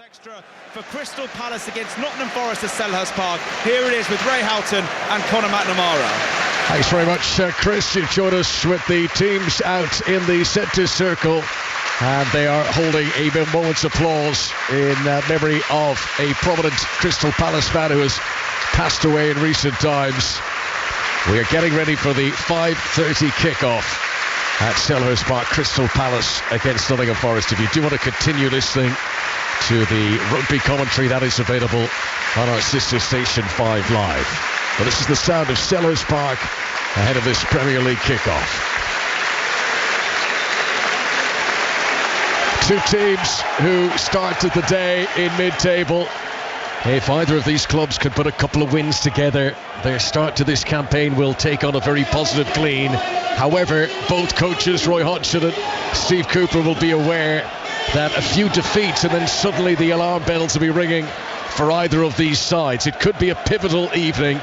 Extra for Crystal Palace against Nottingham Forest at Selhurst Park. Here it is with Ray Houghton and Conor McNamara. Thanks very much, Chris. You've showed us with the teams out in the centre circle, and they are holding a moment's applause in memory of a prominent Crystal Palace fan who has passed away in recent times. We are getting ready for the 5:30 kickoff at Selhurst Park. Crystal Palace against Nottingham Forest. If you do want to continue listening to the rugby commentary, that is available on our sister station 5 Live. But this is the sound of Selhurst Park ahead of this Premier League kickoff. Two teams who started the day in mid-table. If either of these clubs could put a couple of wins together, their start to this campaign will take on a very positive clean. However, both coaches, Roy Hodgson and Steve Cooper, will be aware that a few defeats and then suddenly the alarm bells will be ringing for either of these sides. It could be a pivotal evening.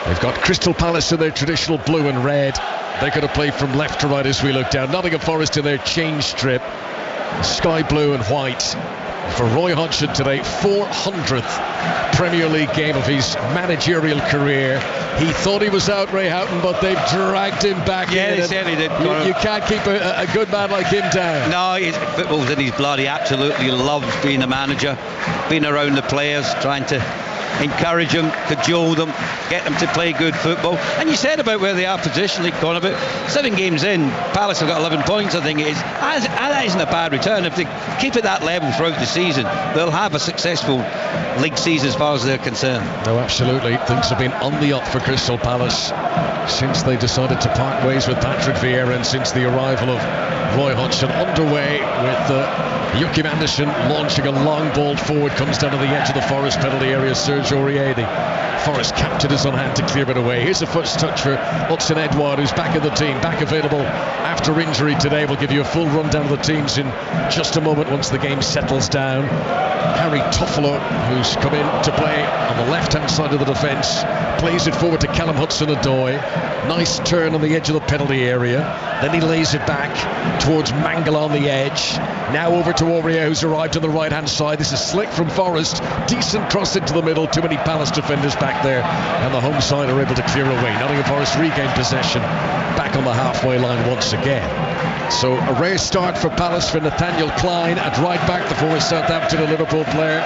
They've got Crystal Palace in their traditional blue and red. They're going to play from left to right as we look down. Nottingham Forest in their change strip, sky blue and white. For Roy Hodgson today, 400th Premier League game of his managerial career. He thought he was out, Ray Houghton, but they've dragged him back in. Yeah, they certainly did. You can't keep a good man like him down. No, football's in his blood. He absolutely loves being a manager, being around the players, trying to encourage them, cajole them, get them to play good football. And you said about where they are positionally, Conor, but 7 games in, Palace have got 11 points, I think it is. That isn't a bad return. If they keep it that level throughout the season, they'll have a successful league season as far as they're concerned. No, absolutely. Things have been on the up for Crystal Palace since they decided to part ways with Patrick Vieira and since the arrival of Roy Hodgson. Underway with Joachim Andersen launching a long ball forward, comes down to the edge of the Forest penalty area. Serge Aurier, the Forest captain, is on hand to clear it away. Here's the first touch for Hudson Edouard, who's back in the team, back available after injury today. We'll give you a full rundown of the teams in just a moment once the game settles down. Harry Toffolo, who's come in to play on the left-hand side of the defence, plays it forward to Callum Hudson-Odoi. Nice turn on the edge of the penalty area. Then he lays it back towards Mangala on the edge. Now over to Aurier, who's arrived on the right-hand side. This is slick from Forest. Decent cross into the middle. Too many Palace defenders back there, and the home side are able to clear away. Nottingham Forest regain possession back on the halfway line once again. So a rare start for Palace for Nathaniel Klein at right back, the former Southampton and Liverpool player.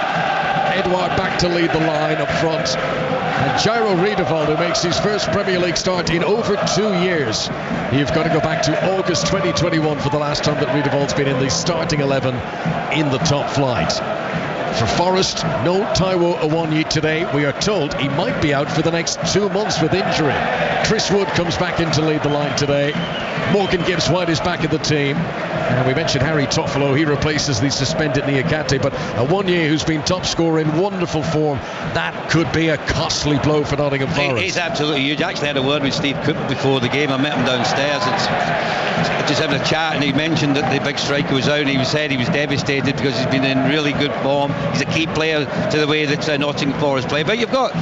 Edouard back to lead the line up front. And Jairo Riedewald, who makes his first Premier League start in over 2 years. You've got to go back to August 2021 for the last time that Riedewald's been in the starting 11 in the top flight. For Forest, no Taiwo Awoniyi today. We are told he might be out for the next 2 months with injury. Chris Wood comes back in to lead the line today. Morgan Gibbs-White is back in the team. And we mentioned Harry Toffolo. He replaces the suspended Niakate. But Awoniyi, who's been top scorer in wonderful form, that could be a costly blow for Nottingham Forest. He's absolutely huge. I actually had a word with Steve Cooper before the game. I met him downstairs. Just having a chat, and he mentioned that the big striker was out, and he said he was devastated because he's been in really good form. He's a key player to the way that Nottingham Forest play. But you've got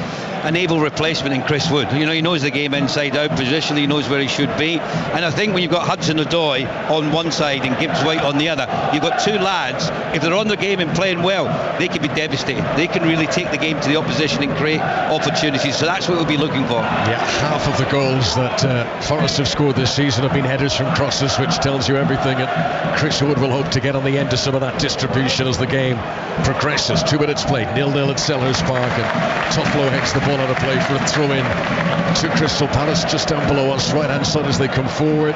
an able replacement in Chris Wood. You know, he knows the game inside out, positionally, he knows where he should be. And I think when you've got Hudson-Odoi on one side and Gibbs-White on the other, you've got two lads, if they're on the game and playing well, they can be devastating. They can really take the game to the opposition and create opportunities. So that's what we'll be looking for. Yeah, half of the goals that Forest have scored this season have been headers from crosses, which tells you everything. And Chris Wood will hope to get on the end of some of that distribution as the game progresses. 2 minutes played, 0-0 at Selhurst Park, and Toffolo heads the ball out of play for a throw-in to Crystal Palace just down below us, right-hand side as they come forward.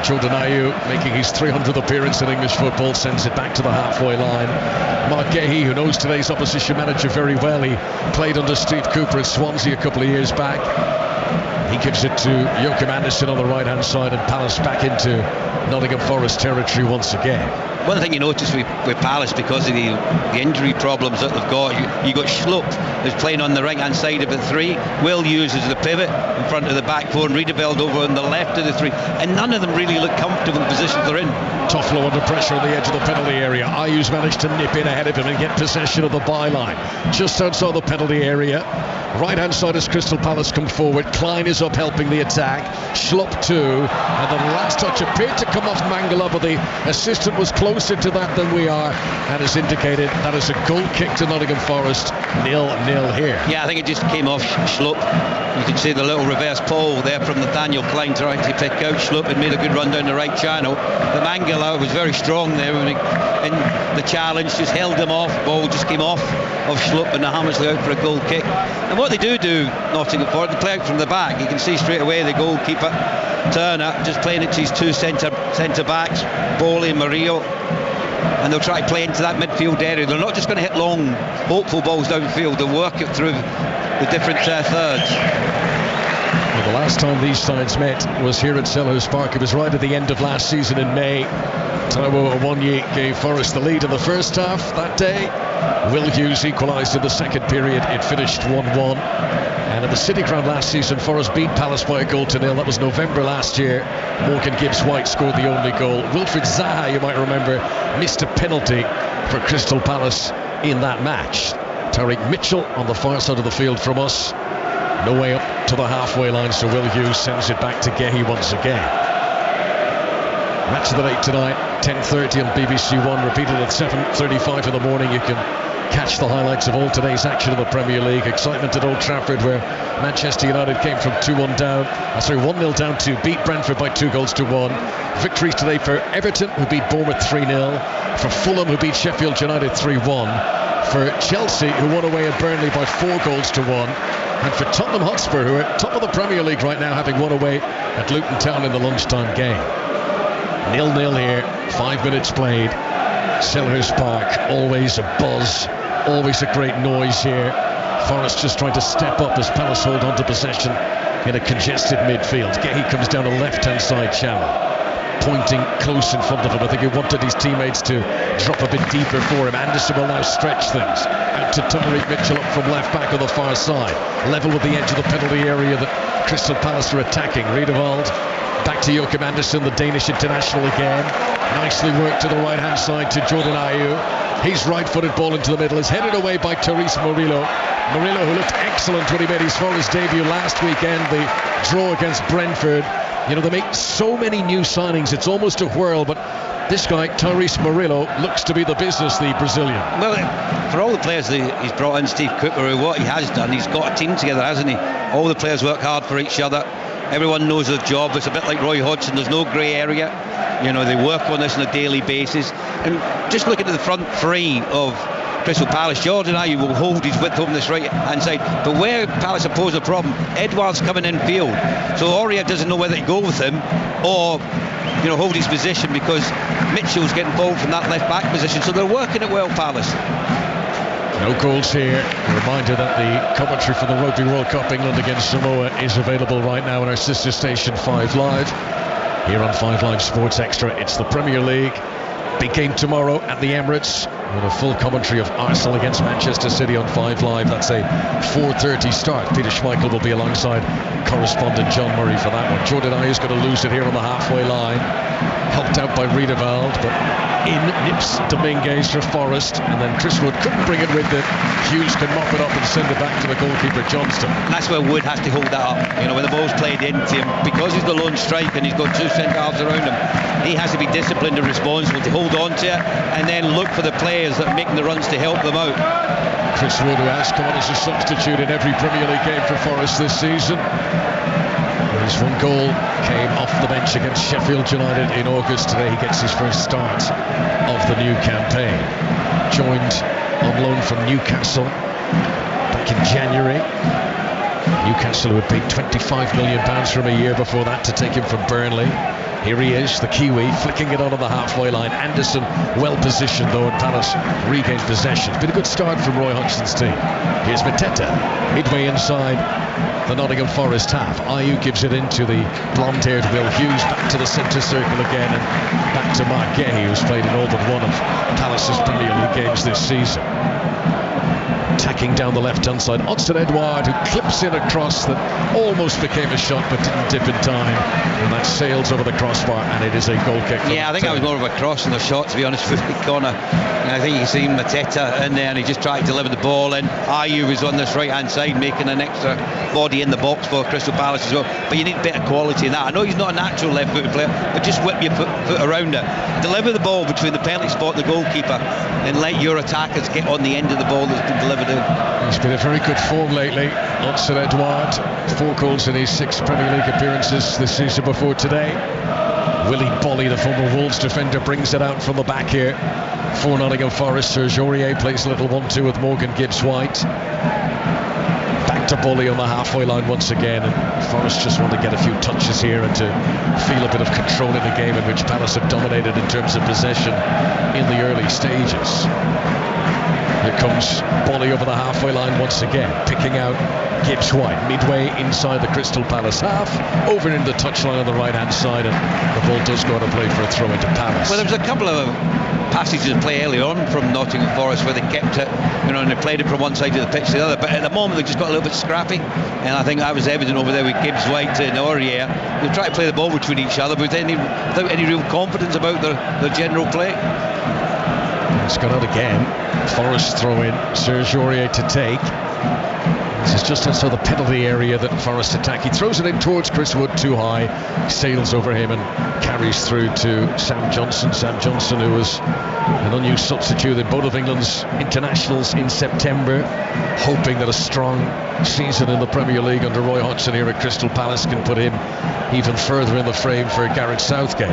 Jordan Ayew, making his 300th appearance in English football, sends it back to the halfway line. Mark Gahey, who knows today's opposition manager very well, he played under Steve Cooper at Swansea a couple of years back. He gives it to Joachim Andersen on the right-hand side, and Palace back into Nottingham Forest territory once again. One thing you notice with Palace, because of the injury problems that they've got, you got Schlupp, who's playing on the right-hand side of the 3, Will uses the pivot in front of the back 4, and Riedewald over on the left of the 3, and none of them really look comfortable in the positions they're in. Toffolo under pressure on the edge of the penalty area. Ayew's managed to nip in ahead of him and get possession of the byline just outside the penalty area. Right hand side as Crystal Palace come forward. Klein is up helping the attack. Schlupp too. And the last touch appeared to come off Mangala, but the assistant was closer to that than we are, and has indicated that is a goal kick to Nottingham Forest. 0-0 here. Yeah, I think it just came off Schlupp. You can see the little reverse pole there from Nathaniel Klein trying to pick out Schlupp and made a good run down the right channel. The Mangala was very strong there in the challenge, just held him off. Ball just came off of Schlupp, and the Hammersley out for a goal kick. And what they do Nottingham Forest, they play out from the back. You can see straight away the goalkeeper Turner just playing it to his two centre backs, Bowley and Murillo, and they'll try to play into that midfield area. They're not just going to hit long, hopeful balls downfield. They'll work it through the different thirds. Well, the last time these sides met was here at Selhurst Park. It was right at the end of last season in May. Taiwo Awoniyi gave Forest the lead in the first half that day. Will Hughes equalised in the second period. It finished 1-1. And at the City Ground last season, Forest beat Palace by 1-0. That was November last year. Morgan Gibbs-White scored the only goal. Wilfried Zaha, you might remember, missed a penalty for Crystal Palace in that match. Tyreek Mitchell on the far side of the field from us. No way up to the halfway line, so Will Hughes sends it back to Gehi once again. Match of the night tonight, 10:30 on BBC One, repeated at 7:35 in the morning. You can catch the highlights of all today's action in the Premier League. Excitement at Old Trafford, where Manchester United came from 1-0 down to beat Brentford by 2-1. Victories today for Everton, who beat Bournemouth 3-0. For Fulham, who beat Sheffield United 3-1. For Chelsea, who won away at Burnley by 4-1. And for Tottenham Hotspur, who are top of the Premier League right now, having won away at Luton Town in the lunchtime game. 0-0 here, 5 minutes played. Selhurst Park, always a buzz, always a great noise here. Forest just trying to step up as Palace hold on to possession in a congested midfield. Gehi comes down a left-hand side channel, pointing close in front of him. I think he wanted his teammates to drop a bit deeper for him. Anderson will now stretch things out to Tyreek Mitchell up from left back on the far side, level with the edge of the penalty area that Crystal Palace are attacking. Riedewald back to Joachim Andersen, the Danish international again. Nicely worked to the right hand side to Jordan Ayew. His right-footed ball into the middle is headed away by Therese Murillo. Murillo, who looked excellent when he made his Forest debut last weekend, the draw against Brentford. You know, they make so many new signings, it's almost a whirl, but this guy, Therese Murillo, looks to be the business, the Brazilian. Well, for all the players that he's brought in, Steve Cooper, what he has done, he's got a team together, hasn't he? All the players work hard for each other. Everyone knows their job. It's a bit like Roy Hodgson. There's no grey area. You know, they work on this on a daily basis. And just looking at the front three of Crystal Palace, Jordan Ayew will hold his width on this right hand side. But where Palace have posed a problem, Edouard's coming in field. So Aurier doesn't know whether to go with him or, you know, hold his position, because Mitchell's getting balled from that left back position. So they're working it well, Palace. No goals here. A reminder that the commentary for the Rugby World Cup England against Samoa is available right now on our sister station 5 Live. Here on 5 Live Sports Extra, it's the Premier League. Big game tomorrow at the Emirates, with a full commentary of Arsenal against Manchester City on 5 Live. That's a 4:30 start. Peter Schmeichel will be alongside correspondent John Murray for that one. Jordan Ayew is going to lose it here on the halfway line, helped out by Riedewald, but in nips Dominguez for Forest, and then Chris Wood couldn't bring it with it. Hughes can mop it up and send it back to the goalkeeper Johnston. And that's where Wood has to hold that up. You know, when the ball's played into him, because he's the lone striker and he's got two centre halves around him, he has to be disciplined and responsible to hold on to it and then look for the players that are making the runs to help them out. Chris Wood, who has come on as a substitute in every Premier League game for Forest this season. His one goal came off the bench against Sheffield United in August. Today he gets his first start of the new campaign. Joined on loan from Newcastle back in January. Newcastle, who had paid £25 million from a year before that to take him from Burnley. Here he is, the Kiwi, flicking it onto the halfway line. Anderson well positioned though, and Palace regained possession. It's been a good start from Roy Hodgson's team. Here's Mateta, midway inside the Nottingham Forest half. Ayew gives it into the blonde-haired Will Hughes, back to the centre circle again, and back to Mark Gehi, who's played in all but one of Palace's Premier League games this season. attacking down the left-hand side. Odsonne Edouard, who clips in a cross that almost became a shot but didn't dip in time, and that sails over the crossbar, and it is a goal kick. Yeah, I think that was more of a cross than a shot, to be honest, with the corner. And I think you can see Mateta in there, and he just tried to deliver the ball in. Ayew was on this right-hand side, making an extra body in the box for Crystal Palace as well. But you need a bit of quality in that. I know he's not a natural left-footed player, but just whip your foot around it. Deliver the ball between the penalty spot and the goalkeeper, and let your attackers get on the end of the ball that's been delivered in. He's been in very good form lately. Odsonne Edouard, 4 goals in his 6 Premier League appearances this season before today. Willie Bolly, the former Wolves defender, brings it out from the back here for Nottingham Forest. Serge Aurier plays a little 1-2 with Morgan Gibbs-White. Back to Bolly on the halfway line once again, and Forest just want to get a few touches here and to feel a bit of control in a game in which Palace have dominated in terms of possession in the early stages. Here comes Bolly over the halfway line once again, picking out Gibbs-White midway inside the Crystal Palace half, over into the touchline on the right-hand side, and the ball does go to play for a throw into Palace. Well, there was a couple of passages of play early on from Nottingham Forest where they kept it, and they played it from one side of the pitch to the other, but at the moment they just got a little bit scrappy, and I think that was evident over there with Gibbs-White and Aurier. They tried to play the ball between each other without any real confidence about their general play. It's gone out again. Forest throw in, Serge Aurier to take. This is just outside the penalty area that Forest attack. He throws it in towards Chris Wood, too high, sails over him and carries through to Sam Johnson. Sam Johnson, who was an unused substitute in both of England's internationals in September, hoping that a strong season in the Premier League under Roy Hodgson here at Crystal Palace can put him even further in the frame for Gareth Southgate.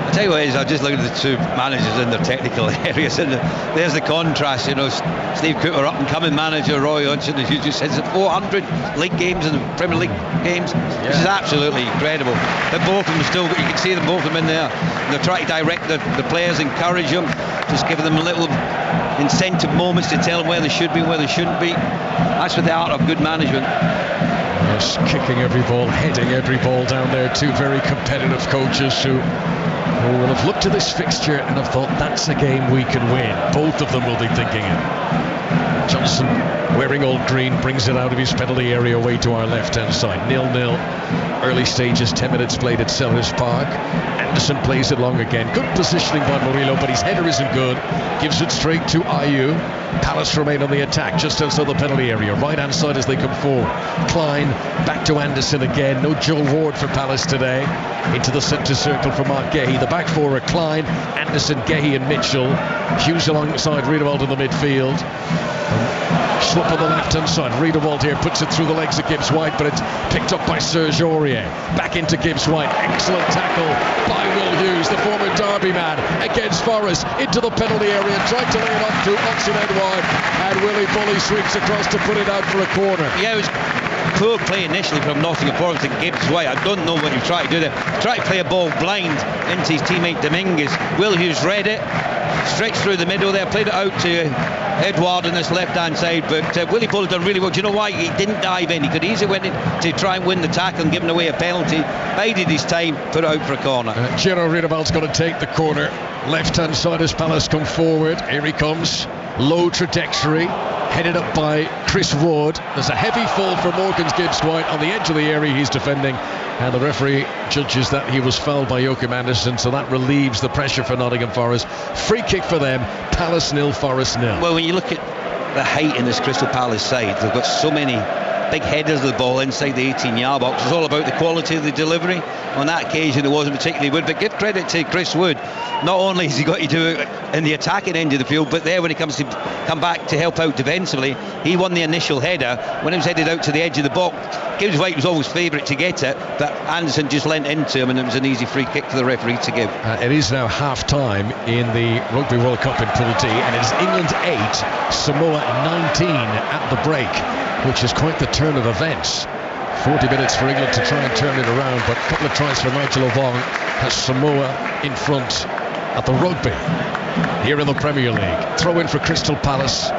I tell you what it is, I just look at the 2 managers in their technical areas, and there's the contrast. Steve Cooper, up and coming manager, Roy Hodgson, as you just said, 400 league games and Premier League games, which is absolutely incredible. But both of them still, you can see them, both of them in there. They're trying to direct the players, encourage them, just giving them little incentive moments to tell them where they should be, where they shouldn't be. That's with the art of good management. Yes, kicking every ball, heading every ball down there. 2 very competitive coaches who will have looked at this fixture and have thought, that's a game we can win. Both of them will be thinking it. Johnson, wearing all green, brings it out of his penalty area away to our left-hand side. 0-0. Early stages, 10 minutes played at Selhurst Park. Anderson plays it long again. Good positioning by Murillo, but his header isn't good. Gives it straight to Ayew. Palace remain on the attack just outside the penalty area. Right-hand side as they come forward. Klein back to Anderson again. No Joel Ward for Palace today. Into the centre circle for Mark Gahey. The back 4 are Klein, Anderson, Gahey and Mitchell. Hughes alongside Riedewald in the midfield. Swap on the left-hand side. Riedewald here puts it through the legs of Gibbs-White, but it's picked up by Serge Aurier. Back into Gibbs-White. Excellent tackle by Will Hughes, the former Derby man, against Forest. Into the penalty area. Tried to lay it up to Odsonne Edouard, and Willie Bolly sweeps across to put it out for a corner. Yeah, it was poor play initially from Nottingham Forest and Gibbs-White. I don't know what he tried to do there. Tried to play a ball blind into his teammate Dominguez. Will Hughes read it, stretched through the middle there, played it out to Edouard on this left-hand side, but Willie Bolly done really well. Do you know why? He didn't dive in. He could easily went in to try and win the tackle and giving away a penalty. Bided his time, put it out for a corner. Giro Riedewald's going to take the corner. Left-hand side as Palace come forward. Here he comes. Low trajectory. Headed up by Chris Wood. There's a heavy fall for Morgan Gibbs-White on the edge of the area he's defending, and the referee judges that he was fouled by Joachim Andersen, so that relieves the pressure for Nottingham Forest. Free kick for them. Palace 0, Forest 0. Well, when you look at the height in this Crystal Palace side, they've got so many big headers of the ball inside the 18-yard box. It's all about the quality of the delivery. On that occasion it wasn't particularly good, but give credit to Chris Wood. Not only has he got to do it in the attacking end of the field, but there when he comes to come back to help out defensively, he won the initial header. When he was headed out to the edge of the box, Gibbs-White was always favourite to get it, but Anderson just lent into him, and it was an easy free kick for the referee to give. It is now half-time in the Rugby World Cup in Pool D, and it is England 8, Samoa 19 at the break, which is quite the turn of events. 40 minutes for England to try and turn it around, but a couple of tries for Nigel Ovong has Samoa in front at the Rugby here in the Premier League. Throw in for Crystal Palace,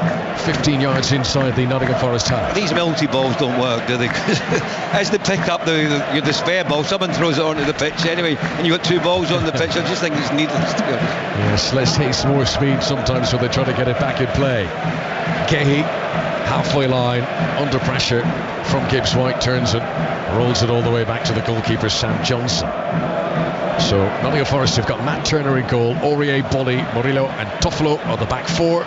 15 yards inside the Nottingham Forest half. These multi-balls don't work, do they? As they pick up the spare ball, someone throws it onto the pitch anyway, and you've got two balls on the pitch. I just think it's needless to go. Yes, less haste, more speed sometimes when they try to get it back in play. Gehi, halfway line, under pressure from Gibbs White, turns it, rolls it all the way back to the goalkeeper, Sam Johnson. So Nottingham Forest have got Matt Turner in goal, Aurier, Bolly, Murillo and Toffolo on the back four.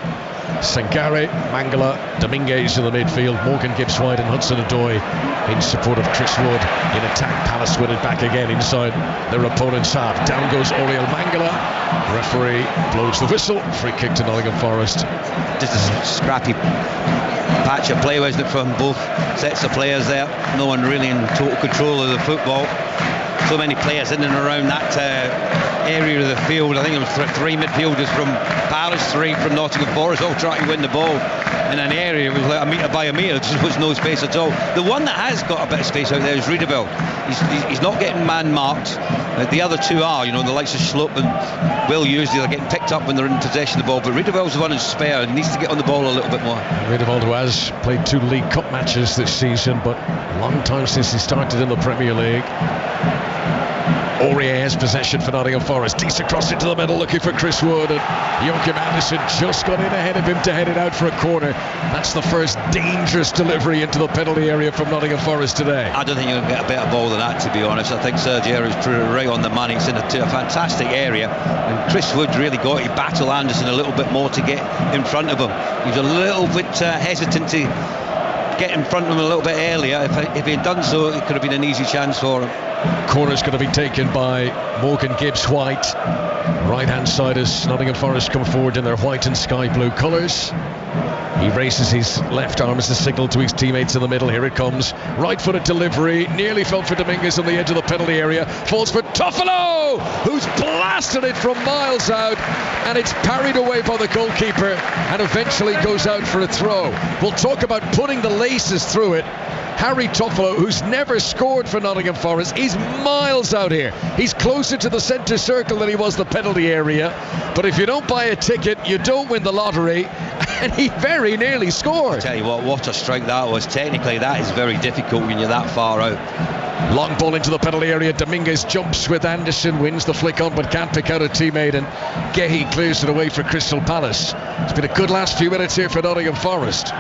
Sangare, Mangala, Dominguez in the midfield, Morgan Gibbs White and Hudson-Odoi in support of Chris Wood in attack. Palace win it back again inside their opponent's half. Down goes Auriel Mangala. Referee blows the whistle. Free kick to Nottingham Forest. Just a scrappy patch of play, wasn't it, from both sets of players there. No one really in total control of the football. So many players in and around that area of the field. I think there was three midfielders from Palace, three from Nottingham Forest, all trying to win the ball in an area. It was like a metre by a metre. There was no space at all. The one that has got a bit of space out there is Riedewald. He's not getting man marked. The other two are, the likes of Schlupp and Will usually they're getting picked up when they're in possession of the ball, but Riedewald's the one who's spare and needs to get on the ball a little bit more. Riedewald, who has played 2 League Cup matches this season, but a long time since he started in the Premier League. Aurier has possession for Nottingham Forest. Decent cross into the middle, looking for Chris Wood, and Joachim Andersen just got in ahead of him to head it out for a corner. That's the first dangerous delivery into the penalty area from Nottingham Forest today. I don't think you'll get a better ball than that, to be honest. I think Sergio is right on the money. It's in a fantastic area, and Chris Wood really got to battle Andersen a little bit more to get in front of him. He was a little bit hesitant to get in front of him a little bit earlier. If he had done so, it could have been an easy chance for him. Corner's going to be taken by Morgan Gibbs White. Right hand side as Nottingham Forest come forward in their white and sky blue colours. He raises his left arm as a signal to his teammates in the middle. Here it comes. Right footed delivery. Nearly fell for Dominguez on the edge of the penalty area. Falls for Toffolo, who's blasted it from miles out. And it's parried away by the goalkeeper and eventually goes out for a throw. We'll talk about putting the laces through it. Harry Toffolo, who's never scored for Nottingham Forest, he's miles out here. He's closer to the centre circle than he was the penalty area. But if you don't buy a ticket, you don't win the lottery. And he very nearly scored. I tell you what a strike that was. Technically, that is very difficult when you're that far out. Long ball into the penalty area. Dominguez jumps with Andersen, wins the flick on but can't pick out a teammate, and Gehi clears it away for Crystal Palace. It's been a good last few minutes here for Nottingham Forest.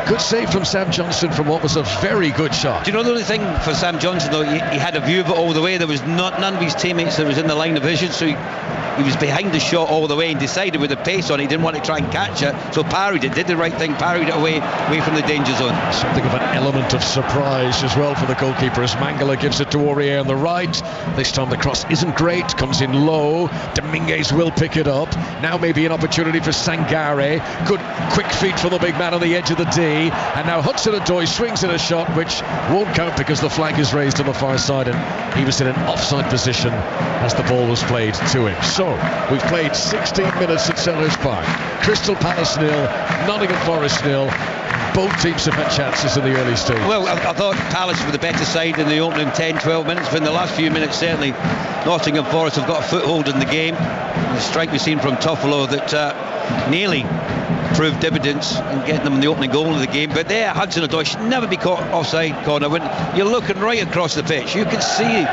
Good save from Sam Johnson from what was a very good shot. Do you know the only thing for Sam Johnson though, he had a view of it all the way. There was none of his teammates that was in the line of vision, so he was behind the shot all the way and decided with the pace on it, he didn't want to try and catch it, so parried it, did the right thing, parried it away from the danger zone. Something of an element of surprise as well for the goalkeeper as Mangala gives it to Aurier on the right. This time the cross isn't great, comes in low. Dominguez will pick it up. Now maybe an opportunity for Sangare. Good quick feet from the big man on the edge of the D. And now Hudson-Odoi swings in a shot which won't count because the flag is raised on the far side and he was in an offside position as the ball was played to him. So we've played 16 minutes at Selhurst Park. Crystal Palace 0, Nottingham Forest 0. Both teams have had chances in the early stage. Well, I thought Palace were the better side in the opening 10-12 minutes, but in the last few minutes certainly Nottingham Forest have got a foothold in the game. The strike we've seen from Toffolo that nearly proved dividends in getting them in the opening goal of the game. But there, Hudson-Odoi should never be caught offside corner. When you're looking right across the pitch, you can see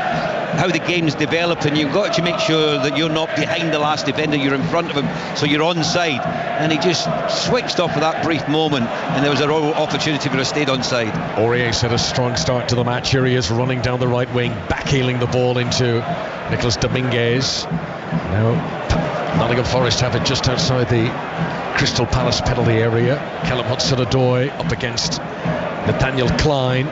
how the game's developing. You've got to make sure that you're not behind the last defender, you're in front of him, so you're onside. And he just switched off for that brief moment, and there was a real opportunity for a stayed onside. Aurier's had a strong start to the match. Here he is running down the right wing, backheeling the ball into Nicolas Dominguez. Now Nottingham Forest have it just outside the Crystal Palace penalty area. Callum Hudson-Odoi up against Nathaniel Klein.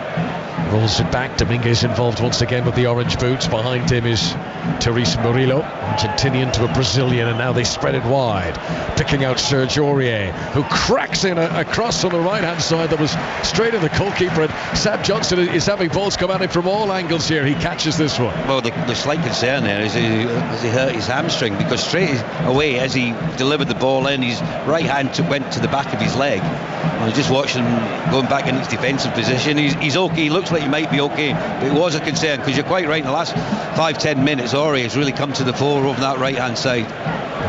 Rolls it back. Dominguez involved once again with the orange boots. Behind him is Therese Murillo, Argentinian to a Brazilian, and now they spread it wide, picking out Serge Aurier, who cracks in a cross on the right hand side that was straight at the goalkeeper, and Sam Johnson is having balls come at him from all angles here. He catches this one. Well, the slight concern there is he hurt his hamstring, because straight away as he delivered the ball in, his right hand went to the back of his leg. I was just watching him going back in his defensive position. He's okay, he looks like he might be okay, but it was a concern, because you're quite right, in the last 5-10 minutes Aurier has really come to the fore over that right hand side.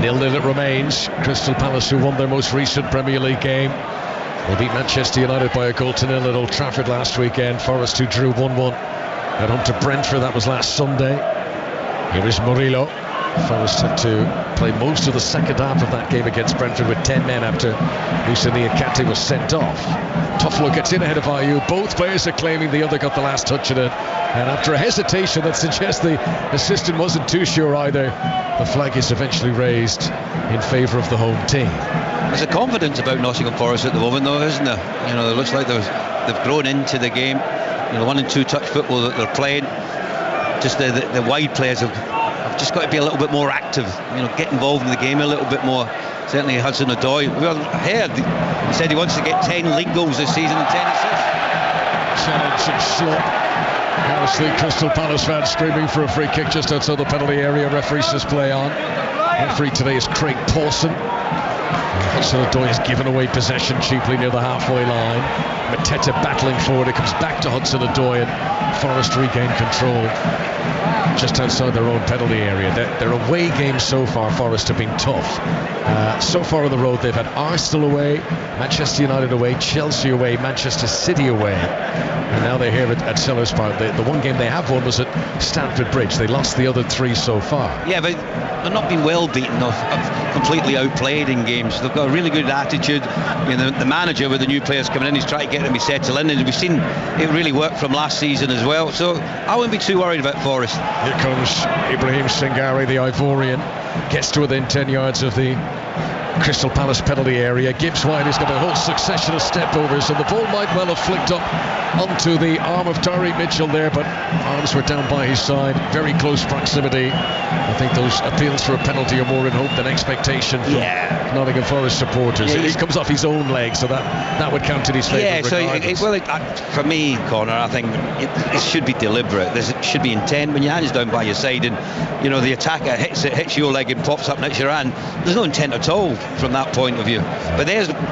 0-0 it remains. Crystal Palace, who won their most recent Premier League game, they beat Manchester United by a 1-0 at Old Trafford last weekend. Forest, who drew 1-1 at home to Brentford, that was last Sunday. Here is Murillo. Forest had to play most of the second half of that game against Brentford with 10 men after Moussa Niakate was sent off. Toffolo gets in ahead of Ayew. Both players are claiming the other got the last touch in it, and after a hesitation that suggests the assistant wasn't too sure either, the flag is eventually raised in favour of the home team. There's a confidence about Nottingham Forest at the moment, though, isn't there? You know, it looks like they've grown into the game. You know, 1 and 2 touch football that they're playing. Just the wide players have just got to be a little bit more active, you know, get involved in the game a little bit more. Certainly Hudson-Odoi, we heard he said he wants to get 10 league goals this season and 10 assists. Challenge and slop. There's the Crystal Palace fans screaming for a free kick just outside the penalty area. Referee says play on. Referee today is Craig Pawson. Hudson-Odoi has given away possession cheaply near the halfway line. Mateta battling forward, it comes back to Hudson-Odoi, and Forest regain control just outside their own penalty area. Their away games so far, Forest, have been tough. So far on the road, they've had Arsenal away, Manchester United away, Chelsea away, Manchester City away, and now they're here at Selhurst Park. The one game they have won was at Stamford Bridge. They lost the other 3 so far. Yeah, but they're not been well beaten or completely outplayed in games. They've got a really good attitude. You know, the manager with the new players coming in, he's trying to get them to settle in, and we've seen it really work from last season as well. So I wouldn't be too worried about Forest. Here comes Ibrahim Sangare, the Ivorian, gets to within 10 yards of the Crystal Palace penalty area. Gibbs White has got a whole succession of step overs, and the ball might well have flicked up onto the arm of Tyreek Mitchell there, but arms were down by his side, very close proximity. I think those appeals for a penalty are more in hope than expectation from Nottingham Forest supporters. He comes off his own leg, so that would count in his favour. Yeah, so for me, Connor, I think it should be deliberate. There should be intent. When your hand's down by your side and, you know, the attacker hits your leg and pops up next to your hand, there's no intent at all from that point of view. But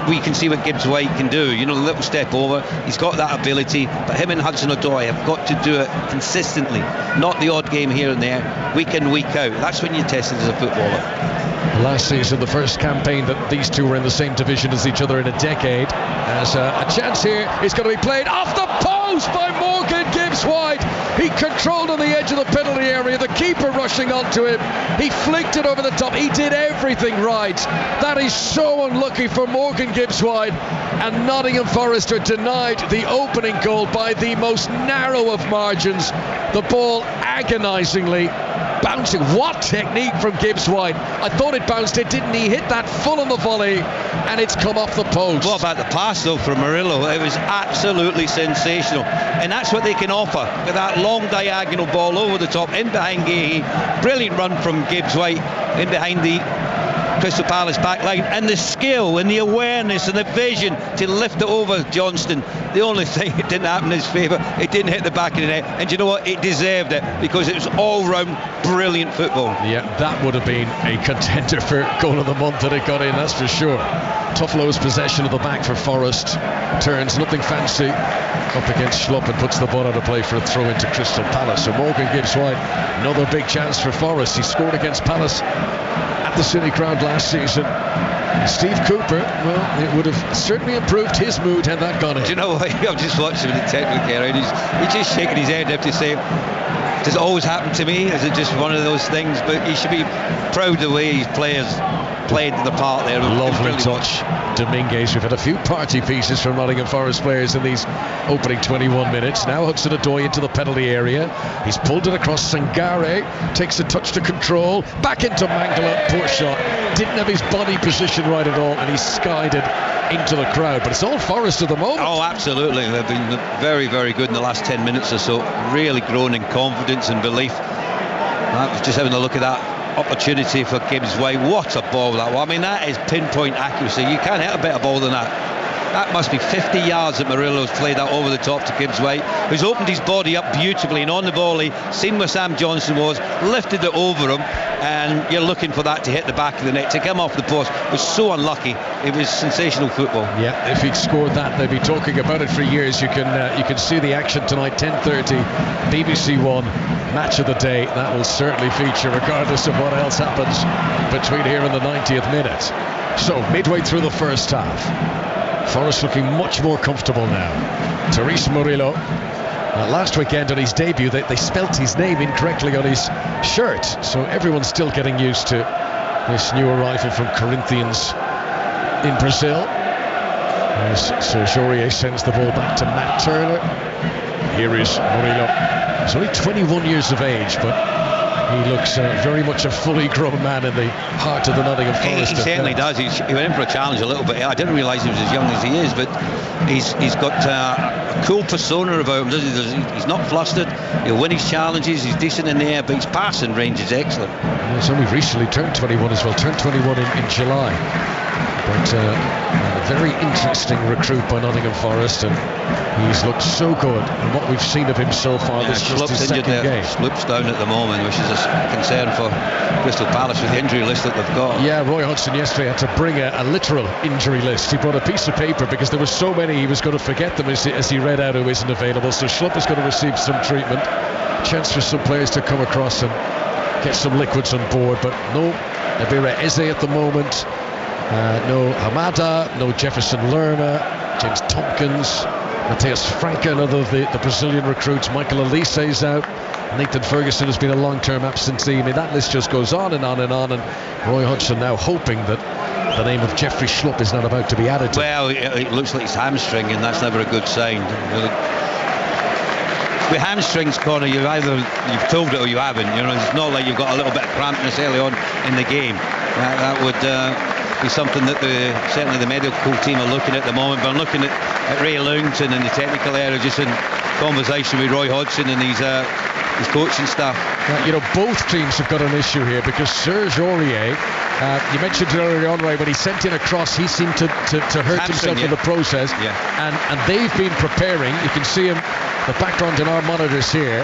we can see what Gibbs White can do. You know, the little step over, he's got that ability, but him and Hudson-Odoi have got to do it consistently, not the odd game here and there, week in, week out. That's when you're tested as a footballer. Last season, the first campaign that these two were in the same division as each other in a decade. As a chance here is going to be played off the post by Morgan Gibbs White. He controlled on the edge of the penalty area, the keeper rushing onto him. He flicked it over the top. He did everything right. That is so unlucky for Morgan Gibbs White, and Nottingham Forest are denied the opening goal by the most narrow of margins. The ball agonisingly bouncing. What technique from Gibbs White. I thought it bounced, it didn't. He hit that full on the volley, and it's come off the post. What about the pass though from Murillo? It was absolutely sensational, and that's what they can offer with that long diagonal ball over the top in behind Gahey. Brilliant run from Gibbs White in behind the Crystal Palace back line, and the skill and the awareness and the vision to lift it over Johnston. The only thing, it didn't happen in his favour, it didn't hit the back of the net, and you know what, it deserved it, because it was all round brilliant football. Yeah, that would have been a contender for goal of the month that it got in, that's for sure. Toffolo's possession of the back for Forest, turns nothing fancy up against Schlupp and puts the ball out of play for a throw into Crystal Palace. So Morgan Gibbs White, another big chance for Forest. He scored against Palace at the City Ground last season. Steve Cooper, well, it would have certainly improved his mood had that gone in. Do you know what? I've just watched him in the technical area, and he's just shaking his head up to say, does it always happen to me? Is it just one of those things? But he should be proud of the way his players played the part there. Lovely touch, Dominguez. We've had a few party pieces from Nottingham Forest players in these opening 21 minutes. Now Hudson-Odoi into the penalty area. He's pulled it across. Sangare takes a touch to control. Back into Mangala. Poor shot. Didn't have his body position right at all, and he skied it into the crowd. But it's all Forest at the moment. Oh, absolutely. They've been very, very good in the last 10 minutes or so. Really grown in confidence and belief. I was just having a look at that opportunity for Gibbs White. What a ball that was. I mean, that is pinpoint accuracy. You can't hit a better ball than that. That must be 50 yards that Murillo's played that over the top to Gibbs White, who's opened his body up beautifully, and on the volley, seen where Sam Johnson was, lifted it over him, and you're looking for that to hit the back of the net, to come off the post. It was so unlucky. It was sensational football. Yeah, if he'd scored that, they'd be talking about it for years. You can see the action tonight, 10:30, BBC One, match of the day. That will certainly feature, regardless of what else happens between here and the 90th minute. So, midway through the first half, Forest looking much more comfortable now. Therese Murillo. Last weekend on his debut, they spelt his name incorrectly on his shirt, so everyone's still getting used to this new arrival from Corinthians in Brazil. As Serge Aurier sends the ball back to Matt Turner. Here is Murillo. He's only 21 years of age, but he looks very much a fully grown man in the heart of the Nottingham Forest. He certainly does. He went in for a challenge a little bit. I didn't realise he was as young as he is, but he's got a cool persona about him, doesn't he? He's not flustered. He'll win his challenges. He's decent in the air, but his passing range is excellent. He's only recently turned 21 as well. Turned 21 in July. But a very interesting recruit by Nottingham Forest, and he's looked so good. And what we've seen of him so far, this is just his second game. Sloop's down at the moment, which is a concern for Crystal Palace with the injury list that they've got. Yeah, Roy Hodgson yesterday had to bring a literal injury list. He brought a piece of paper because there were so many he was going to forget them as he read out who isn't available. So Schlupp is going to receive some treatment. Chance for some players to come across and get some liquids on board, but no Ebere Eze at the moment. No Hamada, no Jefferson Lerner, James Tompkins, Matheus Franca, another of the Brazilian recruits. Michael Elise's out. Nathan Ferguson has been a long-term absentee. I mean, that list just goes on and on and on, and Roy Hodgson now hoping that the name of Jeffrey Schlupp is not about to be added to. Well, it looks like he's hamstring, and that's never a good sign. With hamstrings, Connor, you've told it or you haven't. You know, it's not like you've got a little bit of crampness early on in the game. That would be something that certainly the medical team are looking at the moment. But I'm looking at Ray Lewington in the technical area, just in conversation with Roy Hodgson and his coaching staff. You know, both teams have got an issue here because Serge Aurier, you mentioned it earlier on, Ray, when he sent in a cross, he seemed to hurt himself in the process. Yeah. And they've been preparing. You can see him, the background in our monitors here.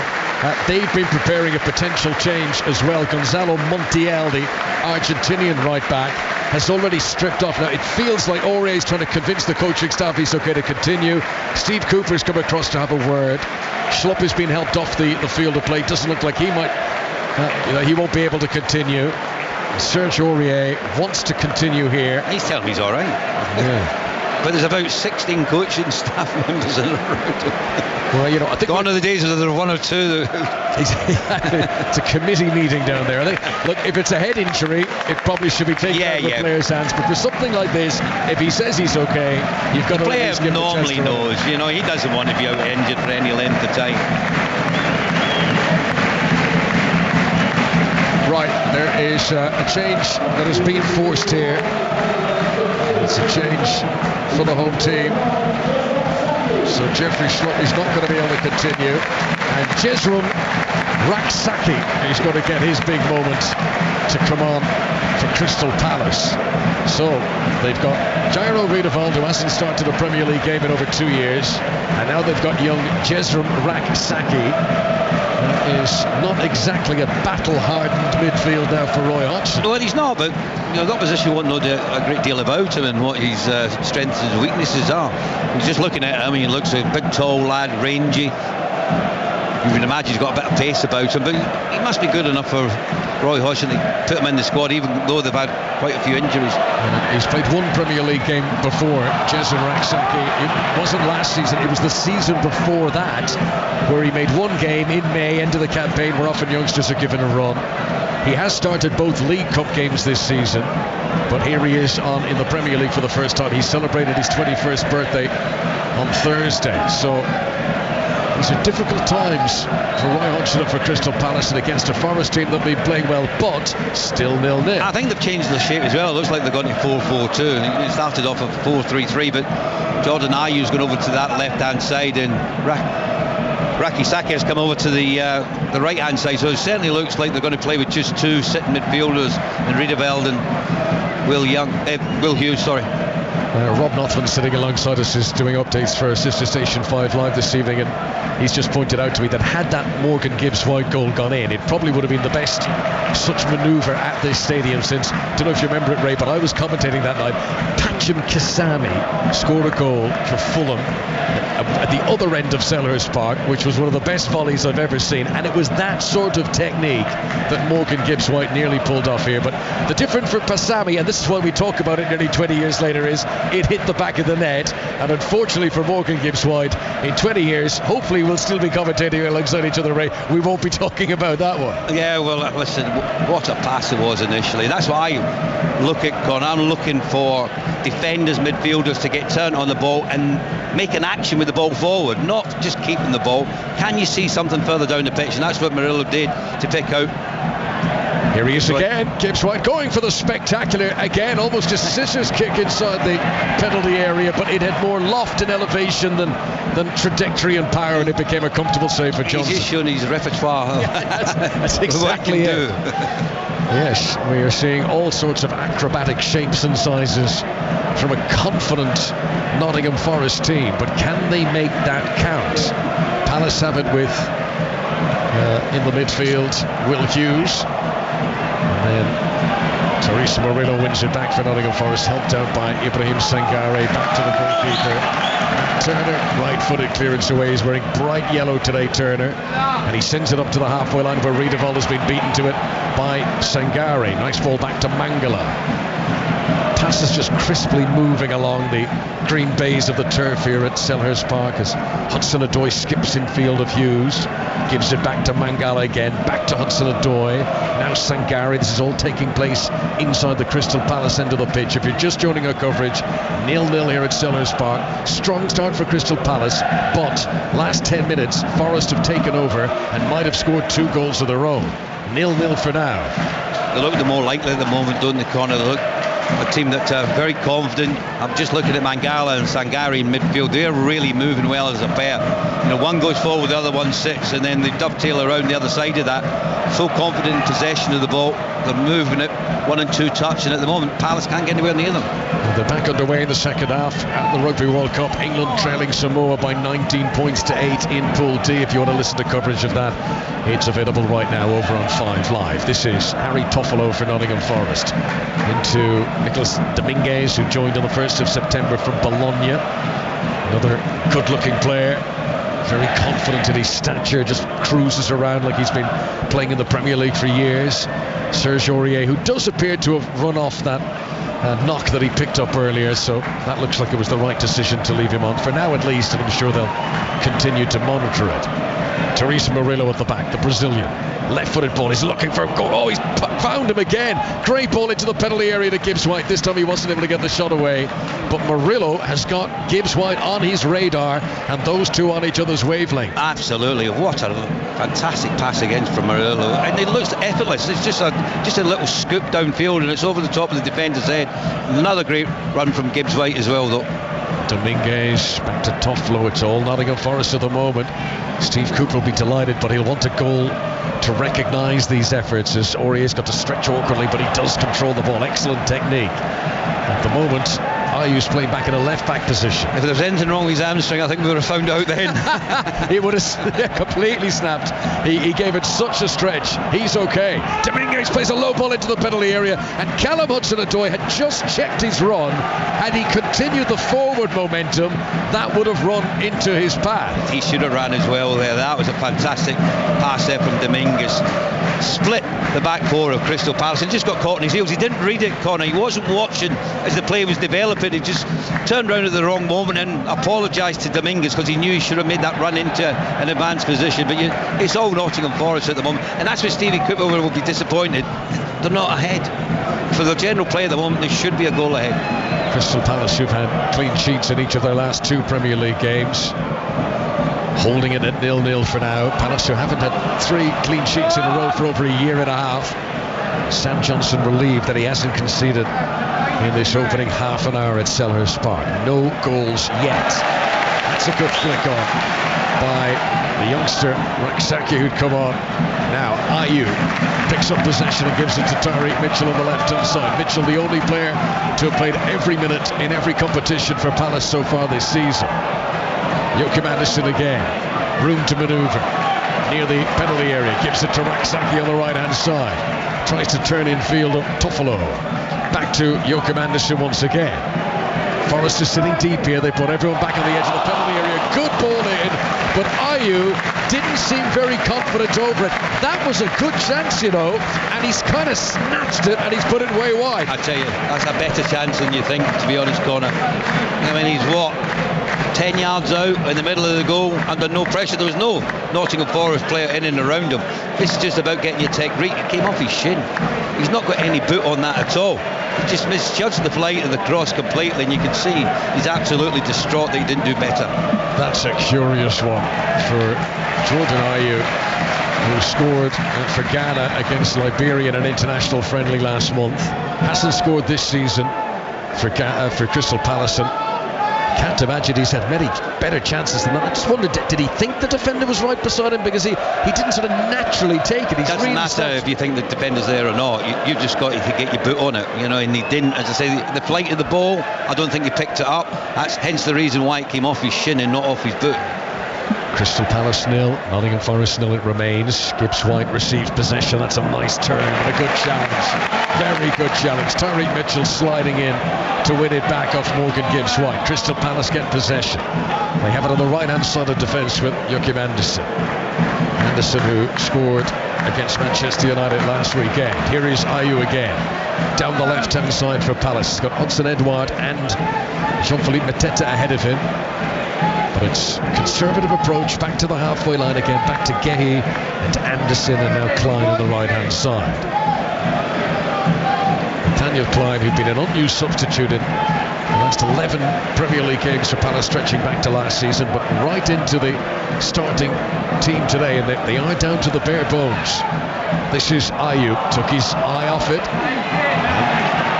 They've been preparing a potential change as well. Gonzalo Montiel, the Argentinian right back, has already stripped off. Now it feels like Aurier is trying to convince the coaching staff he's okay to continue. Steve Cooper's come across to have a word. Schlupp has been helped off the field of play. Doesn't look like he might, he won't be able to continue. Serge Aurier wants to continue here. He's telling me he's all right. Yeah. But there's about 16 coaching staff members in the room. Well, you know, I think gone are the days where there are one or two. It's a committee meeting down there. I think, look, if it's a head injury, it probably should be taken out of the player's hands. But for something like this, if he says he's okay, you've got to. The player normally knows. You know, he doesn't want to be out injured for any length of time. Right, there is a change that has been forced here. It's a change for the home team. So Jeffrey Schlupp is not going to be able to continue. And Jezrom Raksaki is going to get his big moment to come on for Crystal Palace. So they've got Jairo Riedewald, who hasn't started a Premier League game in over 2 years. And now they've got young Jezrom Raksaki. Is not exactly a battle-hardened midfield now for Roy Hodgson. Well, he's not, but the opposition won't know a great deal about him and what his strengths and weaknesses are. He's just looking at him, he looks a big, tall lad, rangy. You can imagine he's got a bit of pace about him, but he must be good enough for Roy Hodgson to put him in the squad, even though they've had quite a few injuries. He's played one Premier League game before, Jezrom Raksaki. It wasn't last season, it was the season before that, where he made one game in May, end of the campaign, where often youngsters are given a run. He has started both League Cup games this season, but here he is in the Premier League for the first time. He celebrated his 21st birthday on Thursday, so these are difficult times for Roy Hodgson and for Crystal Palace, and against a Forest team that have been playing well, but still 0-0. I think they've changed the shape as well. It looks like they've gone to 4-4-2. It started off at 4-3-3, but Jordan Ayew's gone over to that left-hand side, and Rakisaki has come over to the right-hand side. So it certainly looks like they're going to play with just two sitting midfielders, and Riedewald and Will Hughes. Rob Nothman sitting alongside us is doing updates for Sister Station 5 Live this evening, and he's just pointed out to me that had that Morgan Gibbs White goal gone in, it probably would have been the best such manoeuvre at this stadium since, don't know if you remember it, Ray, but I was commentating that night. Pacham Kasami scored a goal for Fulham at the other end of Selhurst Park, which was one of the best volleys I've ever seen, and it was that sort of technique that Morgan Gibbs White nearly pulled off here. But the difference for Pasami, and this is why we talk about it nearly 20 years later, is it hit the back of the net, and unfortunately for Morgan Gibbs White, in 20 years hopefully we'll still be commentating alongside each other, Ray. We won't be talking about that one. Yeah, well, listen, what a pass it was initially. That's why I look at Con. I'm looking for defenders, midfielders to get turned on the ball and make an action with the ball forward, not just keeping the ball. Can you see something further down the pitch? And that's what Murillo did to pick out. Here he is again, Gibbs White going for the spectacular, again, almost a scissors kick inside the penalty area, but it had more loft and elevation than trajectory and power, and it became a comfortable save for Johnson. He's just showing his repertoire. That's exactly it. Yes, we are seeing all sorts of acrobatic shapes and sizes from a confident Nottingham Forest team, but can they make that count? Palace have it with in the midfield Will Hughes, and then Teresa Murillo wins it back for Nottingham Forest, helped out by Ibrahim Sangare. Back to the goalkeeper Turner, right-footed clearance away. He's wearing bright yellow today, Turner, and he sends it up to the halfway line where Riedewald has been beaten to it by Sangare. Nice ball back to Mangala. Pass is just crisply moving along the green baize of the turf here at Selhurst Park as Hudson-Odoi skips in field of Hughes, gives it back to Mangala again, back to Hudson-Odoi, now Sangare. This is all taking place inside the Crystal Palace end of the pitch. If you're just joining our coverage, 0-0 here at Selhurst Park. Strong start for Crystal Palace, but last 10 minutes Forest have taken over and might have scored 2 goals of their own. 0-0 for now. They look the more likely at the moment, don't they, Connor? They look a team that's very confident. I'm just looking at Mangala and Sangare in midfield. They're really moving well as a pair. You know, one goes forward, the other one sits, and then they dovetail around the other side of that. So confident in possession of the ball. They're moving it, 1 and 2 touch, and at the moment Palace can't get anywhere near them. They're back underway in the second half at the Rugby World Cup. England trailing Samoa by 19 points to 8 in Pool D. If you want to listen to coverage of that, it's available right now over on 5 Live. This is Harry Toffolo for Nottingham Forest into Nicholas Dominguez, who joined on the 1st of September from Bologna. Another good-looking player, very confident in his stature, just cruises around like he's been playing in the Premier League for years. Serge Aurier, who does appear to have run off that knock that he picked up earlier, so that looks like it was the right decision to leave him on for now at least, and I'm sure they'll continue to monitor it. Teresa Murillo at the back, the Brazilian, left-footed ball, he's looking for a goal. Oh, he's found him again. Great ball into the penalty area to Gibbs White. This time he wasn't able to get the shot away, but Murillo has got Gibbs White on his radar, and those two on each other's wavelength. Absolutely. What a fantastic pass against from Murillo, and it looks effortless. It's just a little scoop downfield, and it's over the top of the defender's head. Another great run from Gibbs White as well, though. Dominguez back to Toffolo. It's all Nottingham Forest at the moment. Steve Cooper will be delighted, but he'll want a goal to recognise these efforts, as Aurier's got to stretch awkwardly, but he does control the ball. Excellent technique. At the moment, Ayu's playing back in a left-back position. If there was anything wrong with his hamstring, I think we would have found out then. He would have completely snapped. He gave it such a stretch. He's okay. Dominguez plays a low ball into the penalty area, and Callum Hudson-Odoi had just checked his run. Had he continued the forward momentum, that would have run into his path. He should have ran as well there. That was a fantastic pass there from Dominguez. Split the back four of Crystal Palace and just got caught in his heels. He didn't read it, Connor. He wasn't watching as the play was developing. He just turned around at the wrong moment and apologised to Dominguez because he knew he should have made that run into an advanced position. But it's all Nottingham Forest at the moment, and that's where Stevie Cooper will be disappointed. They're not ahead. For the general play at the moment, there should be a goal ahead. Crystal Palace, who've had clean sheets in each of their last 2 Premier League games, holding it at 0-0 for now. Palace, who haven't had 3 clean sheets in a row for over a year and a half. Sam Johnson relieved that he hasn't conceded in this opening half an hour at Selhurst Park. No goals yet. That's That's a good flick on by the youngster Raksaki, who'd come on. Now Ayew picks up possession and gives it to Tyreek Mitchell on the left-hand side. Mitchell, the only player to have played every minute in every competition for Palace so far this season. Joachim Andersen again, room to manoeuvre near the penalty area, gives it to Raksaki on the right-hand side, tries to turn in field of Toffolo. Back to Joachim Andersen once again. Forest is sitting deep here. They put everyone back on the edge of the penalty area. Good ball in, but Ayew didn't seem very confident over it. That was a good chance, you know, and he's kind of snatched it and he's put it way wide. I tell you, that's a better chance than you think, to be honest, Connor. I mean, he's what, 10 yards out in the middle of the goal under no pressure. There was no Nottingham Forest player in and around him. This is just about getting your technique. It came off his shin. He's not got any boot on that at all. He just misjudged the flight of the cross completely, and you can see he's absolutely distraught that he didn't do better. That's a curious one for Jordan Ayew, who scored for Ghana against Liberia in an international friendly last month. Hasn't scored this season for Crystal Palace, and can't imagine he's had many better chances than that. I just wondered, did he think the defender was right beside him? Because he didn't sort of naturally take it. It doesn't really matter if you think the defender's there or not. You've just got to get your boot on it, you know, and he didn't. As I say, the flight of the ball, I don't think he picked it up. That's hence the reason why it came off his shin and not off his boot. Crystal Palace 0, Nottingham Forest 0 it remains. Gibbs White receives possession. That's a nice turn and a good challenge. Very good challenge. Tyreek Mitchell sliding in to win it back off Morgan Gibbs White. Crystal Palace get possession. They have it on the right hand side of defence with Joachim Andersen. Andersen, who scored against Manchester United last weekend. Here is Ayew again. Down the left hand side for Palace. He's got Hudson-Edouard and Jean-Philippe Mateta ahead of him. But it's conservative approach back to the halfway line again, back to Gehi and to Andersen, and now Klein on the right hand side. Nathaniel Klein, who'd been an unused substitute in the last 11 Premier League games for Palace, stretching back to last season, but right into the starting team today, and they are down to the bare bones. This is Ayew, took his eye off it.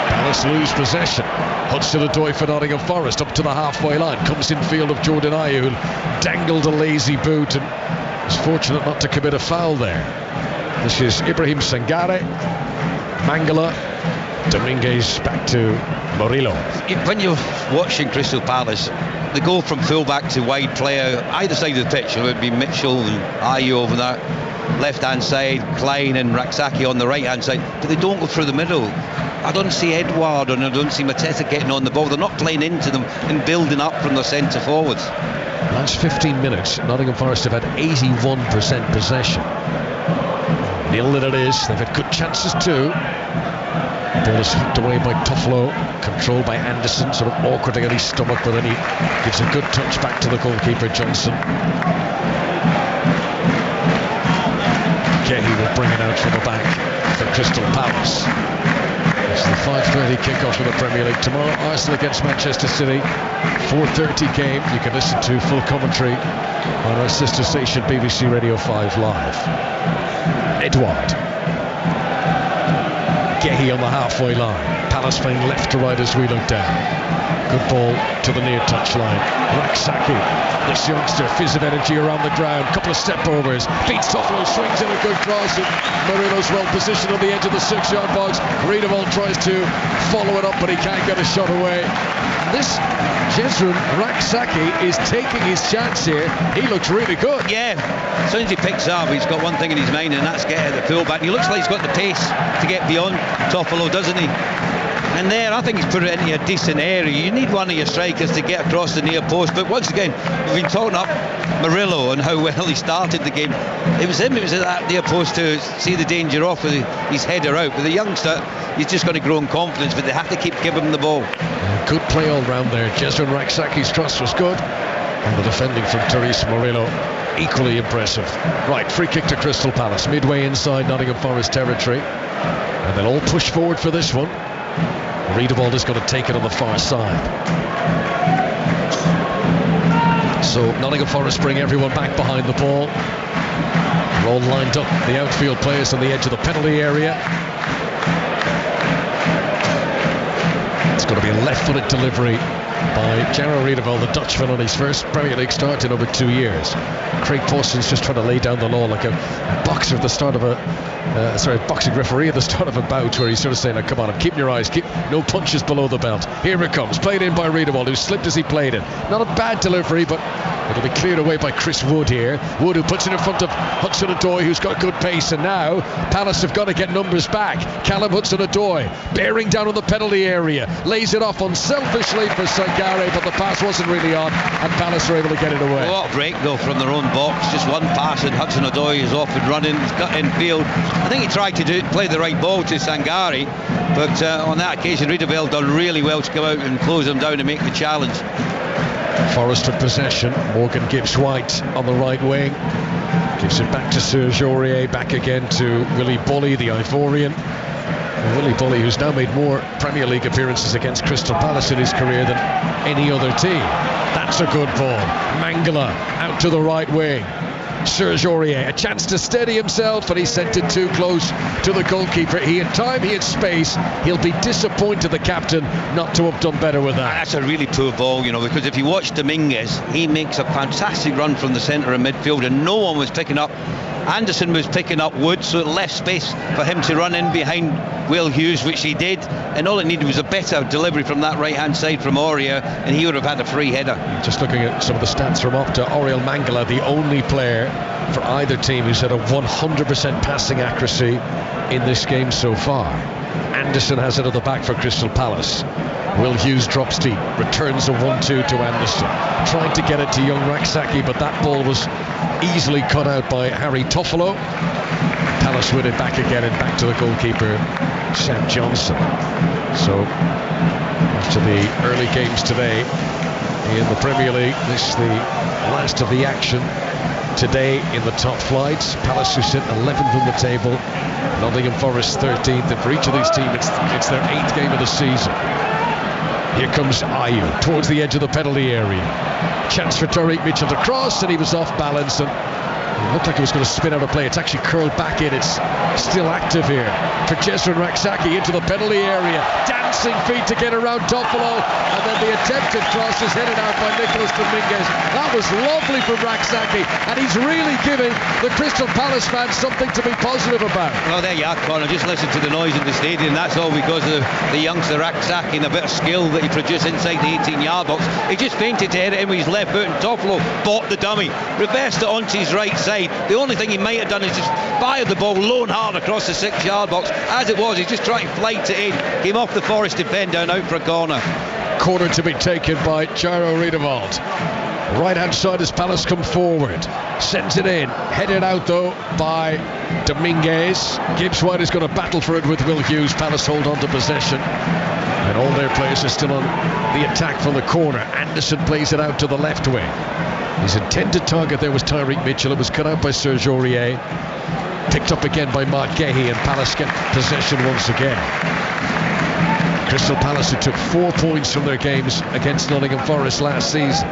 Palace lose possession. Hudson-Odoi for Nottingham Forest, up to the halfway line, comes in field of Jordan Ayew, who dangled a lazy boot and was fortunate not to commit a foul there. This is Ibrahim Sangare, Mangala, Dominguez back to Murillo. When you're watching Crystal Palace, they go from full-back to wide player either side of the pitch. It would be Mitchell and Ayew over that left-hand side, Klein and Raksaki on the right-hand side, but they don't go through the middle. I don't see Edouard and I don't see Mateta getting on the ball. They're not playing into them and building up from the centre forwards. Last 15 minutes, Nottingham Forest have had 81% possession. 0-0 it is. They've had good chances too. Ball is hooked away by Toffolo, controlled by Andersen, sort of awkward on his stomach, but then he gives a good touch back to the goalkeeper Johnson. Gehi will bring it out from the back for Crystal Palace. It's the 5:30 kickoff of the Premier League tomorrow. Arsenal against Manchester City, 4:30 game. You can listen to full commentary on our sister station BBC Radio 5 Live. Edouard. Gehi on the halfway line. Palace playing left to right as we look down. Good ball to the near touchline. Raksaki, this youngster, fizz of energy around the ground. Couple of step overs. Beats Toffolo, swings in a good cross. And Murillo's well positioned on the edge of the 6-yard box. Riedewald tries to follow it up, but he can't get a shot away. This Jezreel Raksaki is taking his chance here. He looks really good. Yeah, as soon as he picks up, he's got one thing in his mind, and that's get at the full-back. He looks like he's got the pace to get beyond Toffolo, doesn't he? And there, I think he's put it into a decent area. You need one of your strikers to get across the near post. But once again, we've been talking up Murillo and how well he started the game. It was him, it was at that near post to see the danger off with his header out. But the youngster, he's just going to grow in confidence, but they have to keep giving him the ball. Good play all round there. Jezreel Raksaki's cross was good. And the defending from Therese Murillo, equally impressive. Right, free kick to Crystal Palace, midway inside Nottingham Forest territory. And they'll all push forward for this one. Riedewald is going to take it on the far side. So Nottingham Forest bring everyone back behind the ball. They're all lined up, the outfield players on the edge of the penalty area. It's going to be a left-footed delivery by Jarro Riedewald, the Dutchman, on his first Premier League start in over 2 years. Craig Pauson's just trying to lay down the law like a boxer at the start of a boxing referee at the start of a bout, where he's sort of saying, come on, keep your eyes, keep no punches below the belt. Here it comes, played in by Riedewald, who slipped as he played it. Not a bad delivery, but it'll be cleared away by Chris Wood here. Wood, who puts it in front of Hudson-Odoi, who's got good pace, and now Palace have got to get numbers back. Callum Hudson-Odoi bearing down on the penalty area, lays it off unselfishly for Sangare, but the pass wasn't really on, and Palace are able to get it away. What a break though from their own box, just one pass and Hudson-Odoi is off and running, he's got in field. I think he tried to play the right ball to Sangare, but on that occasion Riedewald done really well to come out and close him down and make the challenge. Forest with possession. Morgan Gibbs-White on the right wing, gives it back to Serge Aurier, back again to Willy Boly, the Ivorian. Willy Boly, who's now made more Premier League appearances against Crystal Palace in his career than any other team. That's a good ball. Mangala out to the right wing. Serge Aurier, a chance to steady himself, and he sent it too close to the goalkeeper. He had time, he had space. He'll be disappointed, the captain, not to have done better with that. That's a really poor ball, because if you watch Dominguez, he makes a fantastic run from the centre of midfield and no one was picking up. Anderson was picking up Wood, so it left space for him to run in behind Will Hughes, which he did, and all it needed was a better delivery from that right hand side from Aurier, and he would have had a free header. Just looking at some of the stats from Opta, Auriel Mangala, the only player for either team who's had a 100% passing accuracy in this game so far. Anderson has it at the back for Crystal Palace. Will Hughes drops deep, returns a 1-2 to Anderson, trying to get it to young Raksaki, but that ball was easily cut out by Harry Toffolo. Palace win it back again, and back to the goalkeeper Sam Johnson. So after the early games today in the Premier League, this is the last of the action today in the top flights. Palace, who sit 11th in the table, Nottingham Forest 13th, and for each of these teams it's their 8th game of the season. Here comes Ayew towards the edge of the penalty area. Chance for Tariq Mitchell to cross, and he was off balance, and it looked like it was going to spin out of play. It's actually curled back in. It's still active here for Jesrin Raksaki into the penalty area. Dancing feet to get around Toffolo, and then the attempted cross is headed out by Nicolas Dominguez. That was lovely from Raksaki, and he's really giving the Crystal Palace fans something to be positive about. Well, there you are, Conor. Just listen to the noise in the stadium. That's all because of the youngster Raksaki and a bit of skill that he produced inside the 18-yard box. He just feinted to head it in with his left foot, and Toffolo bought the dummy, reversed it onto his right side. The only thing he might have done is just fired the ball low and hard across the 6-yard box. As it was, he just tried to flight it in, came off the Forest defender and out for a corner. Corner to be taken by Jarro Riedewald. Right hand side as Palace come forward, sends it in, headed out though by Dominguez. Gibbs-White is going to battle for it with Will Hughes. Palace hold on to possession, and all their players are still on the attack from the corner. Anderson plays it out to the left wing. His intended target there was Tariq Mitchell. It was cut out by Serge Aurier, picked up again by Mark Gehi, and Palace get possession once again. Crystal Palace, who took 4 points from their games against Nottingham Forest last season.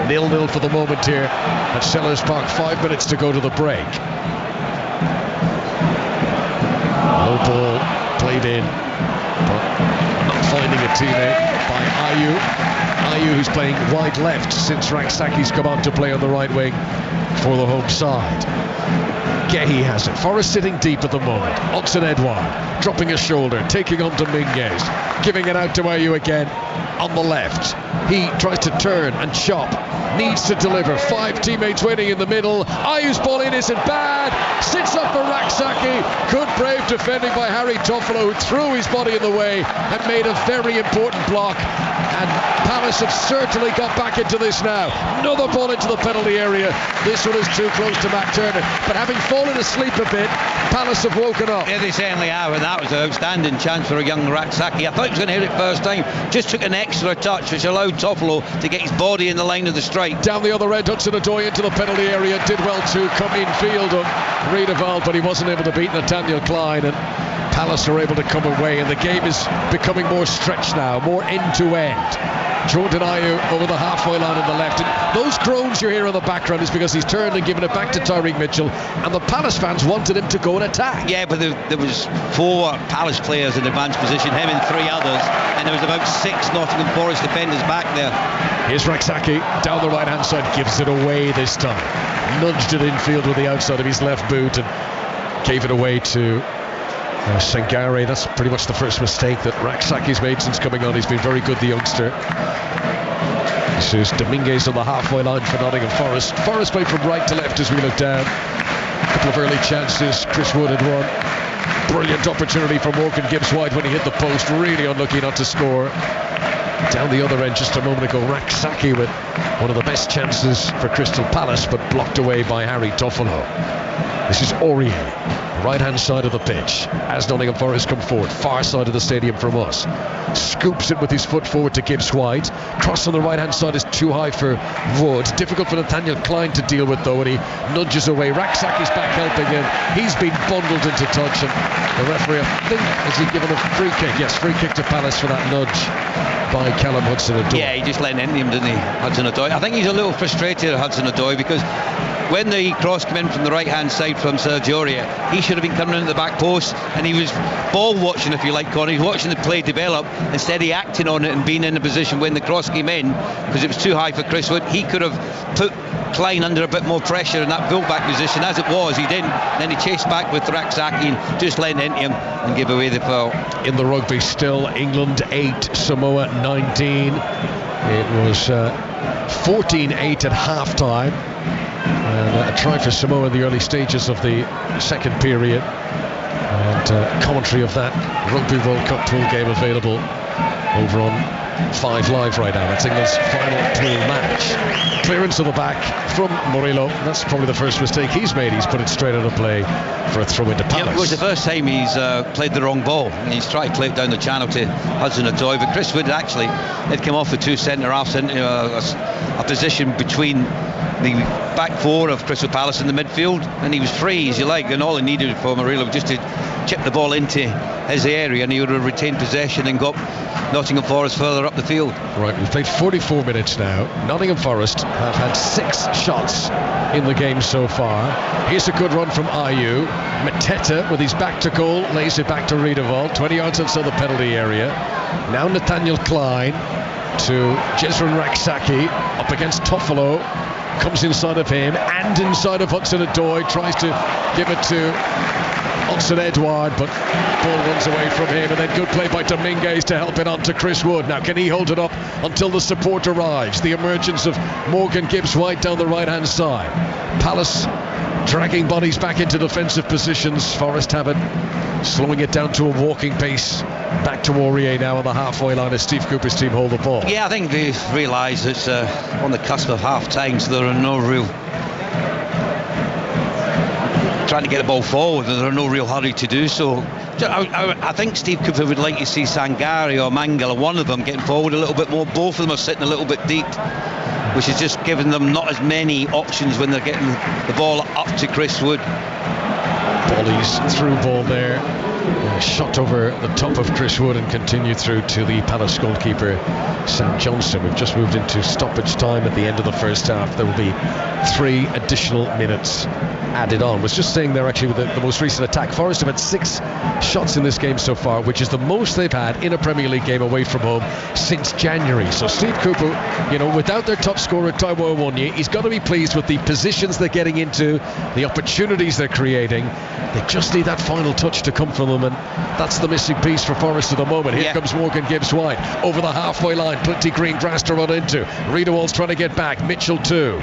0-0 for the moment here at Selhurst Park. 5 minutes to go to the break. Low ball played in, but not finding a teammate by Ayew. Ayew, who's playing wide left since Raksaki's come on to play on the right wing for the home side. Gehi has it. Forest sitting deep at the moment. Oxen-Edouard dropping a shoulder, taking on Dominguez, giving it out to Ayew again on the left. He tries to turn and chop, needs to deliver. 5 teammates waiting in the middle. Ayew's ball in isn't bad. Sits up for Raksaki. Good brave defending by Harry Toffolo, who threw his body in the way and made a very important block. And Palace have certainly got back into this now. Another ball into the penalty area. This one is too close to Matt Turner. But having fallen asleep a bit, Palace have woken up. Yeah, they certainly have, and that was an outstanding chance for a young Raksaki. I thought he was going to hit it first time. Just took an extra touch, which allowed Toffolo to get his body in the line of the strike. Down the other end, Hudson-Odoi into the penalty area. Did well to come in field on Riedewald, but he wasn't able to beat Nathaniel Klein. And Palace are able to come away, and the game is becoming more stretched now, more end to end. Jordan Ayew over the halfway line on the left. And those groans you hear in the background is because he's turned and given it back to Tyreek Mitchell, and the Palace fans wanted him to go and attack. Yeah, but there was 4 Palace players in advanced position, him and 3 others, and there was about 6 Nottingham Forest defenders back there. Here's Raksaki down the right hand side, gives it away this time. Nudged it infield with the outside of his left boot and gave it away to Sangare. That's pretty much the first mistake that Raksaki's made since coming on. He's been very good, the youngster. This is Dominguez on the halfway line for Nottingham Forest. Forest played from right to left as we look down. A couple of early chances. Chris Wood had one. Brilliant opportunity for Morgan Gibbs-White when he hit the post. Really unlucky not to score. Down the other end just a moment ago, Raksaki with one of the best chances for Crystal Palace, but blocked away by Harry Toffolo. This is Aurier, right hand side of the pitch as Nottingham Forest come forward, far side of the stadium from us. Scoops it with his foot forward to Gibbs-White. Cross on the right hand side is too high for Wood, difficult for Nathaniel Klein to deal with though, and he nudges away. Raksaki's back helping him. He's been bundled into touch, and the referee, I think, has he given a free kick? Yes, free kick to Palace for that nudge by Callum Hudson-Odoi. Yeah, he just let into him, didn't he, Hudson-Odoi? I think he's a little frustrated at Hudson-Odoi because when the cross came in from the right hand side from Sergio Aurier, he should have been coming into the back post, and he was ball watching, if you like, Conor. He was watching the play develop instead of acting on it and being in a position when the cross came in, because it was too high for Chris Wood. He could have put Klein under a bit more pressure in that full-back position. As it was, he didn't. Then he chased back with Raksaki and just let into him and gave away the foul. In the rugby still, England 8, Samoa 19. It was 14-8 at half-time. And a try for Samoa in the early stages of the second period. And commentary of that Rugby World Cup pool game available over on 5 Live right now. It's England's final pool match. Clearance to the back from Murillo. That's probably the first mistake he's made. He's put it straight out of play for a throw into Palace. Yeah, it was the first time he's played the wrong ball. He's tried to play it down the channel to Hudson-Odoi, but Chris Wood actually had come off the 2 centre-halves into a position between the back 4 of Crystal Palace in the midfield, and he was free as you like, and all he needed for Murillo was just to chip the ball into his area, and he would have retained possession and got Nottingham Forest further up the field. Right, we've played 44 minutes now. Nottingham Forest have had 6 shots in the game so far. Here's a good run from Ayew. Mateta with his back to goal lays it back to Riedewald, 20 yards outside the penalty area. Now Nathaniel Klein to Jezran Raksaki up against Toffolo. Comes inside of him and inside of Hudson-Odoi, tries to give it to Hudson-Edouard, but ball runs away from him, and then good play by Dominguez to help it on to Chris Wood. Now can he hold it up until the support arrives? The emergence of Morgan Gibbs-White down the right hand side. Palace dragging bodies back into defensive positions. Forest have it, slowing it down to a walking pace. Back to Aurier now on the halfway line as Steve Cooper's team hold the ball. Yeah, I think they realise it's on the cusp of half time, so there are no real trying to get the ball forward, and there are no real hurry to do so. I think Steve Cooper would like to see Sangare or Mangala, one of them, getting forward a little bit more. Both of them are sitting a little bit deep, which is just giving them not as many options when they're getting the ball up to Chris Wood. Bolly's through ball there, shot over the top of Chris Wood and continued through to the Palace goalkeeper Sam Johnson. We've just moved into stoppage time at the end of the first half. There will be 3 additional minutes added on. Was just saying there actually with the most recent attack, Forest have had 6 shots in this game so far, which is the most they've had in a Premier League game away from home since January. So Steve Cooper, without their top scorer Taiwo Awoniyi, he's got to be pleased with the positions they're getting into, the opportunities they're creating. They just need that final touch to come from them, and that's the missing piece for Forest at the moment. Here comes Morgan Gibbs-White over the halfway line, plenty green grass to run into. Riedewald's trying to get back, Mitchell too.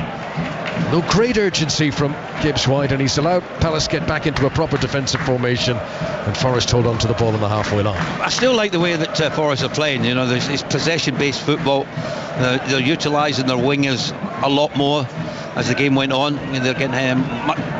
No great urgency from Gibbs-White, and he's allowed Palace get back into a proper defensive formation, and Forest hold on to the ball on the halfway line. I still like the way that Forest are playing. There's this possession-based football. They're utilising their wingers a lot more as the game went on, and they're getting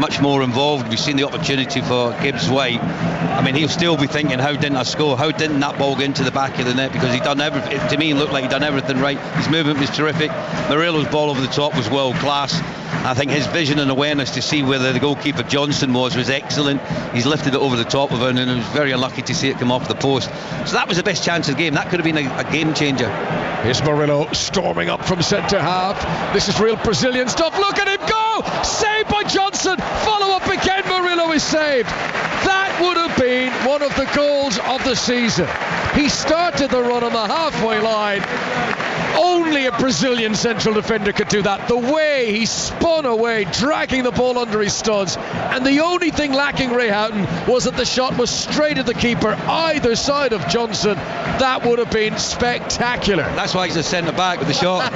much more involved. We've seen the opportunity for Gibbs-White. I mean, he'll still be thinking, how didn't I score? How didn't that ball get into the back of the net? Because he'd done everything. To me, it looked like he'd done everything right. His movement was terrific. Murillo's ball over the top was world class. I think his vision and awareness to see where the goalkeeper Johnson was excellent. He's lifted it over the top of it, and he was very unlucky to see it come off the post. So that was the best chance of the game. That could have been a game changer. Here's Murillo storming up from centre half. This is real Brazilian stuff. Look at him go! Saved by Johnson. Follow up again. Murillo is saved. That would have been one of the goals of the season. He started the run on the halfway line. Only a Brazilian central defender could do that. The way he spun away, dragging the ball under his studs, and the only thing lacking, Ray Houghton, was that the shot was straight at the keeper, either side of Johnson. That would have been spectacular. That's why he's a centre back with the shot.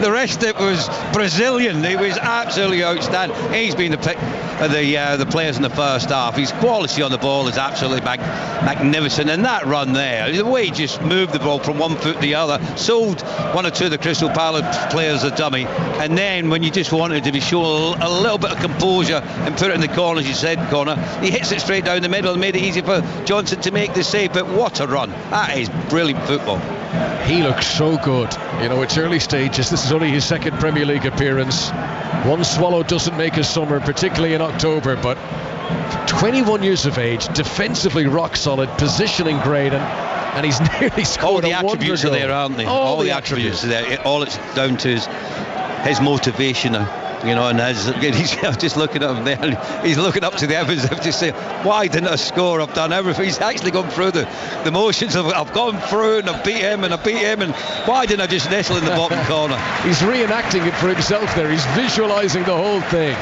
The rest of it was Brazilian. It was absolutely outstanding. He's been the pick of the players in the first half. His quality on the ball is absolutely magnificent, and that run there, the way he just moved the ball from one foot to the other, sold one or two of the Crystal Palace players a dummy, and then when you just wanted to be sure a little bit of composure and put it in the corner, as you said, Connor, he hits it straight down the middle and made it easy for Johnson to make the save. But what a run. That is brilliant football. He looks so good. You know, it's early stages. This is only his second Premier League appearance. One swallow doesn't make a summer, particularly in October, but 21 years of age, defensively rock solid, positioning great, and he's nearly scored. All the attributes are there, aren't they? All the attributes are there. All it's down to is his motivation, you know, and he's just looking at him there. He's looking up to the heavens to say, why didn't I score? I've done everything. He's actually gone through the motions of I've gone through and I've beat him and why didn't I just nestle in the bottom corner? He's reenacting it for himself there. He's visualising the whole thing.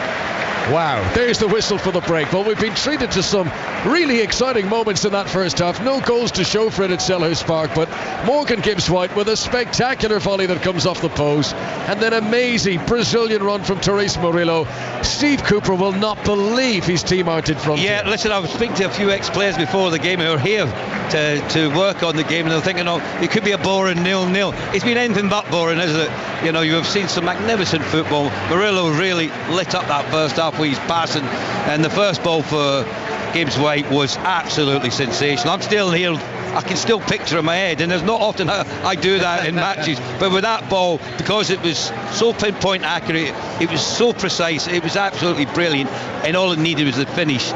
Wow, there's the whistle for the break. Well, we've been treated to some really exciting moments in that first half. No goals to show for it at Selhurst Park, but Morgan Gibbs-White with a spectacular volley that comes off the post, and then an amazing Brazilian run from Therese Murillo. Steve Cooper will not believe his team aren't in front. Yeah, listen, I was speaking to a few ex-players before the game who are here to work on the game, and they're thinking, oh, it could be a boring 0-0. It's been anything but boring, isn't it? You know, you have seen some magnificent football. Murillo really lit up that first half where he's passing, and the first ball for Gibbs-White was absolutely sensational. I'm still here, I can still picture in my head, and there's not often I do that in matches, but with that ball, because it was so pinpoint accurate, it was so precise, it was absolutely brilliant, and all it needed was the finish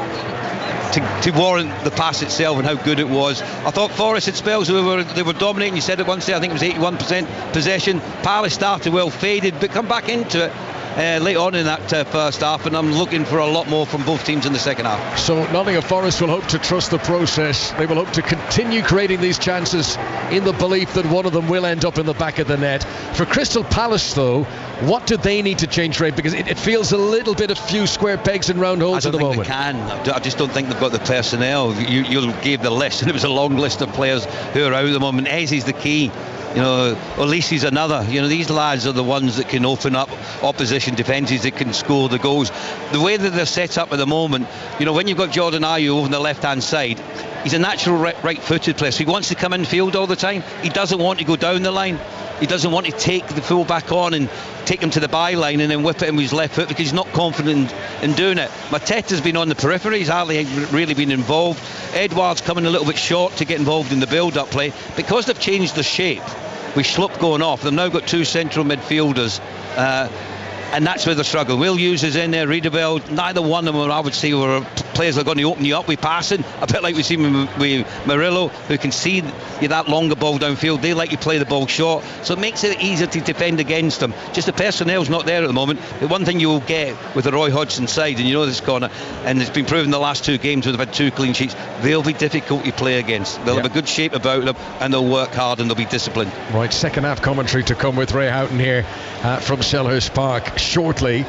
to warrant the pass itself and how good it was. I thought Forest had spells they were dominating. You said it once there, I think it was 81% possession. Palace started well, faded, but come back into it late on in that first half, and I'm looking for a lot more from both teams in the second half. So Nottingham Forest will hope to trust the process. They will hope to continue creating these chances in the belief that one of them will end up in the back of the net. For Crystal Palace, though, what do they need to change, Ray? Because it feels a little bit of few square pegs and round holes at the moment. I don't think they can. I just don't think they've got the personnel. You gave the list, and it was a long list of players who are out at the moment. Eze's the key. You know, Olise's another. You know, these lads are the ones that can open up opposition defences, that can score the goals. The way that they're set up at the moment, you know, when you've got Jordan Ayew over on the left-hand side, he's a natural right-footed player, so he wants to come in field all the time. He doesn't want to go down the line. He doesn't want to take the full back on and take him to the byline and then whip it in with his left foot, because he's not confident in doing it. Mateta's been on the periphery, he's hardly really been involved. Edouard's coming a little bit short to get involved in the build-up play. Because they've changed the shape, with Schlupp going off, they've now got two central midfielders, and that's where the struggle. Will Hughes is in there, Riedeveld. Neither one of them, I would say, were players that are going to open you up with passing, a bit like we've seen with Murillo, who can see that longer ball downfield. They like to play the ball short, so it makes it easier to defend against them. Just the personnel's not there at the moment. The one thing you will get with the Roy Hodgson side, and you know this, Connor, and it's been proven the last two games where they've had 2 clean sheets, they'll be difficult to play against. They'll have a good shape about them, and they'll work hard, and they'll be disciplined. Right, second half commentary to come with Ray Houghton here from Selhurst Park shortly.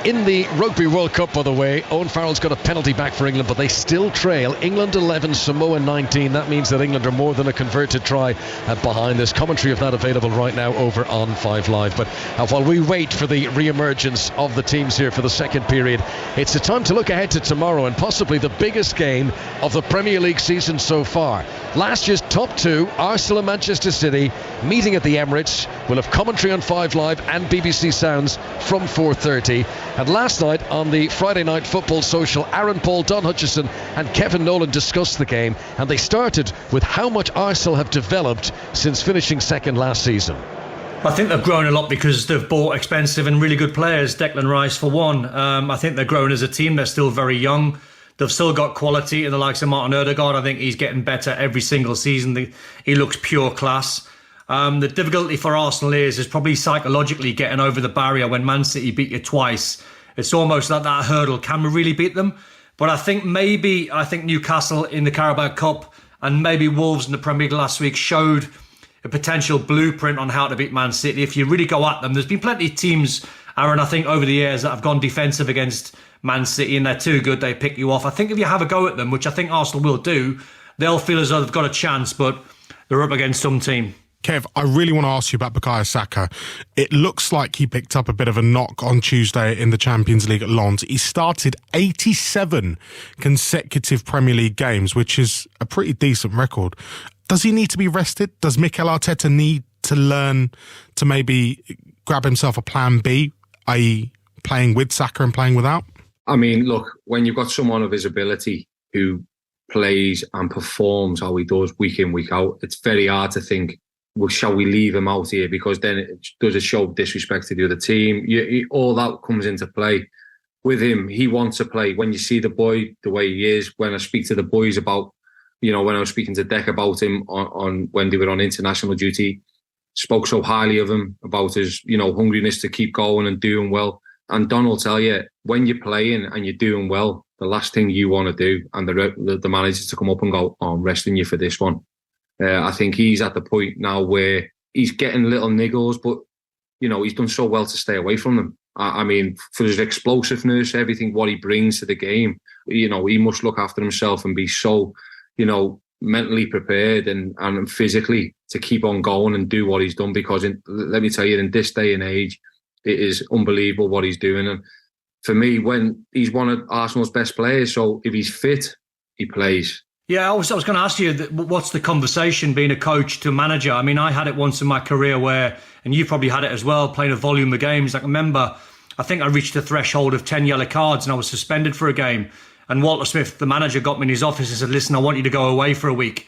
In the Rugby World Cup, by the way, Owen Farrell's got a penalty back for England, but they still trail. England 11, Samoa 19. That means that England are more than a converted try behind. There's commentary of that available right now over on 5 Live. But while we wait for the re-emergence of the teams here for the second period, it's a time to look ahead to tomorrow and possibly the biggest game of the Premier League season so far. Last year's top 2, Arsenal and Manchester City, meeting at the Emirates. We'll have commentary on 5 Live and BBC Sounds from 4:30. And last night on the Friday Night Football Social, Aaron Paul, Don Hutchison and Kevin Nolan discussed the game, and they started with how much Arsenal have developed since finishing second last season. I think they've grown a lot because they've bought expensive and really good players. Declan Rice, for one. I think they're growing as a team. They're still very young. They've still got quality in the likes of Martin Ødegaard. I think he's getting better every single season. He looks pure class. The difficulty for Arsenal is probably psychologically getting over the barrier when Man City beat you twice. It's almost like that hurdle. Can we really beat them? But I think Newcastle in the Carabao Cup and maybe Wolves in the Premier League last week showed a potential blueprint on how to beat Man City. If you really go at them, there's been plenty of teams, Aaron, I think over the years that have gone defensive against Man City and they're too good, they pick you off. I think if you have a go at them, which I think Arsenal will do, they'll feel as though they've got a chance, but they're up against some team. Kev, I really want to ask you about Bukayo Saka. It looks like he picked up a bit of a knock on Tuesday in the Champions League at Lens. He started 87 consecutive Premier League games, which is a pretty decent record. Does he need to be rested? Does Mikel Arteta need to learn to maybe grab himself a plan B, i.e. playing with Saka and playing without? I mean, look, when you've got someone of his ability who plays and performs how he does week in, week out, it's very hard to think, well, shall we leave him out here? Because then does it show disrespect to the other team? All that comes into play. With him, he wants to play. When you see the boy the way he is, when I speak to the boys about, when I was speaking to Dec about him on when they were on international duty, spoke so highly of him, about his, hungriness to keep going and doing well. And Don will tell you, when you're playing and you're doing well, the last thing you want to do, and the manager to come up and go, oh, I'm resting you for this one. I think he's at the point now where he's getting little niggles, but, he's done so well to stay away from them. I mean, for his explosiveness, everything, what he brings to the game, he must look after himself and be so, mentally prepared and physically to keep on going and do what he's done. Because let me tell you, in this day and age, it is unbelievable what he's doing. And for me, when he's one of Arsenal's best players, so if he's fit, he plays. Yeah, I was going to ask you, what's the conversation being a coach to a manager? I mean, I had it once in my career where, and you probably had it as well, playing a volume of games. I remember, I think I reached the threshold of 10 yellow cards and I was suspended for a game. And Walter Smith, the manager, got me in his office and said, listen, I want you to go away for a week.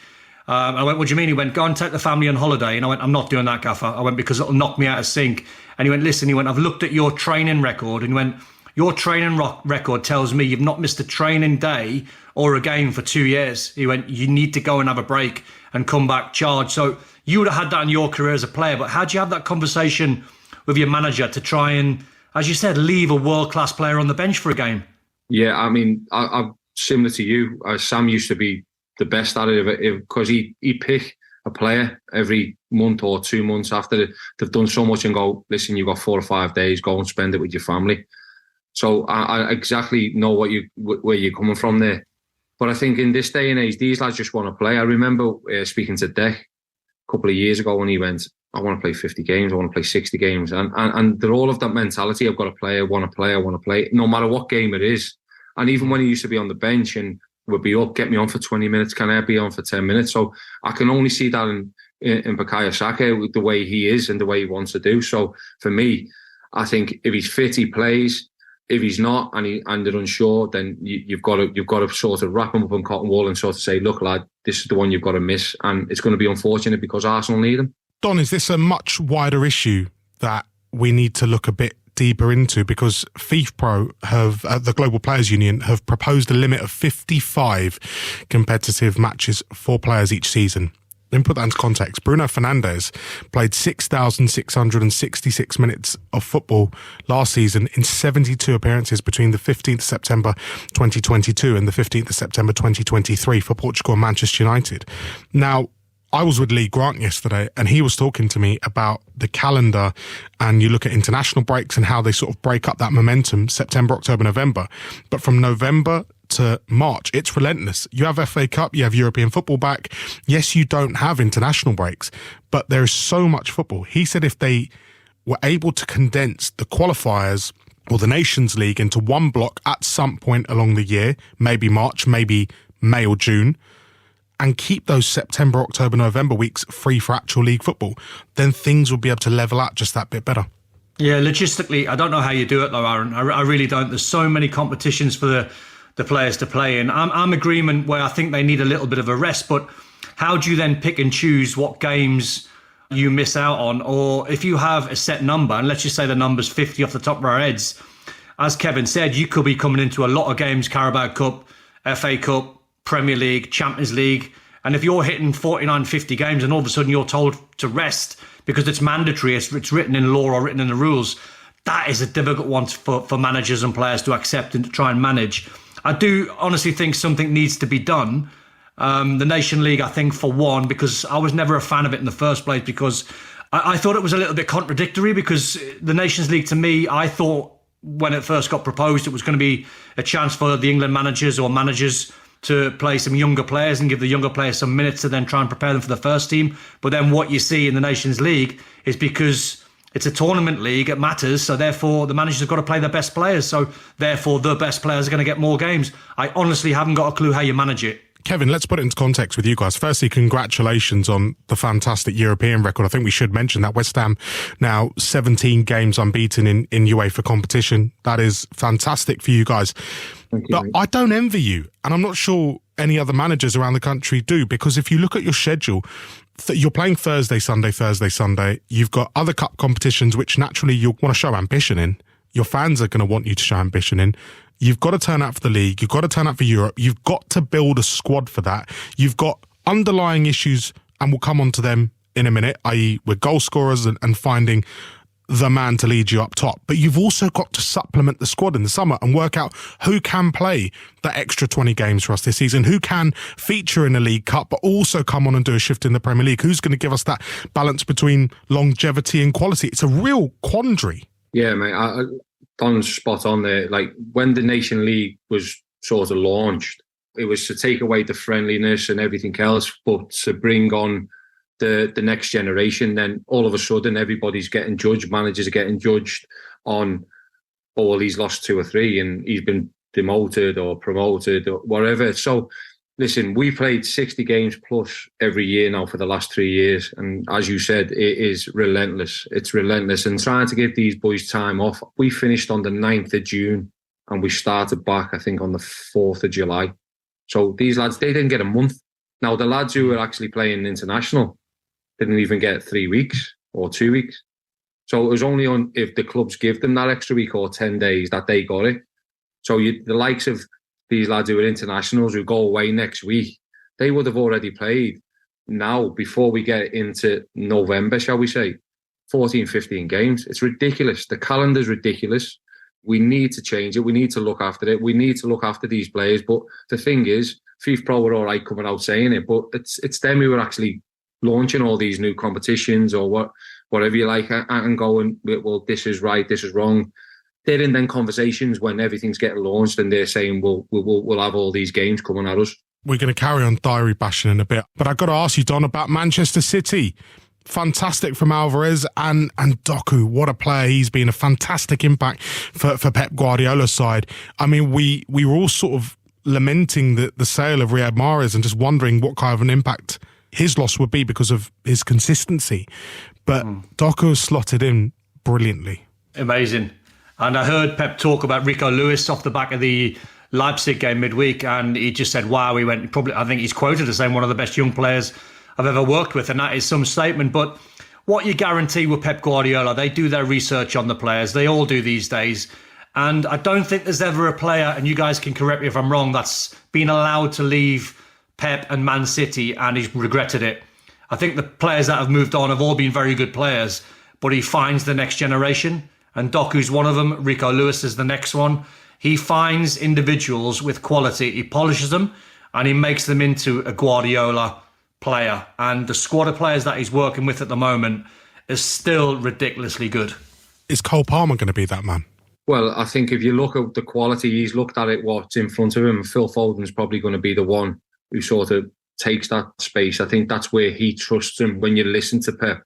I went, what do you mean? He went, go and take the family on holiday. And I went, I'm not doing that, Gaffer. I went, because it'll knock me out of sync. And he went, listen, I've looked at your training record. And he went, your training record tells me you've not missed a training day or a game for 2 years. He went, you need to go and have a break and come back charged. So you would have had that in your career as a player, but how do you have that conversation with your manager to try and, as you said, leave a world-class player on the bench for a game? Yeah, I mean, I'm similar to you. Sam used to be the best at it because he'd pick a player every month or 2 months after they've done so much and go, listen, you've got 4 or 5 days, go and spend it with your family. So I exactly know where you're coming from there. But I think in this day and age, these lads just want to play. I remember speaking to Dec a couple of years ago when he went, I want to play 50 games, I want to play 60 games. And they're all of that mentality. I've got to play, I want to play, no matter what game it is. And even when he used to be on the bench and would be up, get me on for 20 minutes, can I be on for 10 minutes? So I can only see that in Bukayo Saka, with the way he is and the way he wants to do. So for me, I think if he's fit, he plays. If he's not and they're unsure, then you've got to sort of wrap him up in cotton wool and sort of say, look, lad, this is the one you've got to miss. And it's going to be unfortunate because Arsenal need him. Don, is this a much wider issue that we need to look a bit deeper into? Because FIFPro have, the Global Players Union, have proposed a limit of 55 competitive matches for players each season. Let me put that into context. Bruno Fernandes played 6,666 minutes of football last season in 72 appearances between the 15th of September 2022 and the 15th of September 2023 for Portugal and Manchester United. Now, I was with Lee Grant yesterday and he was talking to me about the calendar, and you look at international breaks and how they sort of break up that momentum, September, October, November. But from November to March, it's relentless. You have FA Cup, you have European football back. Yes, you don't have international breaks, but there is so much football. He said if they were able to condense the qualifiers or the Nations League into one block at some point along the year, maybe March, maybe May or June, and keep those September, October, November weeks free for actual league football, then things will be able to level out just that bit better. Yeah, logistically, I don't know how you do it though, Aaron. I really don't. There's so many competitions for the players to play in. I'm agreement where I think they need a little bit of a rest, but how do you then pick and choose what games you miss out on, or if you have a set number, and let's just say the number's 50 off the top of our heads, as Kevin said, you could be coming into a lot of games, Carabao Cup, FA Cup, Premier League, Champions League, and if you're hitting 49, 50 games and all of a sudden you're told to rest because it's mandatory, it's written in law or written in the rules, that is a difficult one for managers and players to accept and to try and manage. I do honestly think something needs to be done. The Nation League, I think, for one, because I was never a fan of it in the first place, because I thought it was a little bit contradictory, because the Nations League, to me, I thought when it first got proposed, it was going to be a chance for the England managers or managers to play some younger players and give the younger players some minutes to then try and prepare them for the first team. But then what you see in the Nations League is, because it's a tournament league, it matters, so therefore the managers have got to play their best players, so therefore the best players are going to get more games. I honestly haven't got a clue how you manage it. Kevin, let's put it into context with you guys. Firstly, congratulations on the fantastic European record. I think we should mention that West Ham now 17 games unbeaten in UEFA competition. That is fantastic for you guys. Thank you, but mate. I don't envy you, and I'm not sure any other managers around the country do, because if you look at your schedule, you're playing Thursday, Sunday. You've got other cup competitions which naturally you'll want to show ambition in. Your fans are going to want you to show ambition in. You've got to turn out for the league. You've got to turn out for Europe. You've got to build a squad for that. You've got underlying issues, and we'll come on to them in a minute, i.e. with goal scorers and finding the man to lead you up top. But you've also got to supplement the squad in the summer and work out who can play that extra 20 games for us this season, who can feature in the League Cup, but also come on and do a shift in the Premier League, who's going to give us that balance between longevity and quality. It's a real quandary. Yeah, mate. Don's spot on there. Like, when the Nation League was sort of launched, it was to take away the friendliness and everything else, but to bring on the next generation. Then all of a sudden, everybody's getting judged. Managers are getting judged on, oh, well, he's lost 2 or 3 and he's been demoted or promoted or whatever. So, listen, we played 60 games plus every year now for the last 3 years. And as you said, it is relentless. It's relentless. And trying to give these boys time off. We finished on the 9th of June and we started back, I think, on the 4th of July. So these lads, they didn't get a month. Now, the lads who were actually playing international didn't even get 3 weeks or 2 weeks. So it was only on if the clubs give them that extra week or 10 days that they got it. So the likes of these lads who are internationals who go away next week, they would have already played now before we get into November, shall we say, 14, 15 games. It's ridiculous. The calendar's ridiculous. We need to change it. We need to look after it. We need to look after these players. But the thing is, FIFA Pro were all right coming out saying it, but it's them who are actually launching all these new competitions or whatever you like, and going, well, this is right, this is wrong. They're in then conversations when everything's getting launched and they're saying, we'll have all these games coming at us. We're going to carry on diary bashing in a bit, but I've got to ask you, Don, about Manchester City. Fantastic from Alvarez and Doku. What a player. He's been a fantastic impact for Pep Guardiola's side. I mean, we were all sort of lamenting the sale of Riyad Mahrez and just wondering what kind of an impact his loss would be because of his consistency. But Doku has slotted in brilliantly. Amazing. And I heard Pep talk about Rico Lewis off the back of the Leipzig game midweek, and he just said, wow, I think he's quoted as saying one of the best young players I've ever worked with, and that is some statement. But what you guarantee with Pep Guardiola, they do their research on the players. They all do these days. And I don't think there's ever a player, and you guys can correct me if I'm wrong, that's been allowed to leave Pep and Man City and he's regretted it. I think the players that have moved on have all been very good players, but he finds the next generation, and Doku's one of them. Rico Lewis is the next one. He finds individuals with quality, he polishes them, and he makes them into a Guardiola player. And the squad of players that he's working with at the moment is still ridiculously good. Is Cole Palmer going to be that man? Well, I think if you look at the quality, he's looked at it, what's in front of him. Phil Foden's probably going to be the one who sort of takes that space. I think that's where he trusts him. When you listen to Pep,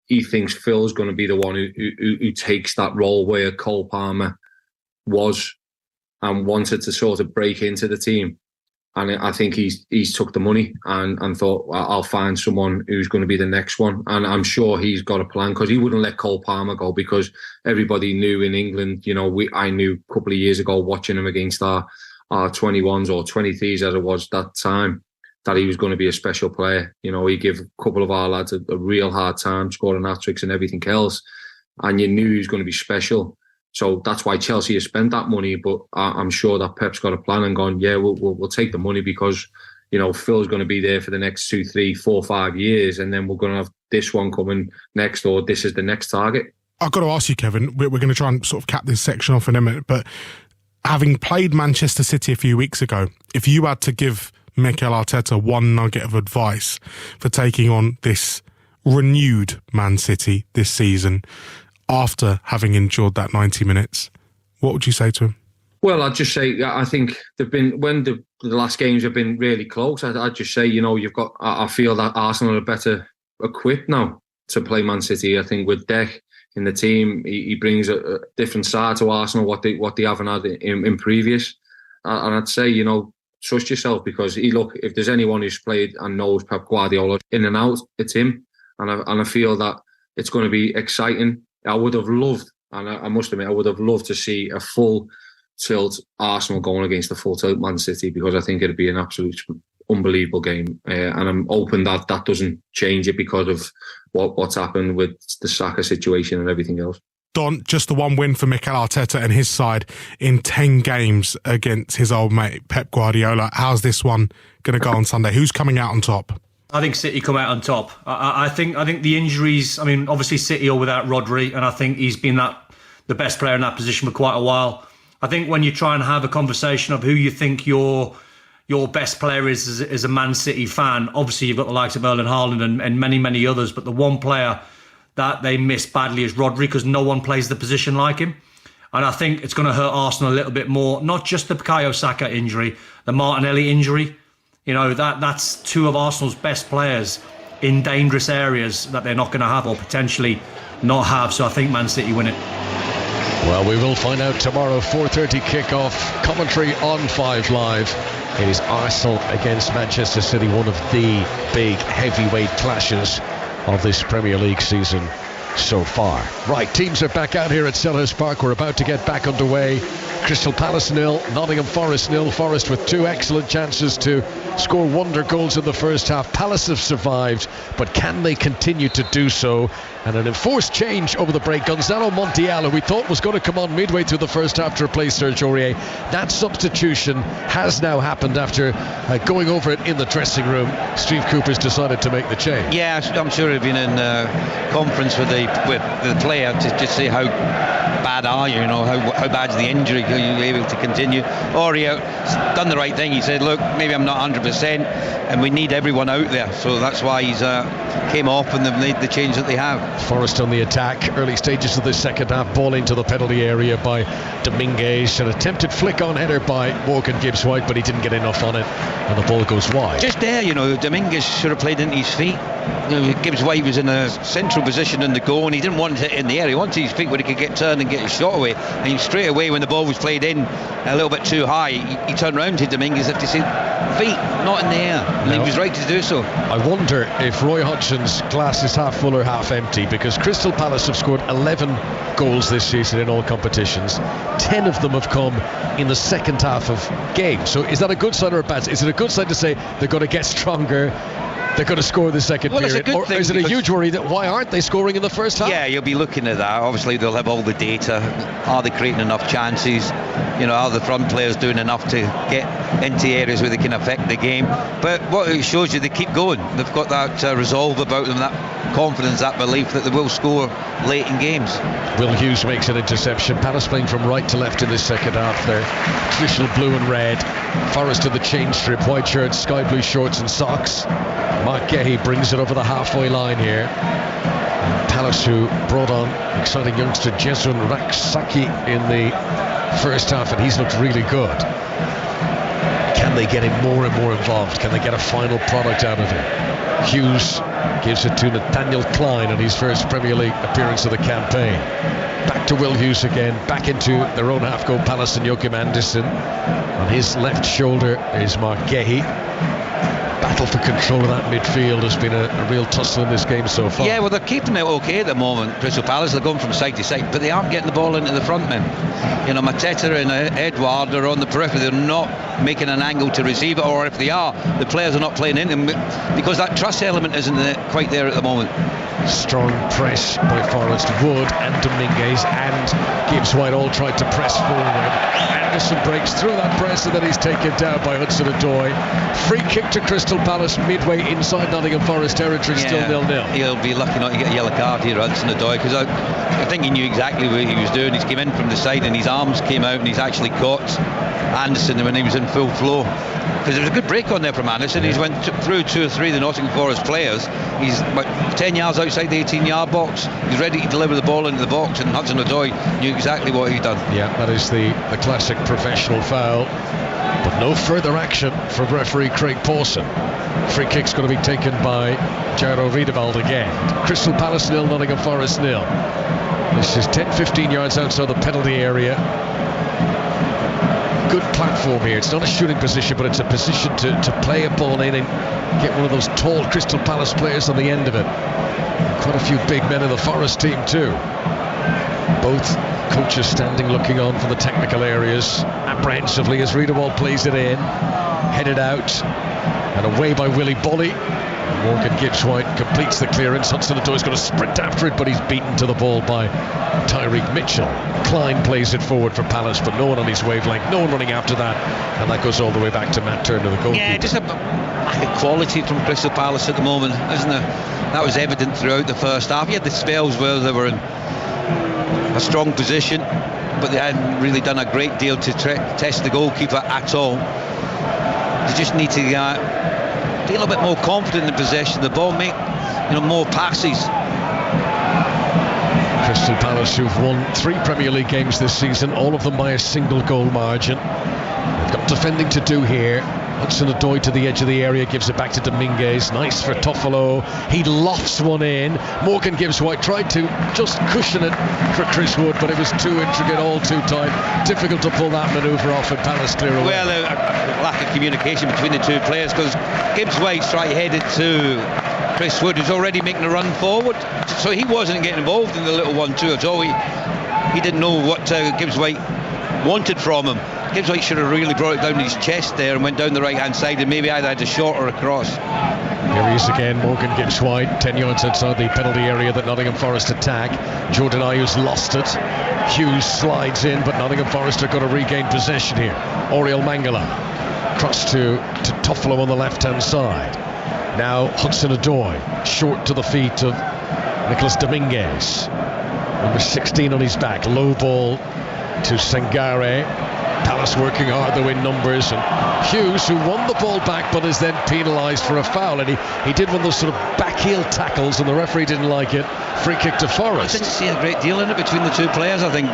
he thinks Phil's going to be the one who takes that role where Cole Palmer was and wanted to sort of break into the team. And I think he's took the money and thought, well, I'll find someone who's going to be the next one. And I'm sure he's got a plan, because he wouldn't let Cole Palmer go, because everybody knew in England, I knew a couple of years ago watching him against our 21s or 23s as it was that time, that he was going to be a special player. You know, he gave a couple of our lads a real hard time, scoring hat-tricks and everything else. And you knew he was going to be special. So that's why Chelsea has spent that money. But I'm sure that Pep's got a plan and gone, yeah, we'll take the money because, you know, Phil's going to be there for the next 2, 3, 4, 5 years. And then we're going to have this one coming next, or this is the next target. I've got to ask you, Kevin, we're going to try and sort of cap this section off in a minute. But having played Manchester City a few weeks ago, if you had to give Mikel Arteta one nugget of advice for taking on this renewed Man City this season after having endured that 90 minutes, what would you say to him? Well, I'd just say, I think they've been, when the last games have been really close, I'd just say, you know, I feel that Arsenal are better equipped now to play Man City. I think with Dech in the team, he brings a different side to Arsenal, what they haven't had in previous. And I'd say, you know, trust yourself, because if there's anyone who's played and knows Pep Guardiola in and out, it's him. And I feel that it's going to be exciting. I would have loved, and I must admit, I would have loved to see a full tilt Arsenal going against the full tilt Man City, because I think it'd be an absolute unbelievable game. And I'm hoping that doesn't change it because of what's happened with the Saka situation and everything else. Don, just the one win for Mikel Arteta and his side in 10 games against his old mate Pep Guardiola. How's this one going to go on Sunday? Who's coming out on top? I think City come out on top. I think the injuries, I mean, obviously City are without Rodri, and I think he's been the best player in that position for quite a while. I think when you try and have a conversation of who you think your best player is as a Man City fan, obviously you've got the likes of Erling Haaland and many, many others, but the one player that they miss badly is Rodri, because no one plays the position like him. And I think it's going to hurt Arsenal a little bit more, not just the Bukayo Saka injury, the Martinelli injury. You know, that's two of Arsenal's best players in dangerous areas that they're not going to have, or potentially not have. So I think Man City win it. Well, we will find out tomorrow, 4:30 kickoff, commentary on 5 Live. It is Arsenal against Manchester City, one of the big heavyweight clashes of this Premier League season so far. Right, teams are back out here at Selhurst Park. We're about to get back underway. Crystal Palace 0, Nottingham Forest 0. Forest with 2 excellent chances to score wonder goals in the first half. Palace have survived, but can they continue to do so? And an enforced change over the break. Gonzalo Montiel, who we thought was going to come on midway through the first half to replace Serge Aurier. That substitution has now happened after going over it in the dressing room. Steve Cooper's decided to make the change. Yeah, I'm sure he'd been in conference with the player to see how bad are you, how bad's the injury, are you able to continue. Aurier's done the right thing. He said, look, maybe I'm not 100% and we need everyone out there, so that's why he's came off and they've made the change that they have. Forest on the attack, early stages of the second half, ball into the penalty area by Dominguez, an attempted flick on header by Morgan Gibbs-White, but he didn't get enough on it and the ball goes wide. Just there, Dominguez should have played into his feet. Gibbs-White was in a central position in the goal and he didn't want it in the air. He wanted his feet where he could get turned and get his shot away, and straight away when the ball was played in a little bit too high, he turned around to Dominguez to say, feet not in the air, and he was right to do so. I wonder if Roy Hodgson's glass is half full or half empty, because Crystal Palace have scored 11 goals this season in all competitions. 10 of them have come in the second half of games. So is that a good sign or a bad sign? Is it a good sign to say they're going to get stronger, they're going to score the second period, or is it a huge worry that why aren't they scoring in the first half? Yeah, you'll be looking at that. Obviously they'll have all the data. Are they creating enough chances? Are the front players doing enough to get into areas where they can affect the game? But what it shows you, they keep going. They've got that resolve about them, that confidence, that belief that they will score late in games. Will Hughes makes an interception. Palace playing from right to left in this second half. Their traditional blue and red. Forest to the change strip, white shirts, sky blue shorts and socks. Mark Gahey brings it over the halfway line here. Palace, who brought on exciting youngster Jezun Raksaki in the first half, and he's looked really good. Can they get him more and more involved? Can they get a final product out of him? Hughes gives it to Nathaniel Klein on his first Premier League appearance of the campaign. Back to Will Hughes again, back into their own half-goal. Palace and Joachim Andersen. On his left shoulder is Mark Gahey. battle for control of that midfield has been a real tussle in this game so far. Yeah, well, they're keeping it okay at the moment, Crystal Palace. They're going from side to side, but they aren't getting the ball into the front men. You know, Mateta and Edouard are on the periphery. They're not making an angle to receive it, or if they are, the players are not playing in them because that trust element isn't quite there at the moment. Strong press by Forrest, Wood and Dominguez and Gibbs White all tried to press forward. Anderson breaks through that press and then he's taken down by Hudson-Odoi. Free kick to Crystal Palace midway inside Nottingham Forest territory, still 0-0. He'll be lucky not to get a yellow card here, Hudson-Odoi, because I think he knew exactly what he was doing. He's came in from the side and his arms came out and he's actually caught Anderson when he was in full flow. Because there was a good break on there from Anderson. He's went through 2 or 3 of the Nottingham Forest players. He's about 10 yards outside the 18-yard box. He's ready to deliver the ball into the box, and Hudson-Odoi knew exactly what he'd done. Yeah, that is the classic professional foul. But no further action from referee Craig Pawson. Free kick's going to be taken by Jairo Riedewald again. Crystal Palace 0, Nottingham Forest 0. This is 10-15 yards outside the penalty area. Good platform here. It's not a shooting position, but it's a position to play a ball in and get one of those tall Crystal Palace players on the end of it. Quite a few big men in the Forest team too. Both coaches standing looking on from the technical areas apprehensively as Riedewald plays it in, headed out and away by Willy Bolly. Morgan Gibbs-White completes the clearance. Hudson-Odoi's going to sprint after it, but he's beaten to the ball by Tyreek Mitchell. Klein plays it forward for Palace, but no one on his wavelength, no one running after that, and that goes all the way back to Matt Turner, the goalkeeper. Yeah, just a lack of quality from Crystal Palace at the moment, isn't there? That was evident throughout the first half. You had the spells where they were in a strong position, but they hadn't really done a great deal to test the goalkeeper at all. They just need to be a little bit more confident in possession of the ball, make more passes. Crystal Palace, who've won 3 Premier League games this season, all of them by a single goal margin. They've got defending to do here. Hudson-Odoi to the edge of the area, gives it back to Dominguez. Nice for Toffolo. He lofts one in. Morgan Gibbs-White tried to just cushion it for Chris Wood, but it was too intricate, all too tight. Difficult to pull that manoeuvre off, and Palace clear away. Well, a lack of communication between the two players, because Gibbs-White's right headed to Chris Wood, who's already making a run forward, so he wasn't getting involved in the little 1-2 at all. He didn't know what Gibbs-White wanted from him. Gibbs-White should have really brought it down his chest there and went down the right hand side and maybe either had a shot or a cross. Here he is again, Morgan Gibbs-White, 10 yards outside the penalty area that Nottingham Forest attack. Jordan Ayew's lost it. Hughes slides in, but Nottingham Forest are going to regain possession here. Oriel Mangala cross to Toffolo on the left hand side. Now Hudson-Odoi short to the feet of Nicolas Dominguez, number 16 on his back. Low ball to Sangare. Palace working hard to win numbers, and Hughes, who won the ball back but is then penalised for a foul, and he did one of those sort of back heel tackles and the referee didn't like it. Free kick to Forest. I didn't see a great deal in it between the two players. I think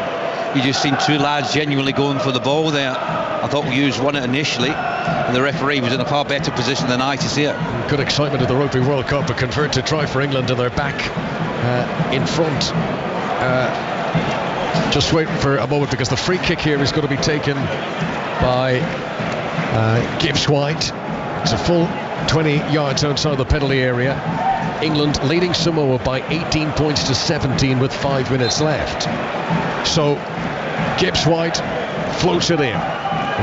you just seen two lads genuinely going for the ball there. I thought Hughes won it initially, and the referee was in a far better position than I to see it. Good excitement at the Rugby World Cup, a converted try for England, and they're back in front. Just wait for a moment, because the free kick here is going to be taken by Gibbs-White. It's a full 20 yards outside the penalty area. England leading Samoa by 18 points to 17 with 5 minutes left. So Gibbs-White floats it in.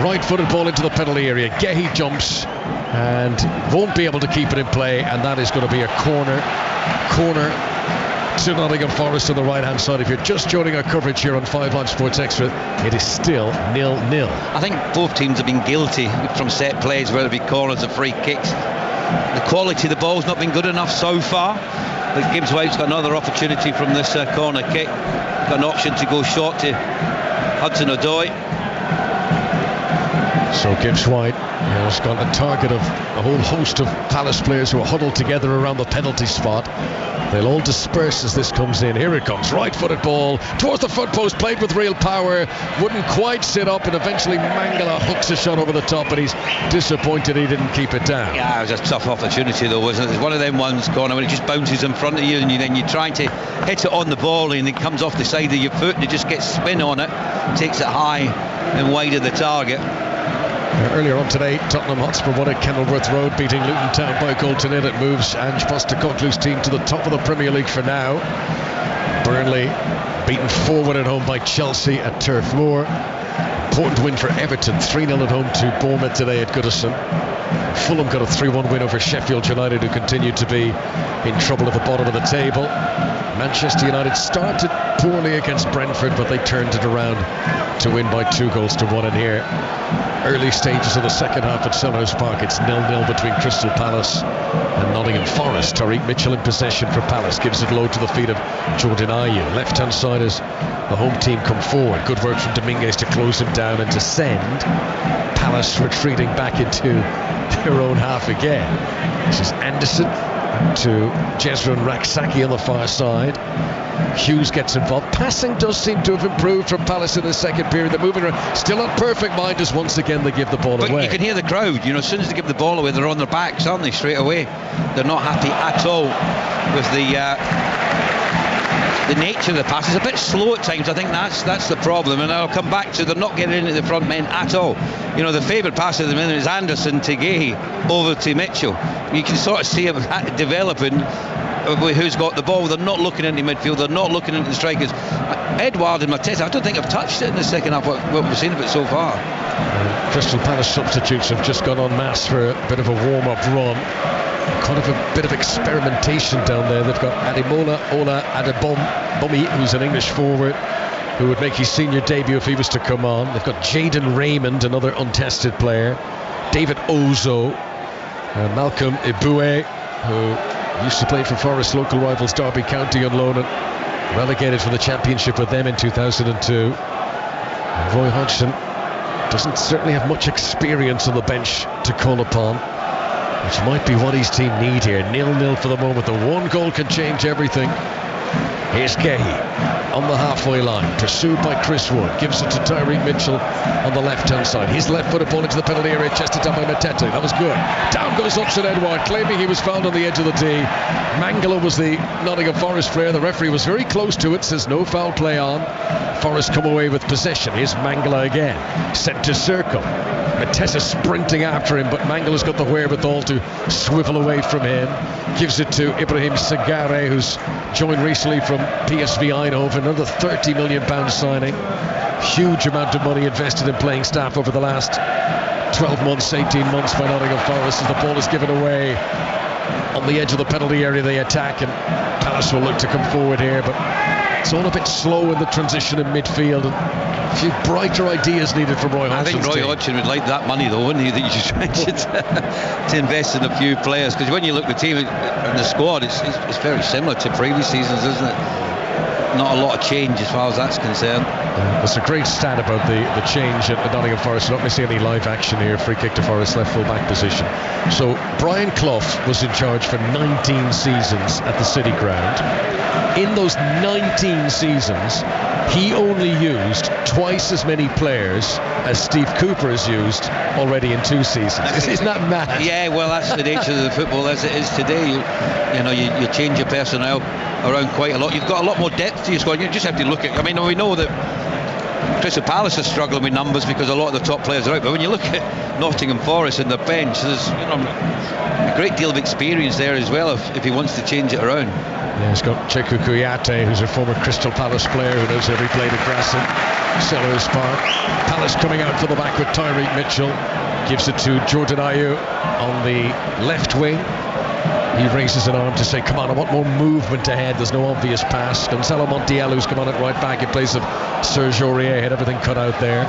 Right-footed ball into the penalty area. Gehi jumps and won't be able to keep it in play, and that is going to be a corner to Nottingham Forest on the right-hand side. If you're just joining our coverage here on 5 Live Sports Extra, it is still 0-0. I think both teams have been guilty from set plays, whether it be corners or free kicks. The quality of the ball's not been good enough so far, but Gibbs-White's got another opportunity from this corner kick. Got an option to go short to Hudson-Odoi. So Gibbs-White has got a target of a whole host of Palace players who are huddled together around the penalty spot. They'll all disperse as this comes in. Here it comes, right-footed ball towards the front post, played with real power, wouldn't quite sit up, and eventually Mangala hooks a shot over the top, but he's disappointed he didn't keep it down. Yeah, it was a tough opportunity though, wasn't it? It's one of them ones, corner, when it just bounces in front of you, and then you're trying to hit it on the ball, and it comes off the side of your foot, and it just gets spin on it, takes it high and wide of the target. Earlier on today, Tottenham Hotspur won at Kenilworth Road, beating Luton Town by a goal to nil. It moves Ange Postecoglou's team to the top of the Premier League for now. Burnley beaten 4-1 at home by Chelsea at Turf Moor. Important win for Everton, 3-0 at home to Bournemouth today at Goodison. Fulham got a 3-1 win over Sheffield United, who continue to be in trouble at the bottom of the table. Manchester United started poorly against Brentford, but they turned it around to win by 2-1 in here. Early stages of the second half at Selhurst Park. It's 0-0 between Crystal Palace and Nottingham Forest. Tariq Mitchell in possession for Palace, gives it low to the feet of Jordan Ayew. Left hand side as the home team come forward. Good work from Dominguez to close him down and to send Palace retreating back into their own half again. This is Anderson to Jezran Raksaki on the far side. Hughes gets involved. Passing does seem to have improved from Palace in the second period. They're moving around, still on perfect mind as once again they give the ball away. But you can hear the crowd, as soon as they give the ball away, they're on their backs, aren't they, straight away? They're not happy at all with the nature of the pass. It's a bit slow at times. I think that's the problem, and I'll come back to they're not getting into the front men at all. The favoured pass at the minute is Anderson to Gahey over to Mitchell. You can sort of see him developing who's got the ball. They're not looking into midfield, they're not looking into the strikers. Edouard and Mateta, I don't think I've touched it in the second half, what we've seen of it so far. Crystal Palace substitutes have just gone en masse for a bit of a warm-up run. Kind of a bit of experimentation down there. They've got Ademola Ola Adebomi, who's an English forward who would make his senior debut if he was to come on. They've got Jaden Raymond, another untested player. David Ozo, Malcolm Ibue, who used to play for Forest local rivals Derby County on loan and relegated from the Championship with them in 2002. And Roy Hodgson doesn't certainly have much experience on the bench to call upon, which might be what his team need here. 0-0 for the moment. The one goal can change everything. Here's Gahey on the halfway line, pursued by Chris Wood. Gives it to Tariq Mitchell on the left-hand side. His left-footed ball into the penalty area, chested down by Matete. That was good. Down goes Oxford-Edouard, claiming he was fouled on the edge of the tee. Mangala was the Nottingham Forest player. The referee was very close to it, says no foul play on. Forest come away with possession. Here's Mangala again, set to circle. Mateta sprinting after him, but Mangala's got the wherewithal to swivel away from him. Gives it to Ibrahim Sagare, who's joined recently from PSV Eindhoven, another £30 million signing. Huge amount of money invested in playing staff over the last 12 months, 18 months by Nottingham Forest. As the ball is given away on the edge of the penalty area, they attack, and Palace will look to come forward here, but it's all a bit slow in the transition in midfield, and a few brighter ideas needed from Roy Hodgson. I think Roy Hodgson would like that money though, wouldn't he? That you just mentioned to invest in a few players, because when you look at the team and the squad, it's very similar to previous seasons, isn't it? Not a lot of change as far as that's concerned. There's a great stat about the change at Nottingham Forest. Not going to see any live action here. Free kick to Forest, left full back position. So Brian Clough was in charge for 19 seasons at the City Ground. In those 19 seasons, he only used twice as many players as Steve Cooper has used already in 2 seasons. Isn't that mad? Yeah, well, that's the nature of the football as it is today. You change your personnel around quite a lot. You've got a lot more depth to your squad. You just have to look at, we know that Crystal Palace are struggling with numbers because a lot of the top players are out, but when you look at Nottingham Forest and their bench, there's a great deal of experience there as well if he wants to change it around. Yeah, he's got Cheku Kouyaté, who's a former Crystal Palace player who knows every blade of grass in Selhurst Park. Palace coming out for the back with Tariq Mitchell. Gives it to Jordan Ayew on the left wing. He raises an arm to say, come on, I want more movement ahead. There's no obvious pass. Gonzalo Montiello's come on at right back in place of Serge Aurier. Had everything cut out there.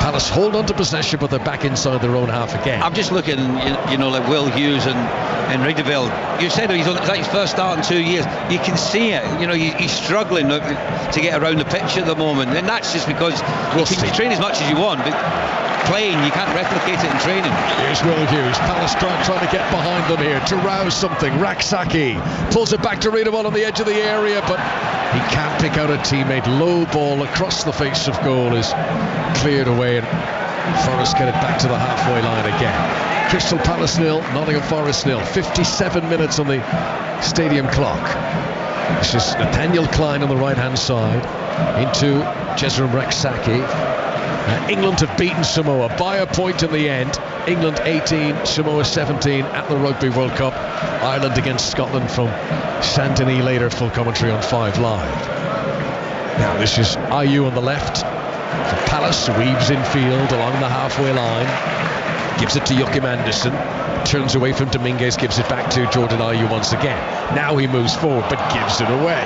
Palace hold on to possession, but they're back inside their own half again. I'm just looking, like Will Hughes and Riedeveld. You said it's like his first start in 2 years. You can see it. He's struggling to get around the pitch at the moment, and that's just because you can train as much as you want, but playing, you can't replicate it in training. Here's Will Hughes. Palace trying to get behind them here to rouse something. Raksaki pulls it back to Riedewald on the edge of the area, but he can't pick out a teammate. Low ball across the face of goal is cleared away, and Forest get it back to the halfway line again. Crystal Palace 0, Nottingham Forest 0. 57 minutes on the stadium clock. This is Nathaniel Klein on the right hand side into Jezran Raksaki. England have beaten Samoa by a point in the end. England 18, Samoa 17 at the Rugby World Cup. Ireland against Scotland from Saint-Denis later. Full commentary on 5 Live. Now this is Ayew on the left for Palace, weaves in field along the halfway line, gives it to Joachim Andersen, turns away from Dominguez, gives it back to Jordan Ayew once again. Now he moves forward but gives it away.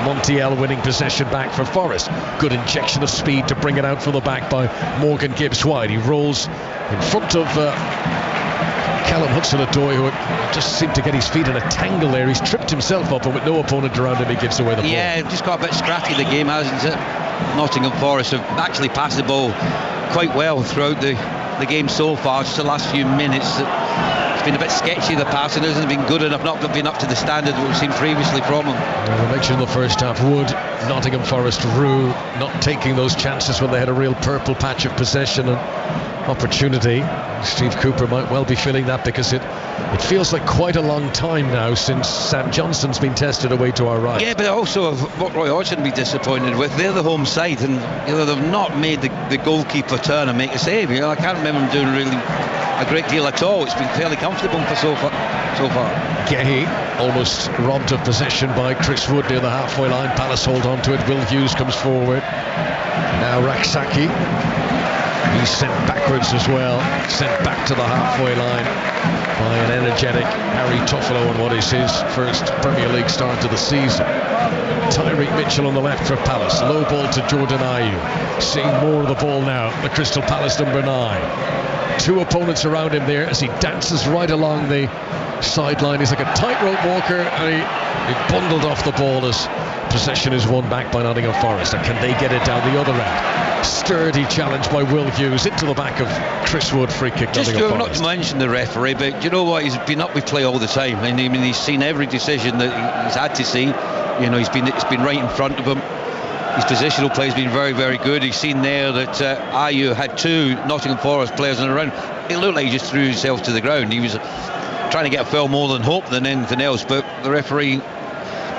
Montiel winning possession back for Forest. Good injection of speed to bring it out from the back by Morgan Gibbs-White. He rolls in front of Callum Hudson-Odoi, who just seemed to get his feet in a tangle there. He's tripped himself up, and with no opponent around him, he gives away the ball. Yeah, just got a bit scrappy the game, hasn't it? Nottingham Forest have actually passed the ball quite well throughout the game so far. Just the last few minutes, it's been a bit sketchy. The passing hasn't been good enough, not been up to the standard we've seen previously from them. Well, we mentioned in the first half, Wood, Nottingham Forest, Rue not taking those chances when they had a real purple patch of possession and opportunity. Steve Cooper might well be feeling that, because it feels like quite a long time now since Sam Johnson's been tested away to our right. Yeah, but also what Roy Hodgson be disappointed with, they're the home side, and they've not made the goalkeeper turn and make a save. I can't remember him doing really a great deal at all. It's been fairly comfortable for so far. Gehi almost robbed of possession by Chris Wood near the halfway line. Palace hold on to it. Will Hughes comes forward. Now Raksaki. He's sent backwards as well, sent back to the halfway line by an energetic Harry Toffolo on what is his first Premier League start of the season. Tyreek Mitchell on the left for Palace, low ball to Jordan Ayew, seeing more of the ball now, the Crystal Palace number 9. 2 opponents around him there as he dances right along the sideline. He's like a tightrope walker, and he bundled off the ball as possession is won back by Nottingham Forest. And can they get it down the other end? Sturdy challenge by Will Hughes into the back of Chris Wood. Free kick. Just not to mention the referee, but you know what? He's been up with play all the time. I mean, he's seen every decision that he's had to see. It's been right in front of him. His positional play has been very, very good. He's seen there that Ayew had 2 Nottingham Forest players in a round. It looked like he just threw himself to the ground. He was trying to get a foul more than hope than anything else, but the referee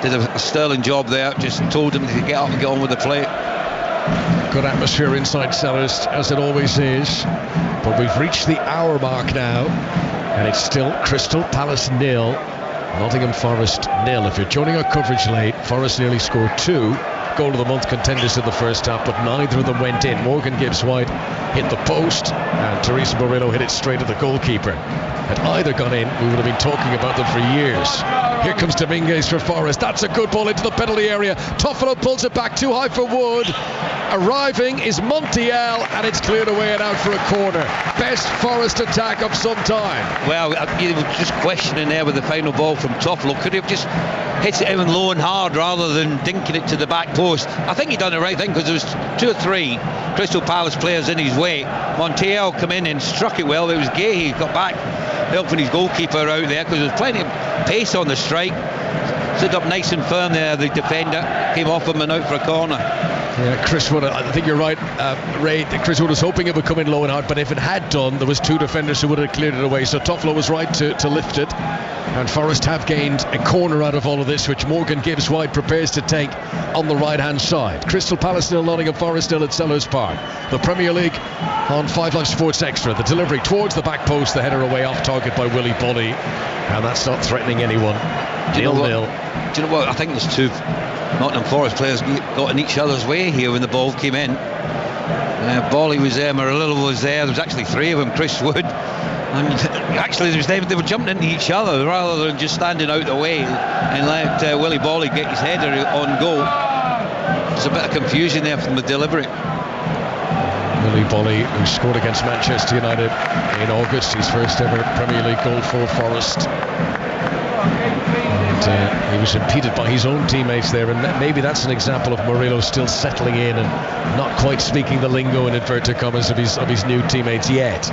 did a sterling job there. Just told him to get up and get on with the play. Good atmosphere inside Sellers, as it always is, but we've reached the hour mark now, and it's still Crystal Palace 0, Nottingham Forest 0. If you're joining our coverage late, Forest nearly scored 2 goal of the month contenders in the first half, but neither of them went in. Morgan Gibbs-White hit the post, and Teresa Murillo hit it straight at the goalkeeper. Had either gone in, we would have been talking about them for years. Here comes Dominguez for Forest. That's a good ball into the penalty area. Toffolo pulls it back too high for Wood. Arriving is Montiel, and it's cleared away and out for a corner. Best Forest attack of some time. Well, you were just questioning there with the final ball from Toffolo. Could he have just hit it even low and hard rather than dinking it to the back post? I think he done the right thing, because there was 2 or 3 Crystal Palace players in his way. Montiel come in and struck it well. It was Gehi got back, helping his goalkeeper out there, because there was plenty of pace on the strike. Stood up nice and firm there, the defender came off him and out for a corner. Yeah, Chris Wood, I think you're right, Ray. Chris Wood was hoping it would come in low and hard, but if it had done, there was 2 defenders who would have cleared it away. So Toffolo was right to lift it, and Forest have gained a corner out of all of this, which Morgan Gibbs-White prepares to take on the right hand side. Crystal Palace 0, Nottingham Forest 0 at Sellers Park. The Premier League on 5 Live Sports Extra. The delivery towards the back post, the header away off target by Willie Bolly, and that's not threatening anyone. 0-0. Do you know what? I think there's 2 Nottingham Forest players got in each other's way here when the ball came in. Bolly was there, Murillo was there. There was actually 3 of them. Chris Wood, and actually they were jumping into each other rather than just standing out the way and let Willie Bolly get his header on goal. There's a bit of confusion there from the delivery. Willie Bolly, who scored against Manchester United in August, his first ever Premier League goal for Forest. And he was impeded by his own teammates there, and maybe that's an example of Murillo still settling in and not quite speaking the lingo in inverted commas of his new teammates yet.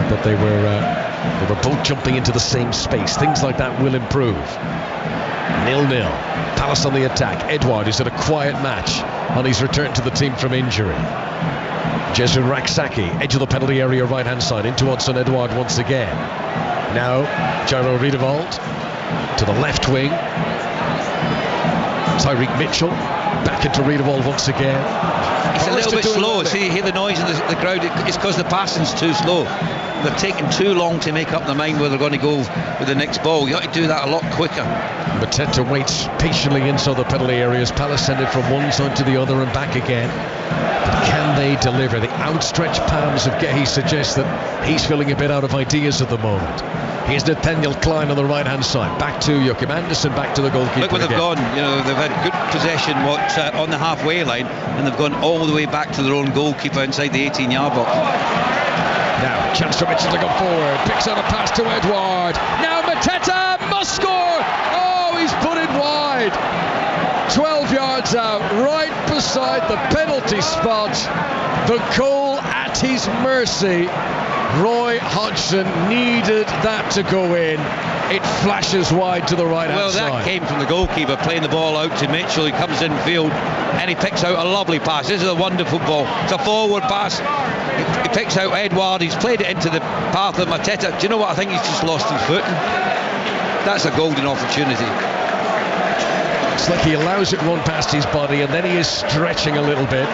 But they were both jumping into the same space. Things like that will improve. 0-0. Palace on the attack. Edouard is at a quiet match on his return to the team from injury. Jesu Raksaki, edge of the penalty area, right hand side, into Hudson Edouard once again. Now Jairo Riedewald to the left wing. Tyreek Mitchell back into Riedewald once again. He's a little bit slow. See, you hear the noise in the crowd. It's because the passing's too slow. They're taking too long to make up their mind where they're going to go with the next ball. You got to do that a lot quicker. Mateta waits patiently inside the penalty areas. Palace send it from one side to the other and back again. But can they deliver? The outstretched palms of Gehi suggest that he's feeling a bit out of ideas at the moment. Here's Nathaniel Klein on the right hand side. Back to Joachim Andersen, back to the goalkeeper. Look where they've gone. You know, they've had good possession on the halfway line, and they've gone all the way back to their own goalkeeper inside the 18-yard box. Now, chance for Mitchell to go forward. Picks out a pass to Edouard. Now Mateta must score. Oh, he's put it wide. 12 yards out, right beside the penalty spot. The goal at his mercy. Roy Hodgson needed that to go in. It flashes wide to the right hand side. Well, that came from the goalkeeper playing the ball out to Mitchell. He comes in field and he picks out a lovely pass. This is a wonderful ball. It's a forward pass. He picks out Edouard. He's played it into the path of Mateta. Do you know what? I think he's just lost his footing. That's a golden opportunity. It's like he allows it run past his body and then he is stretching a little bit.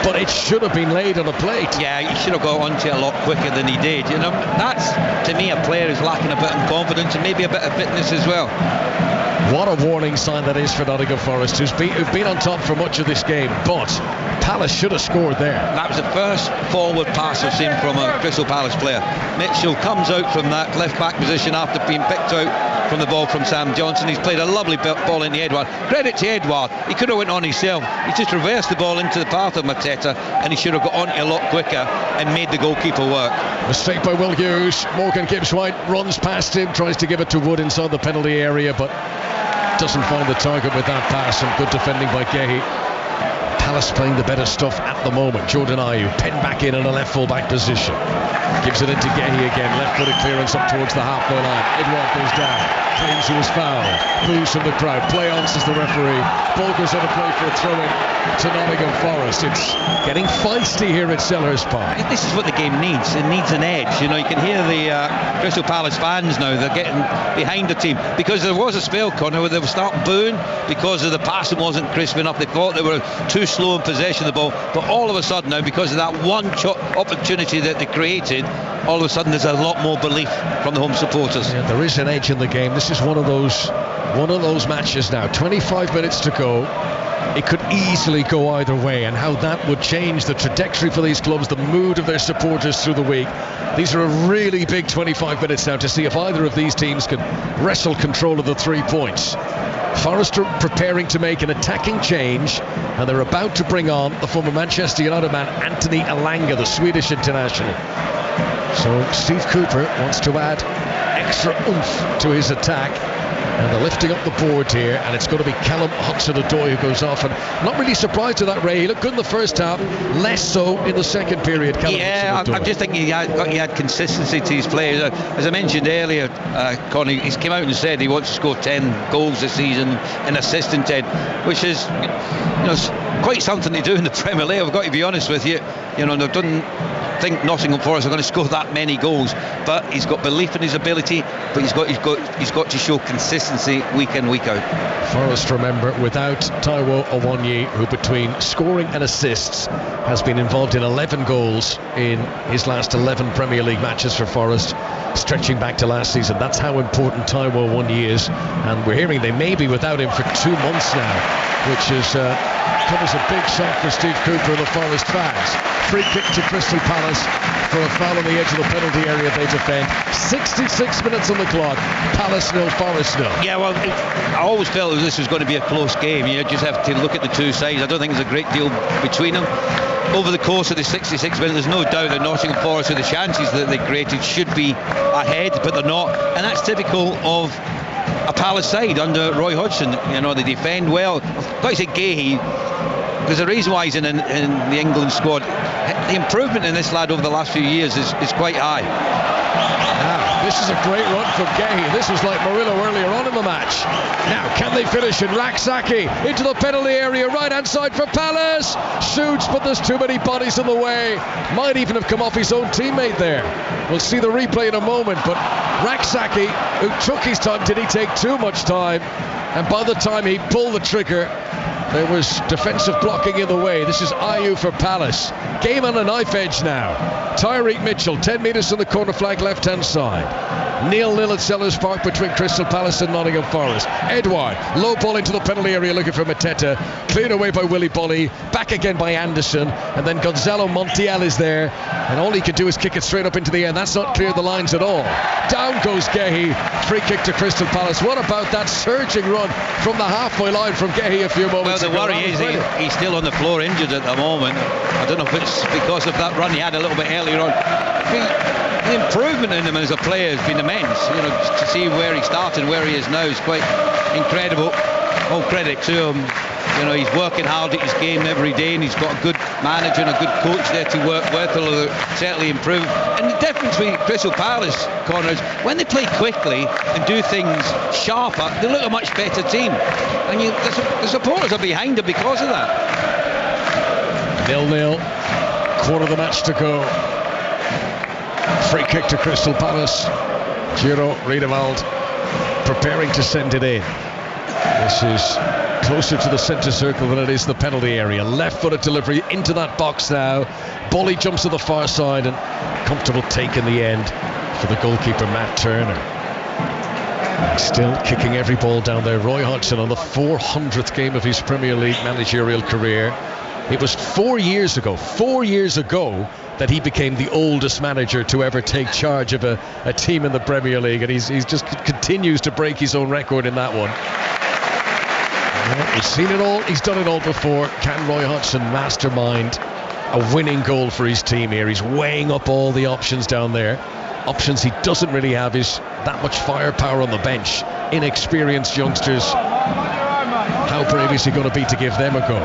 But it should have been laid on a plate. Yeah, he should have got onto it a lot quicker than he did. You know, that's, to me, a player who's lacking a bit of confidence and maybe a bit of fitness as well. What a warning sign that is for Nottingham Forest, who've been on top for much of this game. But Palace should have scored there. That was the first forward pass I've seen from a Crystal Palace player. Mitchell comes out from that left-back position after being picked out from the ball from Sam Johnson. He's played a lovely ball into Edouard. Credit to Edouard. He could have went on himself. He just reversed the ball into the path of Mateta, and he should have got on it a lot quicker and made the goalkeeper work. Mistake by Will Hughes. Morgan Gibbs-White runs past him, tries to give it to Wood inside the penalty area, but doesn't find the target with that pass, and good defending by Gehi. Palace playing the better stuff at the moment. Jordan Ayew pinned back in a left full-back position. Gives it into Gehi again. Left-footed clearance up towards the halfway line. Edouard goes down. Claims he was fouled. Boos from the crowd. Play on, says the referee. Ball goes on a play for a throw-in to Nottingham Forest. It's getting feisty here at Selhurst Park. This is what the game needs. It needs an edge. You know, you can hear the Crystal Palace fans now. They're getting behind the team. Because there was a spell, Connor, where they were starting booing because of the passing wasn't crisp enough. They thought they were too slow in possession of the ball. But all of a sudden now, because of that one opportunity that they created, all of a sudden there's a lot more belief from the home supporters. Yeah, there is an edge in the game. This is one of those matches now. 25 minutes to go. It could easily go either way, and how that would change the trajectory for these clubs, the mood of their supporters through the week. These are a really big 25 minutes now to see if either of these teams can wrestle control of the 3 points. Forest are preparing to make an attacking change, and they're about to bring on the former Manchester United man Anthony Elanga, the Swedish international. So Steve Cooper wants to add extra oomph to his attack, and they're lifting up the board here, and it's going to be Callum Hudson-Odoi who goes off. And I'm not really surprised at that, Ray. He looked good in the first half, less so in the second period. Yeah, I'm just thinking he had consistency to his players. As I mentioned earlier, Connie, he's came out and said he wants to score 10 goals this season and assist in 10, which is, you know, quite something to do in the Premier League. I've got to be honest with you. You know, they didn't think Nottingham Forest are going to score that many goals, but he's got belief in his ability, but he's got to show consistency week in, week out. Forest, remember, without Taiwo Awoniyi, who between scoring and assists has been involved in 11 goals in his last 11 Premier League matches for Forest, stretching back to last season. That's how important Taiwo Awoniyi is, and we're hearing they may be without him for 2 months now, which is come as a big shock for Steve Cooper and the Forest fans. Free kick to Crystal Palace for a foul on the edge of the penalty area they defend. 66 minutes on the clock. Palace 0, Forest 0. Yeah, well, I always felt that this was going to be a close game. You just have to look at the two sides. I don't think there's a great deal between them. Over the course of the 66 minutes, there's no doubt that Nottingham Forest, with the chances that they created, should be ahead, but they're not. And that's typical of a Palace side under Roy Hodgson. You know, they defend well. I've got to say Gehi, there's a reason why he's in the England squad. The improvement in this lad over the last few years is quite high. Now, this is a great run from Gehi. This was like Murillo earlier on in the match. Now, can they finish it? Raksaki into the penalty area, right hand side for Palace. Shoots, but there's too many bodies in the way. Might even have come off his own teammate there. We'll see the replay in a moment, but Raksaki, who took his time, did he take too much time? And by the time he pulled the trigger, There was defensive blocking in the way. This is Ayew for Palace. Game on a knife edge now. Tyreek Mitchell, 10 metres from the corner flag, left-hand side. 0-0 at Sellers Park between Crystal Palace and Nottingham Forest. Edouard, low ball into the penalty area looking for Mateta. Cleared away by Willy Bolly. Back again by Anderson. And then Gonzalo Montiel is there. And all he can do is kick it straight up into the air. That's not cleared the lines at all. Down goes Gehi. Free kick to Crystal Palace. What about that surging run from the halfway line from Gehi a few moments ago? Well, the worry is he's still on the floor injured at the moment. I don't know if it's because of that run he had a little bit earlier on. The improvement in him as a player has been immense. You know, to see where he started and where he is now is quite incredible. All credit to him. You know, he's working hard at his game every day, and he's got a good manager and a good coach there to work with. He'll certainly improve. And the difference with Crystal Palace, Connor, is when they play quickly and do things sharper, they look a much better team. And the supporters are behind them because of that. 0-0. Quarter of the match to go. Free kick to Crystal Palace. Giro Riedewald preparing to send it in. This is closer to the centre circle than it is the penalty area. Left-footed delivery into that box now. Bolly jumps to the far side, and comfortable take in the end for the goalkeeper Matt Turner. Still kicking every ball down there. Roy Hodgson on the 400th game of his Premier League managerial career. It was 4 years ago that he became the oldest manager to ever take charge of a team in the Premier League, and he's just continues to break his own record in that one. He's seen it all, he's done it all before. Can Roy Hodgson mastermind a winning goal for his team here? He's weighing up all the options down there. Options he doesn't really have is that much firepower on the bench. Inexperienced youngsters. How brave is he going to be to give them a go?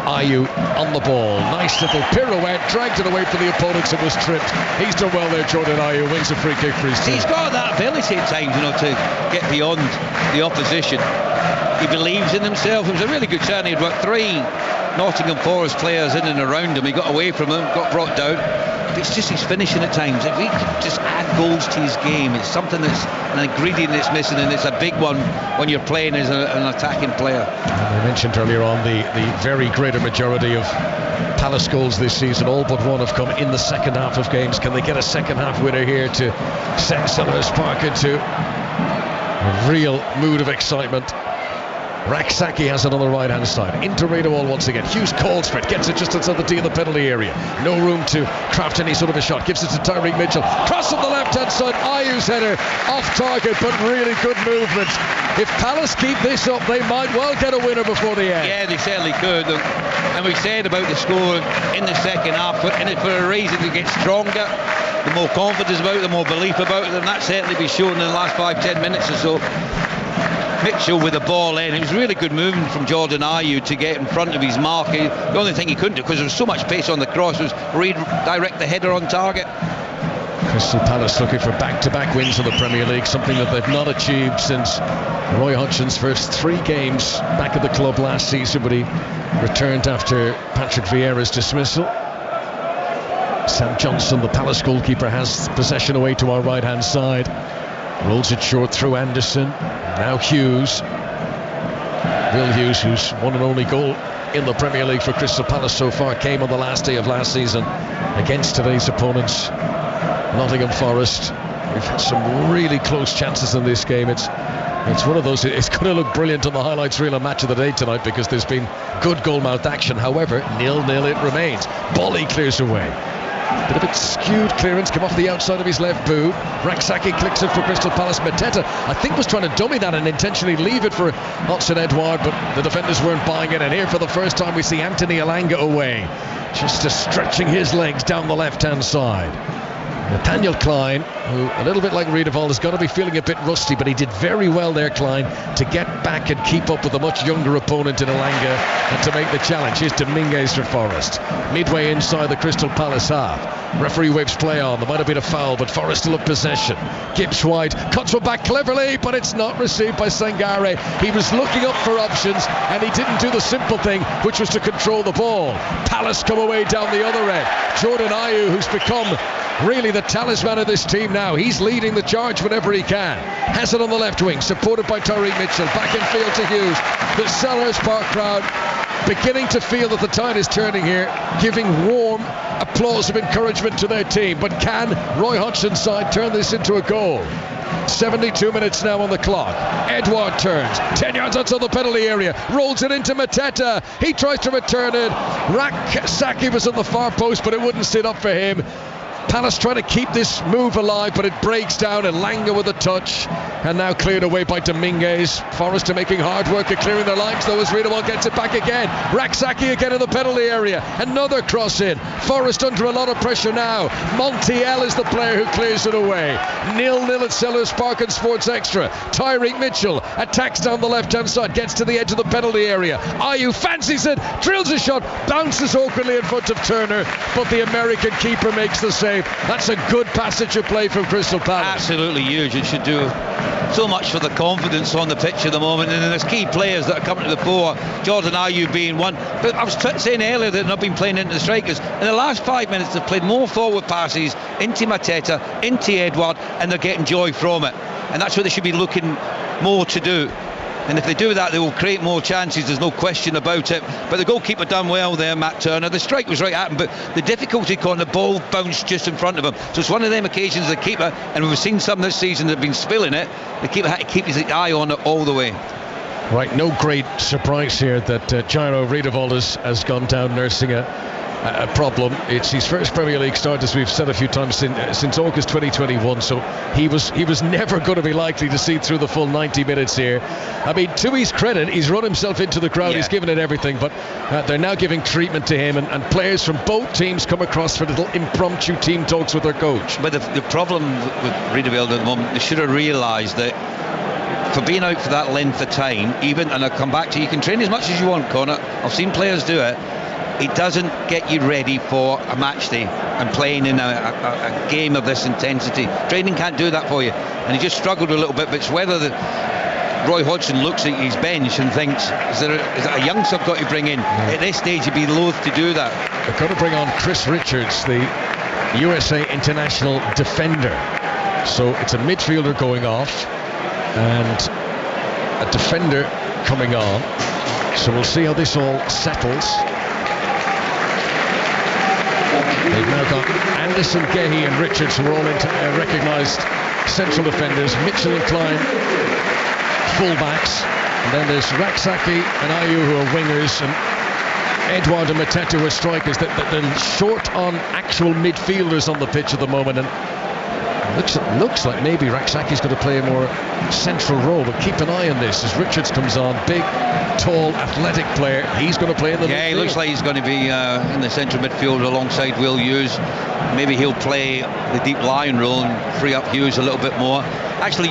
Ayew on the ball, nice little pirouette, dragged it away from the opponents and was tripped. He's done well there, Jordan Ayew, wins a free kick for his team. He's got that ability at times, you know, to get beyond the opposition. He believes in himself. It was a really good turn. He'd worked 3 Nottingham Forest players in and around him. He got away from him, got brought down. But it's just his finishing at times. If he could just add goals to his game, it's something that's an ingredient that's missing, and it's a big one when you're playing as an attacking player. I mentioned earlier on the very greater majority of Palace goals this season, all but one have come in the second half of games. Can they get a second half winner here to send Sellers Park into a real mood of excitement? Raksaki has it on the right hand side. Into Riedewald once again. Hughes calls for it, gets it just outside the D of the penalty area. No room to craft any sort of a shot. Gives it to Tyreek Mitchell. Cross on the left hand side. Ayew's header off target, but really good movement. If Palace keep this up, they might well get a winner before the end. Yeah, they certainly could. And we said about the score in the second half, in it for a reason to get stronger. The more confidence about it, the more belief about it, and that certainly be shown in the last 5-10 minutes or so. Mitchell with the ball in. It was really good movement from Jordan Ayew to get in front of his mark. The only thing he couldn't do, because there was so much pace on the cross, was redirect the header on target. Crystal Palace looking for back-to-back wins in the Premier League, something that they've not achieved since Roy Hodgson's first 3 games back at the club last season, but he returned after Patrick Vieira's dismissal. Sam Johnson, the Palace goalkeeper, has possession away to our right-hand side. Rolls it short through Anderson. Now Hughes. Will Hughes, whose one and only goal in the Premier League for Crystal Palace so far, came on the last day of last season against today's opponents, Nottingham Forest. We've had some really close chances in this game. It's one of those, it's going to look brilliant on the highlights reel on Match of the Day tonight, because there's been good goal-mouth action. However, 0-0 it remains. Bolly clears away. Bit of a skewed clearance, come off the outside of his left boot. Raksaki clicks it for Crystal Palace. Mateta, I think, was trying to dummy that and intentionally leave it for Hudson-Edouard, but the defenders weren't buying it. And here for the first time we see Anthony Elanga away, just stretching his legs down the left-hand side. Nathaniel Klein, who a little bit like Riedewald has got to be feeling a bit rusty, but he did very well there, Klein, to get back and keep up with a much younger opponent in Elanga and to make the challenge. Here's Dominguez for Forest, midway inside the Crystal Palace half. Referee waves play on. There might have been a foul, but Forest still have possession. Gibbs White cuts one back cleverly, but it's not received by Sangare. He was looking up for options and he didn't do the simple thing, which was to control the ball. Palace come away down the other end. Jordan Ayew, who's become really the talisman of this team now. He's leading the charge whenever he can. Has it on the left wing, supported by Tyreek Mitchell. Back in field to Hughes. The Selhurst Park crowd beginning to feel that the tide is turning here, giving warm applause of encouragement to their team. But can Roy Hodgson's side turn this into a goal? 72 minutes now on the clock. Edouard turns 10 yards outside the penalty area, rolls it into Mateta. He tries to return it. Saki was on the far post, but it wouldn't sit up for him. Palace trying to keep this move alive, but it breaks down, and Langer with a touch, and now cleared away by Dominguez. Forrest are making hard work of clearing their lines, though, as Riedewald gets it back again. Raksaki again in the penalty area, another cross in. Forrest under a lot of pressure now. Montiel is the player who clears it away. 0-0 at Selhurst Park and Sports Extra. Tyreek Mitchell attacks down the left hand side, gets to the edge of the penalty area. Ayew fancies it, drills a shot, bounces awkwardly in front of Turner, but the American keeper makes the save. That's a good passage of play from Crystal Palace. Absolutely huge. It should do so much for the confidence on the pitch at the moment, and then there's key players that are coming to the fore, Jordan Ayew being one. But I was saying earlier that they've not been playing into the strikers. In the last 5 minutes they've played more forward passes into Mateta, into Edouard, and they're getting joy from it, and that's what they should be looking more to do. And if they do that, they will create more chances, there's no question about it. But the goalkeeper done well there, Matt Turner. The strike was right at him, but the difficulty caught, the ball bounced just in front of him. So it's one of them occasions the keeper, and we've seen some this season that have been spilling it, the keeper had to keep his eye on it all the way. Right, no great surprise here that Jairo Riedewald has gone down nursing a problem. It's his first Premier League start, as we've said a few times, since August 2021, so he was never going to be likely to see through the full 90 minutes here. I mean, to his credit, he's run himself into the crowd, he's given it everything, but they're now giving treatment to him, and players from both teams come across for little impromptu team talks with their coach. But the problem with Riedewald at the moment, they should have realised that for being out for that length of time, even, and I'll come back to, you can train as much as you want, Connor, I've seen players do it, it doesn't get you ready for a match day and playing in a game of this intensity. Training can't do that for you, and he just struggled a little bit. But it's whether Roy Hodgson looks at his bench and thinks, is there a youngster I've got to bring in? At this stage he'd be loath to do that. They've got to bring on Chris Richards, the USA international defender. So it's a midfielder going off and a defender coming on, so we'll see how this all settles. They've now got Anderson, Gehi and Richards, who are all recognised central defenders. Mitchell and Klein, full-backs. And then there's Raksaki and Ayew, who are wingers, and Edouard and Mateta, who are strikers. They're short on actual midfielders on the pitch at the moment, and looks like maybe Raksaki's going to play a more central role, but keep an eye on this as Richards comes on. Big, tall, athletic player. He's going to play in the midfield. He looks like he's going to be in the central midfield alongside Will Hughes. Maybe he'll play the deep line role and free up Hughes a little bit more. Actually,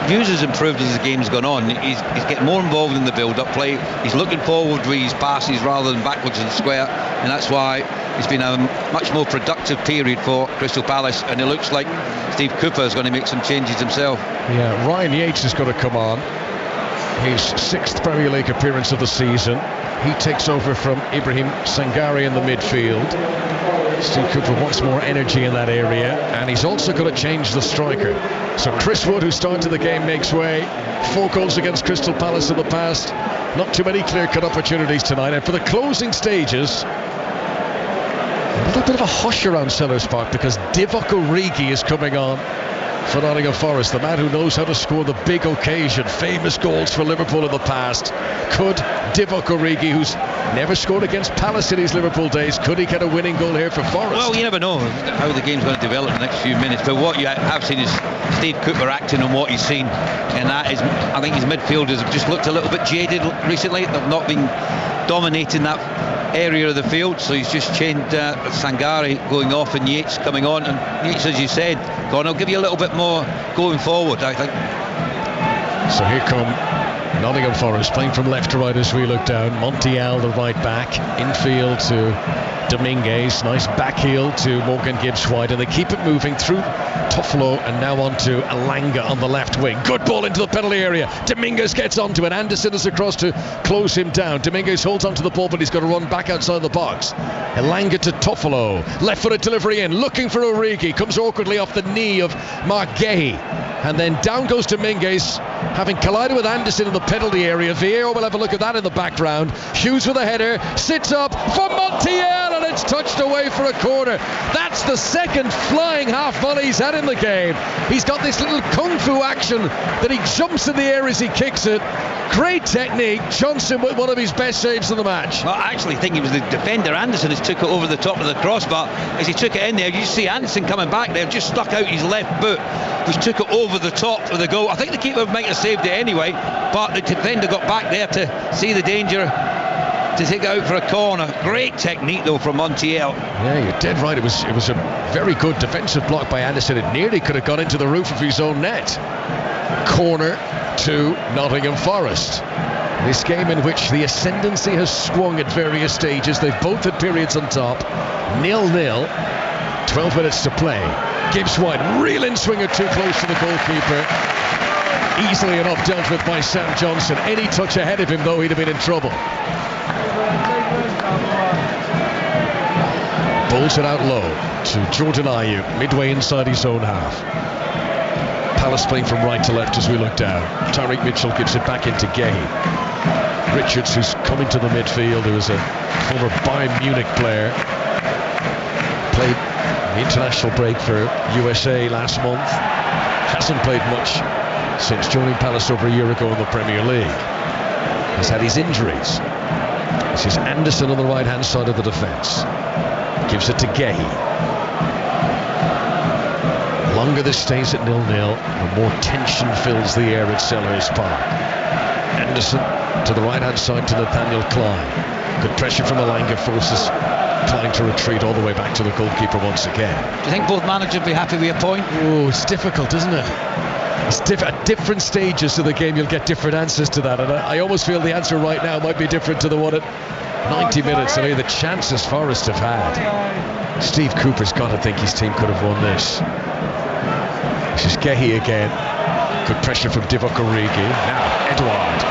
Hughes has improved as the game's gone on. He's getting more involved in the build-up play. He's looking forward with his passes rather than backwards and square, and that's why it's been a much more productive period for Crystal Palace, and it looks like Steve Cooper is going to make some changes himself. Yeah, Ryan Yates is going to come on. His 6th Premier League appearance of the season. He takes over from Ibrahim Sangare in the midfield. Steve Cooper wants more energy in that area, and he's also going to change the striker. So Chris Wood, who started the game, makes way. 4 goals against Crystal Palace in the past. Not too many clear-cut opportunities tonight. And for the closing stages, a little bit of a hush around Selhurst Park because Divock Origi is coming on for Nottingham Forest, the man who knows how to score the big occasion, famous goals for Liverpool in the past. Could Divock Origi, who's never scored against Palace in his Liverpool days, could he get a winning goal here for Forest? Well, you never know how the game's going to develop in the next few minutes, but what you have seen is Steve Cooper acting on what he's seen, and that is, I think his midfielders have just looked a little bit jaded recently. They've not been dominating that area of the field, so he's just changed Sangare going off and Yates coming on, and Yates, as you said, I'll give you a little bit more going forward, I think. So here come Nottingham Forest playing from left to right as we look down. Montiel, the right back, infield to Dominguez, nice back heel to Morgan Gibbs-White, and they keep it moving through Toffolo and now on to Elanga on the left wing. Good ball into the penalty area. Dominguez gets onto it. Anderson is across to close him down. Dominguez holds onto the ball, but he's got to run back outside the box. Elanga to Toffolo. Left-footed delivery in, looking for Origi. Comes awkwardly off the knee of Mark Gahey. And then down goes Dominguez, having collided with Anderson in the penalty area. Vieira will have a look at that in the background. Hughes with a header, sits up for Montiel, and it's touched away for a corner. That's the second flying half volley he's had in the game. He's got this little kung fu action that he jumps in the air as he kicks it. Great technique. Johnson with one of his best saves of the match. Well, I actually think it was the defender Anderson has took it over the top of the crossbar. As he took it in there, you see Anderson coming back there, just stuck out his left boot, which took it over the top of the goal. I think the keeper might have saved it anyway, but the defender got back there to see the danger, to take it out for a corner. Great technique though from Montiel. Yeah, you're dead right. It was a very good defensive block by Anderson. It nearly could have got into the roof of his own net. Corner to Nottingham Forest. This game in which the ascendancy has swung at various stages. They've both had periods on top. 0-0. 12 minutes to play. Gibbs-White, reeling swinger too close to the goalkeeper. Easily enough dealt with by Sam Johnson. Any touch ahead of him though, he'd have been in trouble. Bowls it out low to Jordan Ayew, midway inside his own half. Palace playing from right to left as we look down. Tyreek Mitchell gives it back into Gahey. Richards, who's coming to the midfield, who is a former Bayern Munich player, played the international break for USA last month. Hasn't played much since joining Palace over a year ago in the Premier League. He's had his injuries. This is Anderson on the right hand side of the defence. Gives it to Gahey. The longer this stays at 0-0, the more tension fills the air at Selhurst Park. Anderson to the right hand side to Nathaniel Klein. Good pressure from Elanga forces Klein to retreat all the way back to the goalkeeper once again. Do you think both managers would be happy with a point? Oh, it's difficult, isn't it? It's at different stages of the game you'll get different answers to that, and I almost feel the answer right now might be different to the one at 90 minutes. I mean, the chances Forest have had. Steve Cooper's got to think his team could have won this. This is Gahey again. Good pressure from Divock Origi. Now Edouard.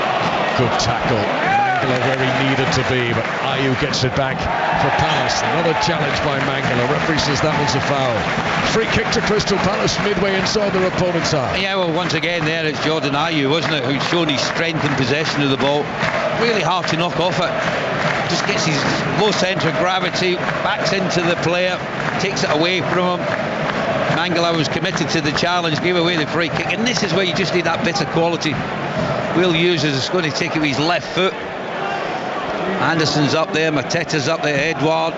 Good tackle. Mangala where he needed to be, but Ayew gets it back for Palace. Another challenge by Mangala. Referee says that was a foul. Free kick to Crystal Palace midway inside their opponent's half. Yeah, well, once again there it's Jordan Ayew, wasn't it, who's shown his strength in possession of the ball. Really hard to knock off it. Just gets his low centre of gravity, backs into the player, takes it away from him. Mangala was committed to the challenge, gave away the free kick, and this is where you just need that bit of quality. Will Hughes is going to take it with his left foot. Anderson's up there, Mateta's up there, Edouard.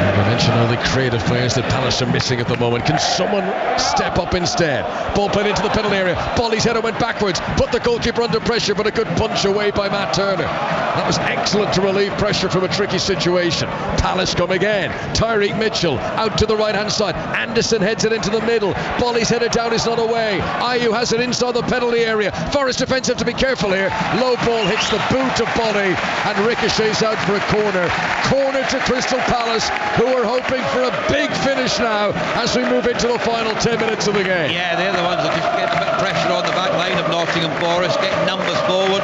I mentioned all the creative players that Palace are missing at the moment. Can someone step up instead? Ball played into the penalty area. Bolly's header went backwards, put the goalkeeper under pressure, but a good punch away by Matt Turner. That was excellent to relieve pressure from a tricky situation. Palace come again. Tyreek Mitchell out to the right hand side. Anderson heads it into the middle. Bolly's header down is not away. Ayew has it inside the penalty area. Forest defence have to be careful here. Low ball hits the boot of Bolly and ricochets out for a corner. Corner to Crystal Palace, who are hoping for a big finish now as we move into the final 10 minutes of the game. Yeah, they're the ones that just get a bit of pressure on the back line of Nottingham Forest, getting numbers forward.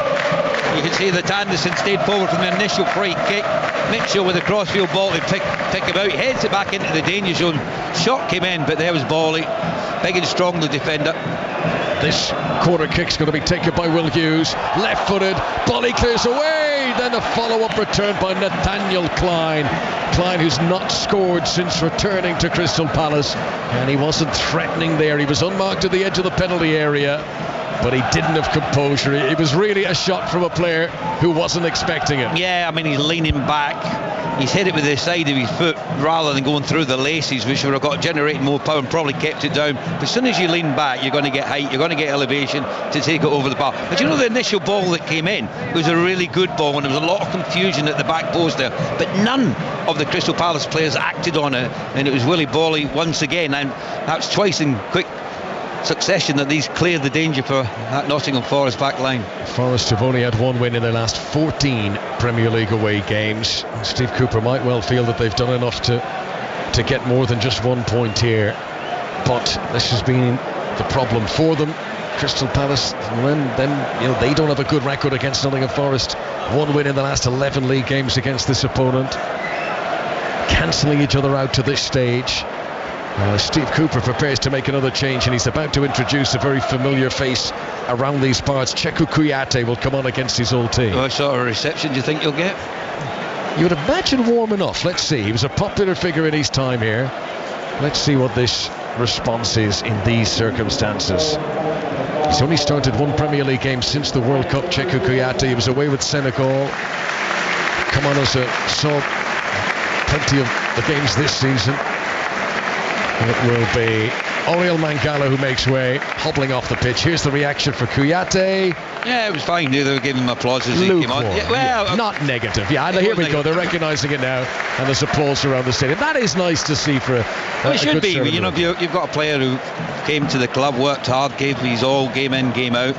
You can see that Anderson stayed forward from the initial free kick. Mitchell with a crossfield ball to pick him out. He heads it back into the danger zone. Shot came in, but there was Bolly. Big and strong, the defender. This corner kick's going to be taken by Will Hughes. Left-footed. Bolly clears away. Then a follow-up return by Nathaniel Klein. Klein, who's not scored since returning to Crystal Palace. And he wasn't threatening there. He was unmarked at the edge of the penalty area, but he didn't have composure. It was really a shot from a player who wasn't expecting it. Yeah, I mean, he's leaning back. He's hit it with the side of his foot rather than going through the laces, which would have got generating more power and probably kept it down. But as soon as you lean back, you're going to get height, you're going to get elevation to take it over the bar. But you know, the initial ball that came in was a really good ball, and there was a lot of confusion at the back post there. But none of the Crystal Palace players acted on it, and it was Willie Bolly once again, and that's twice in quick succession that these cleared the danger for that Nottingham Forest back line. Forest have only had one win in their last 14 Premier League away games. Steve Cooper might well feel that they've done enough to get more than just 1 point here, but this has been the problem for them. Crystal Palace, then they don't have a good record against Nottingham Forest. One win in the last 11 league games against this opponent, cancelling each other out to this stage. Steve Cooper prepares to make another change, and he's about to introduce a very familiar face around these parts. Cheku Kouyaté will come on against his old team. What sort of reception do you think you'll get? You would imagine warm enough. Let's see. He was a popular figure in his time here. Let's see what this response is in these circumstances. He's only started one Premier League game since the World Cup. Cheku Kouyaté, he was away with Senegal. Come on as a sub. Plenty of the games this season. And it will be Oriol Mangala who makes way, hobbling off the pitch. Here's the reaction for Kouyaté. Yeah, it was fine. They were giving him applause as he came on. Yeah, well, not negative. Yeah, here we go. They're recognising it now, and there's applause around the stadium. That is nice to see for it should be. You know, if you've got a player who came to the club, worked hard, gave his all, game in, game out.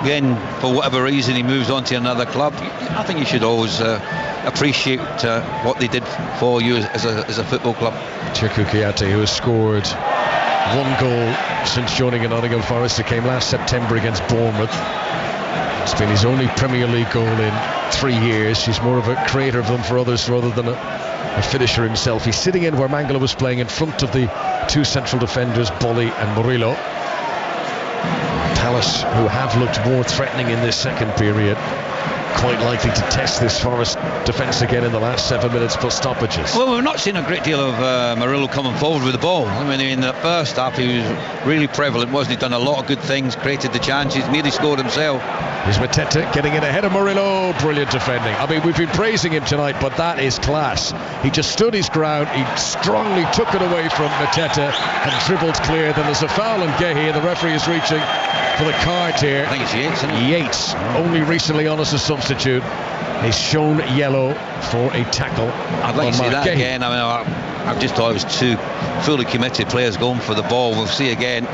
Then, for whatever reason, he moves on to another club. I think you should always appreciate what they did for you as a football club. Cheku Kouyaté, who has scored one goal since joining Nottingham Forest. It came last September against Bournemouth. It's been his only Premier League goal in 3 years. He's more of a creator of them for others rather than a finisher himself. He's sitting in where Mangala was playing, in front of the two central defenders, Bolly and Murillo. Palace, who have looked more threatening in this second period, quite likely to test this Forest defence again in the last 7 minutes plus stoppages. Well, we've not seen a great deal of Murillo coming forward with the ball. I mean, in the first half he was really prevalent, wasn't he? Done a lot of good things, created the chances, nearly scored himself. Here's Mateta getting in ahead of Murillo. Brilliant defending. I mean, we've been praising him tonight, but that is class. He just stood his ground. He strongly took it away from Mateta and dribbled clear. Then there's a foul on Gehi, and the referee is reaching for the card here. I think it's Yates, isn't it? Yates, only recently on as a substitute, is shown yellow for a tackle. I'd like to see that again. I mean, I just thought it was two fully committed players going for the ball. We'll see again.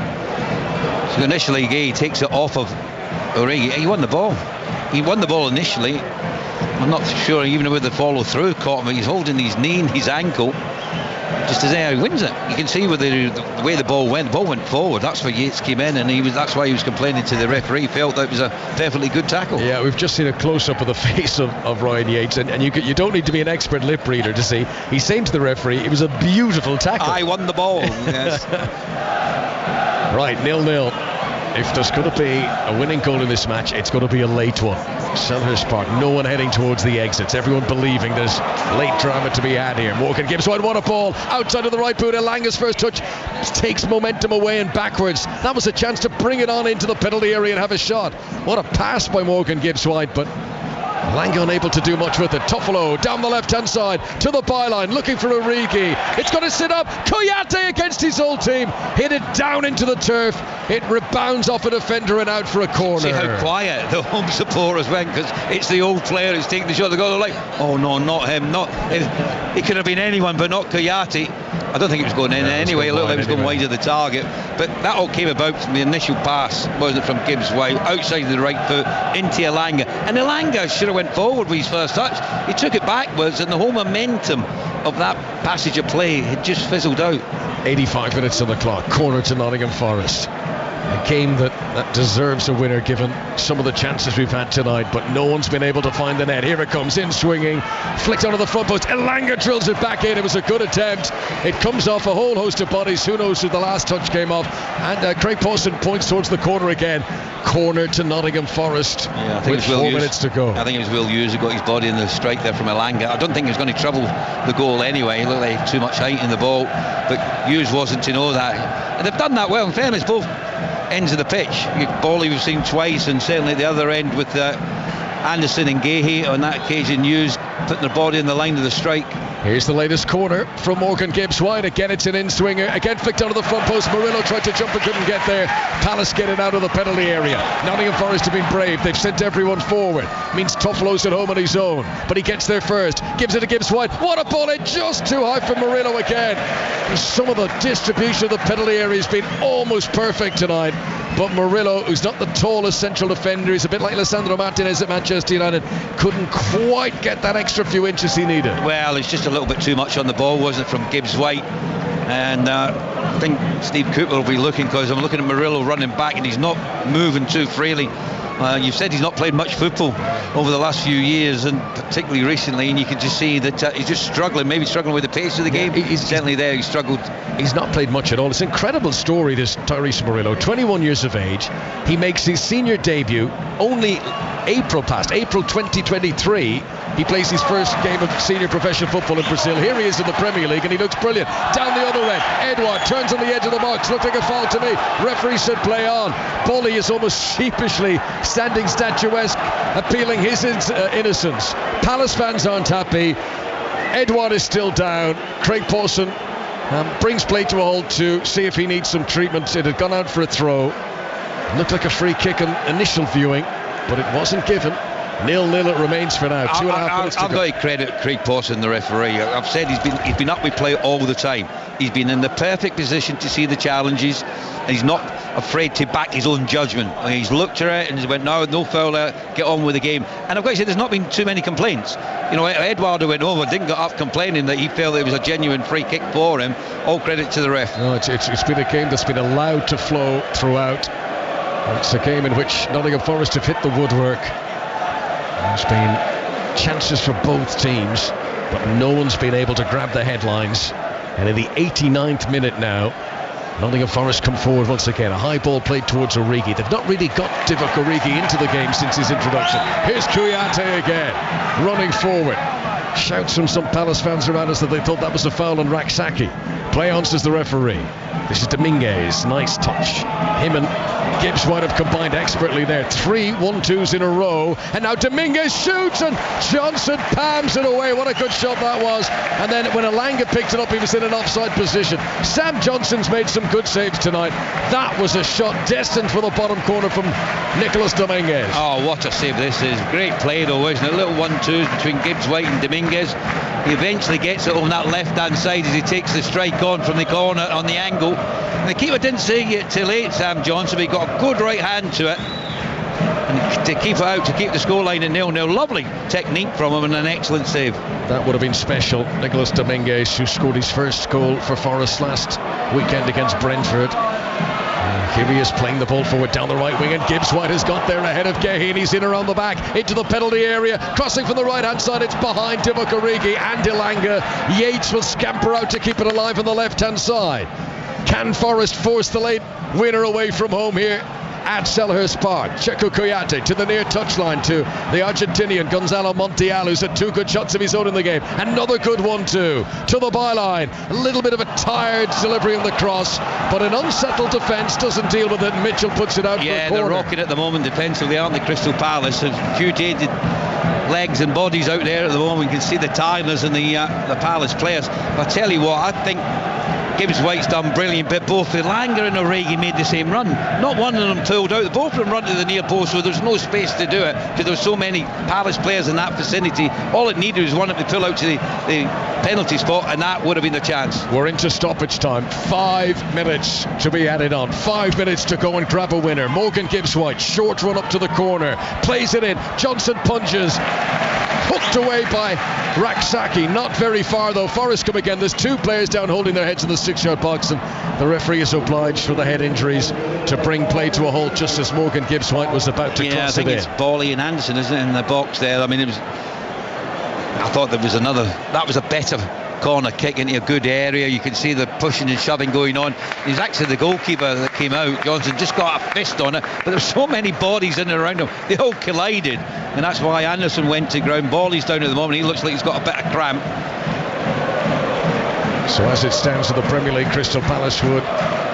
So initially, Gehi takes it off of Origi. He won the ball. He won the ball initially. I'm not sure even with the follow through caught him. He's holding his knee and his ankle. Just as how he wins it. You can see with the way the ball went forward. That's where Yates came in, and that's why he was complaining to the referee. He felt that it was a perfectly good tackle. Yeah, we've just seen a close-up of the face of Ryan Yates, and you don't need to be an expert lip reader to see. He's saying to the referee, it was a beautiful tackle. I won the ball. Yes. Right, 0-0. If there's going to be a winning goal in this match, it's going to be a late one. Selhurst Park, no one heading towards the exits. Everyone believing there's late drama to be had here. Morgan Gibbs won a ball outside of the right boot. Elanga's first touch takes momentum away and backwards. That was a chance to bring it on into the penalty area and have a shot. What a pass by Morgan Gibbs White, but Elanga unable to do much with it. Toffolo down the left-hand side to the byline, looking for Origi. It's going to sit up. Kouyaté against his old team. Hit it down into the turf. It rebounds off a defender and out for a corner. See how quiet the home supporters went, because it's the old player who's taking the shot. They're like, oh no, not him. It could have been anyone, but not Kouyaté. I don't think it was going in anyway. It looked like it was going wide of the target. But that all came about from the initial pass, wasn't it, from Gibbs White, outside the right foot into Elanga. And Elanga should have went forward with his first touch. He took it backwards, and the whole momentum of that passage of play had just fizzled out. 85 minutes on the clock. Corner to Nottingham Forest. A game that deserves a winner given some of the chances we've had tonight, but no one's been able to find the net. Here it comes, in swinging, flicked onto the front post. Elanga drills it back in. It was a good attempt. It comes off a whole host of bodies. Who knows who the last touch came off? And Craig Pawson points towards the corner again. Corner to Nottingham Forest, with 4 minutes to go. I think it was Will Hughes who got his body in the strike there from Elanga. I don't think he was going to trouble the goal anyway. It looked like too much height in the ball, but Hughes wasn't to know that. And they've done that well, in fairness, both ends of the pitch. Bolly we've seen twice, and certainly at the other end with Anderson and Gehi. On that occasion, Hughes putting their body in the line of the strike. Here's the latest corner from Morgan Gibbs-White. Again, it's an in-swinger. Again, flicked onto the front post. Murillo tried to jump and couldn't get there. Palace get it out of the penalty area. Nottingham Forest have been brave. They've sent everyone forward. Means Toffolo's at home on his own. But he gets there first. Gives it to Gibbs-White. What a ball! It just too high for Murillo again. And some of the distribution of the penalty area has been almost perfect tonight. But Murillo, who's not the tallest central defender, he's a bit like Alessandro Martinez at Manchester United, couldn't quite get that extra few inches he needed. Well, it's just a little bit too much on the ball, wasn't it, from Gibbs-White? And I think Steve Cooper will be looking, because I'm looking at Murillo running back and he's not moving too freely. You've said he's not played much football over the last few years, and particularly recently, and you can just see that he's just struggling, maybe struggling with the pace of the game. He's certainly there, he's struggled. He's not played much at all. It's an incredible story, this Tyrese Murillo, 21 years of age. He makes his senior debut only April 2023. He plays his first game of senior professional football in Brazil. Here he is in the Premier League and he looks brilliant. Down the other end, Edouard turns on the edge of the box. Looked like a foul to me. Referee said play on. Bolly is almost sheepishly standing statuesque, appealing his innocence. Palace fans aren't happy. Edouard is still down. Craig Pawson brings play to a halt to see if he needs some treatment. It had gone out for a throw. Looked like a free kick on initial viewing, but it wasn't given. 0-0 it remains for now. 2.5 minutes to go. I've got to credit Craig Pawson, the referee. I've said he's been up with play all the time. He's been in the perfect position to see the challenges, and he's not afraid to back his own judgment. He's looked at it and he's went, no foul, get on with the game. And I've got to say, there's not been too many complaints. You know, Eduardo went over, didn't get up complaining that he felt it was a genuine free kick for him. All credit to the ref. No, it's been a game that's been allowed to flow throughout. It's a game in which Nottingham Forest have hit the woodwork. There's been chances for both teams, but no one's been able to grab the headlines. And in the 89th minute now, Nottingham Forest come forward once again. A high ball played towards Origi. They've not really got Divock Origi into the game since his introduction. Here's Kouyaté again, running forward. Shouts from some Palace fans around us that they thought that was a foul on Raksaki. Play on, says the referee. This is Dominguez, nice touch. Him and Gibbs-White have combined expertly there. 3 1-2s in a row, and now Dominguez shoots and Johnson palms it away. What a good shot that was. And then when Elanga picked it up, he was in an offside position. Sam Johnson's made some good saves tonight. That was a shot destined for the bottom corner from Nicolas Dominguez. Oh, what a save this is. Great play though, isn't it? Little 1-2s between Gibbs-White and Dominguez. He eventually gets it on that left-hand side as he takes the strike on from the corner on the angle. And the keeper didn't see it till late, Sam Johnson, but he got a good right hand to it. And to keep it out, to keep the scoreline at 0-0. Lovely technique from him and an excellent save. That would have been special. Nicolas Dominguez, who scored his first goal for Forest last weekend against Brentford. Here he is playing the ball forward down the right wing, and Gibbs-White has got there ahead of Gehin. He's in around the back into the penalty area, crossing from the right hand side. It's behind Divock Origi and Elanga. Yates will scamper out to keep it alive on the left hand side. Can Forest force the late winner away from home here at Selhurst Park? Checo Kouyaté to the near touchline to the Argentinian Gonzalo Montiel, who's had 2 good shots of his own in the game. Another good one too to the byline. A little bit of a tired delivery on the cross, but an unsettled defence doesn't deal with it. Mitchell puts it out for a corner. They're rocking at the moment defensively, aren't they, Crystal Palace? There's huge legs and bodies out there at the moment. You can see the tiredness in the Palace players. But I tell you what, I think Gibbs-White's done brilliant, but both Elanga and Origi made the same run. Not one of them pulled out. Both of them run to the near post, so there's no space to do it because there were so many Palace players in that vicinity. All it needed was one of them to pull out to the penalty spot, and that would have been the chance. We're into stoppage time. 5 minutes to be added on. 5 minutes to go and grab a winner. Morgan Gibbs-White, short run up to the corner, plays it in. Johnson punches. Hooked away by Raksaki, not very far though. Forest come again. There's 2 players down holding their heads in the 6-yard box, and the referee is obliged for the head injuries to bring play to a halt just as Morgan Gibbs-White was about to cross it in. I think it's Bolly and Anderson, isn't it, in the box there? I mean, I thought there was another. That was a better corner kick into a good area. You can see the pushing and shoving going on. He's actually the goalkeeper that came out. Johnson just got a fist on it, but there's so many bodies in and around him. They all collided, and that's why Anderson went to ground. Bolly's down at the moment. He looks like he's got a bit of cramp. So as it stands in the Premier League, Crystal Palace would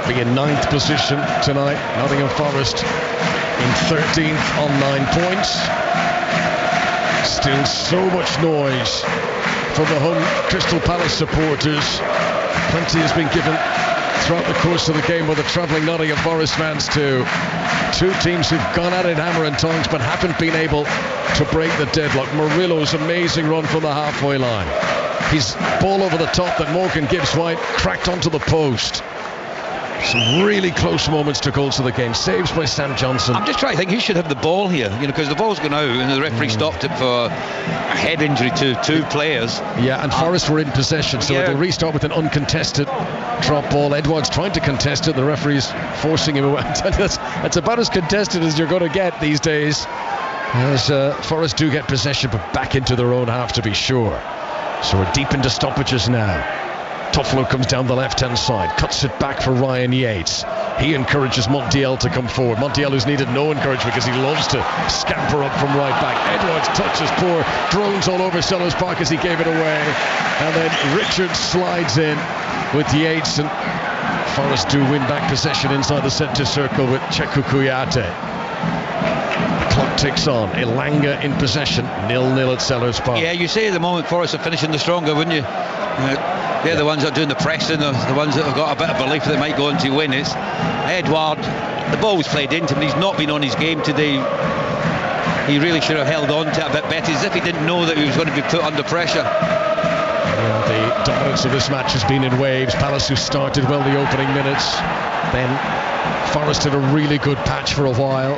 be in 9th position tonight. Nottingham Forest in 13th on 9 points. Still so much noise from the home Crystal Palace supporters. Plenty has been given throughout the course of the game by the travelling Nottingham Forest fans too. Two teams who've gone at it hammer and tongs but haven't been able to break the deadlock. Murillo's amazing run from the halfway line. His ball over the top that Morgan Gibbs-White cracked onto the post. Some really close moments to goals of the game. Saves by Sam Johnson. I'm just trying to think who should have the ball here, because the ball's gone out and the referee stopped it for a head injury to two players. Yeah, and Forest were in possession, so it'll restart with an uncontested drop ball. Edwards trying to contest it, the referee's forcing him away. That's about as contested as you're going to get these days, as Forest do get possession, but back into their own half to be sure. So we're deep into stoppages now. Toffolo comes down the left-hand side, cuts it back for Ryan Yates. He encourages Montiel to come forward. Montiel, who's needed no encouragement because he loves to scamper up from right back. Edwards touches poor, drones all over Sellers Park as he gave it away. And then Richards slides in with Yates, and Forest do win back possession inside the centre circle with Cheku Kouyaté. Clock ticks on. Elanga in possession, 0-0 at Sellers Park. Yeah, you say at the moment Forest are finishing the stronger, wouldn't you? They're the ones that are doing the pressing, the ones that have got a bit of belief they might go on to win. It's Edward, the ball was played into him, he's not been on his game today. He really should have held on to it a bit better, as if he didn't know that he was going to be put under pressure. Yeah, the dominance of this match has been in waves. Palace, who started well the opening minutes, then Forest had a really good patch for a while.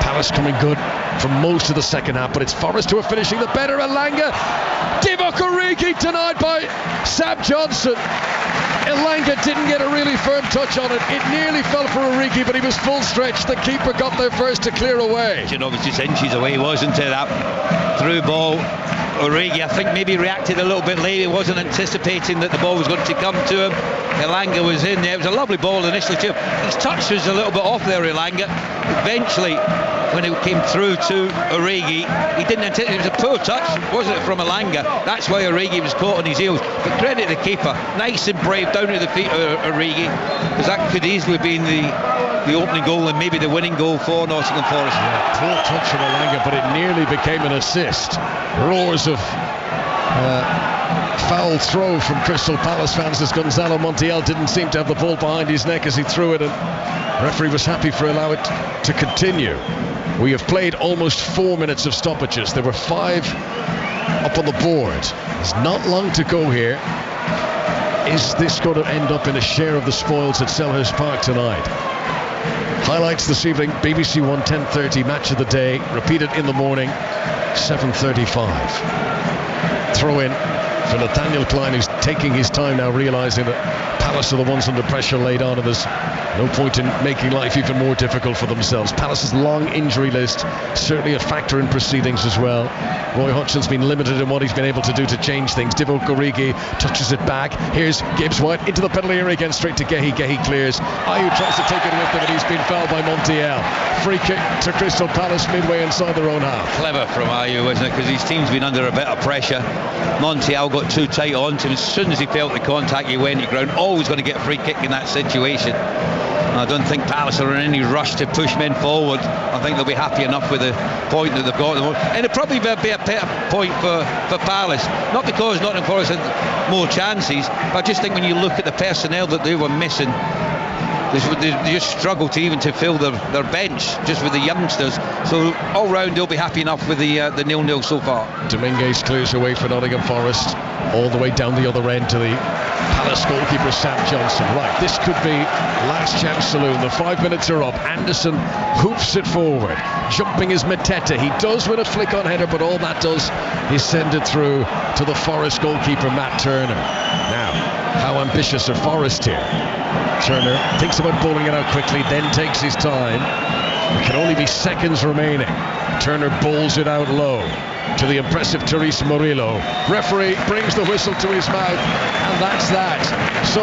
Palace coming good for most of the second half, but it's Forest who are finishing the better. Elanga, Divock Origi denied by Sam Johnson. Elanga didn't get a really firm touch on it. It nearly fell for Origi, but he was full stretch. The keeper got there first to clear away. It was just inches away, wasn't it? That through ball. Origi, I think, maybe reacted a little bit late. He wasn't anticipating that the ball was going to come to him. Elanga was in there. It was a lovely ball initially too. His touch was a little bit off there, Elanga. Eventually, when it came through to Origi, he didn't anticipate. It was a poor touch, wasn't it, from Elanga? That's why Origi was caught on his heels. But credit to the keeper, nice and brave down to the feet of Origi, because that could easily have been the opening goal and maybe the winning goal for Nottingham Forest. Yeah, poor touch from Elanga, but it nearly became an assist. Roars of foul throw from Crystal Palace fans as Gonzalo Montiel didn't seem to have the ball behind his neck as he threw it, and the referee was happy to allow it to continue. We have played almost 4 minutes of stoppages. There were 5 up on the board. There's not long to go here. Is this going to end up in a share of the spoils at Selhurst Park tonight? Highlights this evening, BBC One 10:30, match of the day, repeated in the morning, 7:35. Throw in for Nathaniel Klein, who's taking his time now, realising that Palace are the ones under pressure laid on, and there's no point in making life even more difficult for themselves. Palace's long injury list, certainly a factor in proceedings as well. Roy Hodgson's been limited in what he's been able to do to change things. Divock Origi touches it back. Here's Gibbs-White into the penalty area again, straight to Gehi. Gehi clears. Ayew tries to take it with him, and he's been fouled by Montiel. Free kick to Crystal Palace midway inside their own half. Clever from Ayew, isn't it? Because his team's been under a bit of pressure. Montiel got too tight onto him. As soon as he felt the contact, he went to ground. Always going to get a free kick in that situation. I don't think Palace are in any rush to push men forward. I think they'll be happy enough with the point that they've got. And it'll probably be a better point for Palace. Not because Nottingham Forest had more chances, but I just think when you look at the personnel that they were missing, they just struggle to even to fill their bench just with the youngsters. So all round they'll be happy enough with the 0-0 so far. Dominguez clears away for Nottingham Forest, all the way down the other end to the Palace goalkeeper Sam Johnson. Right, this could be last chance saloon. The 5 minutes are up. Anderson hoops it forward. Jumping is Mateta. He does win a flick on header, but all that does is send it through to the Forest goalkeeper Matt Turner. Now, how ambitious are Forest here? Turner thinks about bowling it out quickly, then takes his time. There can only be seconds remaining. Turner bowls it out low to the impressive Therese Murillo. Referee brings the whistle to his mouth, and that's that. So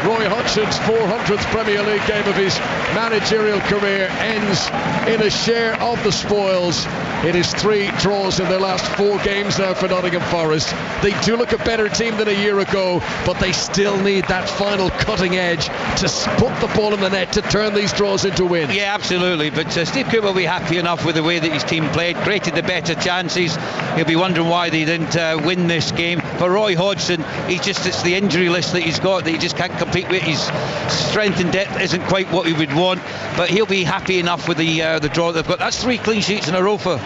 Roy Hodgson's 400th Premier League game of his managerial career ends in a share of the spoils. It is 3 draws in their last 4 games now for Nottingham Forest. They do look a better team than a year ago, but they still need that final cutting edge to put the ball in the net to turn these draws into wins. Yeah, absolutely. But Steve Cooper will be happy enough with the way that his team played, created the better chances. he'll be wondering why they didn't win this game. For Roy Hodgson, it's the injury list that he's got that he just can't compete with. His strength and depth isn't quite what he would want, but he'll be happy enough with the draw they've got. That's 3 clean sheets in a row for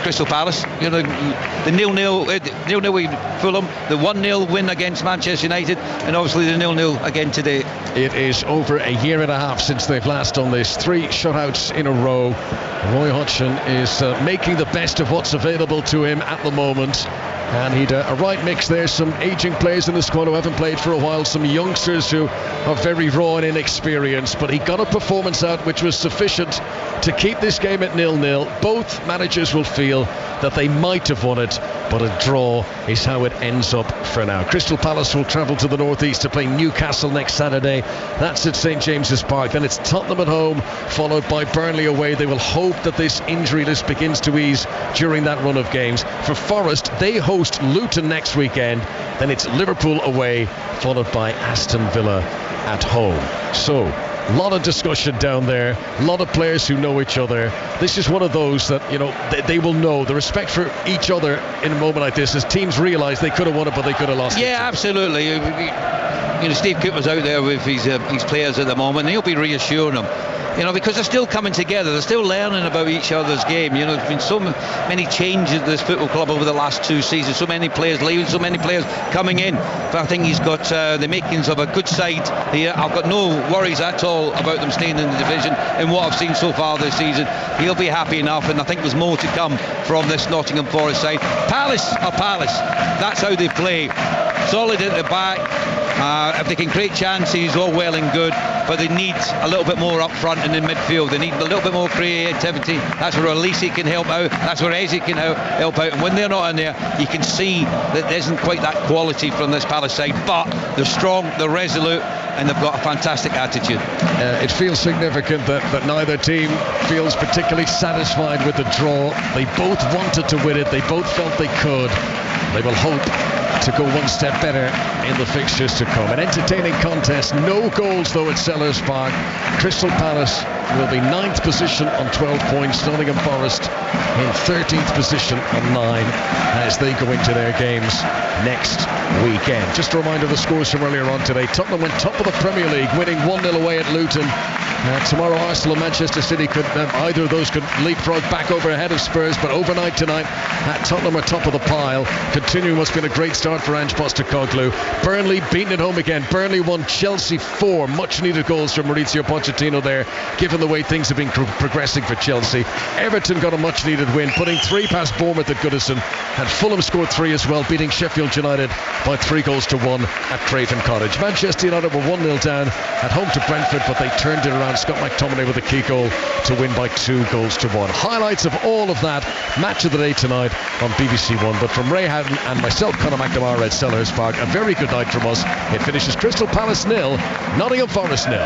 Crystal Palace. You know, the 0-0 with Fulham, the 1-0 win against Manchester United, and obviously the 0-0 again today. It is over a year and a half since they've last done this. 3 shutouts in a row. Roy Hodgson is making the best of what's available to him at the moment. And he'd a right mix there. Some aging players in the squad who haven't played for a while, some youngsters who are very raw and inexperienced, but he got a performance out which was sufficient to keep this game at 0-0. Both managers will feel that they might have won it, but a draw is how it ends up for now. Crystal Palace will travel to the northeast to play Newcastle next Saturday. That's at St James's Park. Then it's Tottenham at home, followed by Burnley away. They will hope that this injury list begins to ease during that run of games. For Forest, they host Luton next weekend. Then it's Liverpool away, followed by Aston Villa at home. So a lot of discussion down there, a lot of players who know each other. This is one of those that, you know, they will know the respect for each other in a moment like this, as teams realise they could have won it but they could have lost it. Yeah, absolutely. You know, Steve Cooper's out there with his players at the moment, and he'll be reassuring them. You know, because they're still coming together, they're still learning about each other's game. You know, there's been so many changes to this football club over the last 2 seasons, so many players leaving, so many players coming in. But I think he's got the makings of a good side here. I've got no worries at all about them staying in the division in what I've seen so far this season. He'll be happy enough, and I think there's more to come from this Nottingham Forest side. Palace are Palace. That's how they play. Solid at the back. If they can create chances, all well and good, but they need a little bit more up front and in midfield. They need a little bit more creativity. That's where Elise can help out. That's where Eze can help out. And when they're not in there, you can see that there isn't quite that quality from this Palace side, but they're strong, they're resolute, and they've got a fantastic attitude. It feels significant that neither team feels particularly satisfied with the draw. They both wanted to win it. They both felt they could. They will hope to go one step better in the fixtures to come. An entertaining contest. No goals though at Selhurst Park. Crystal Palace will be 9th position on 12 points. Nottingham Forest in 13th position on 9 as they go into their games next weekend. Just a reminder of the scores from earlier on today. Tottenham went top of the Premier League, winning 1-0 away at Luton. Tomorrow Arsenal and Manchester City could either of those could leapfrog back over ahead of Spurs, but overnight tonight Tottenham are top of the pile, continuing what's been a great start for Ange Postecoglou. Burnley beaten at home again. Burnley won Chelsea 4. Much needed goals from Maurizio Pochettino there, given the way things have been progressing for Chelsea. Everton got a much needed win, putting 3 past Bournemouth at Goodison, and Fulham scored 3 as well, beating Sheffield United by 3-1 at Craven Cottage. Manchester United were 1-0 down at home to Brentford, but they turned it around. Scott McTominay with a key goal to win by 2-1. Highlights of all of that match of the day tonight on BBC One. But from Ray Houghton and myself, Conor McNamara at Selhurst Park, a very good night from us. It finishes Crystal Palace 0, Nottingham Forest 0.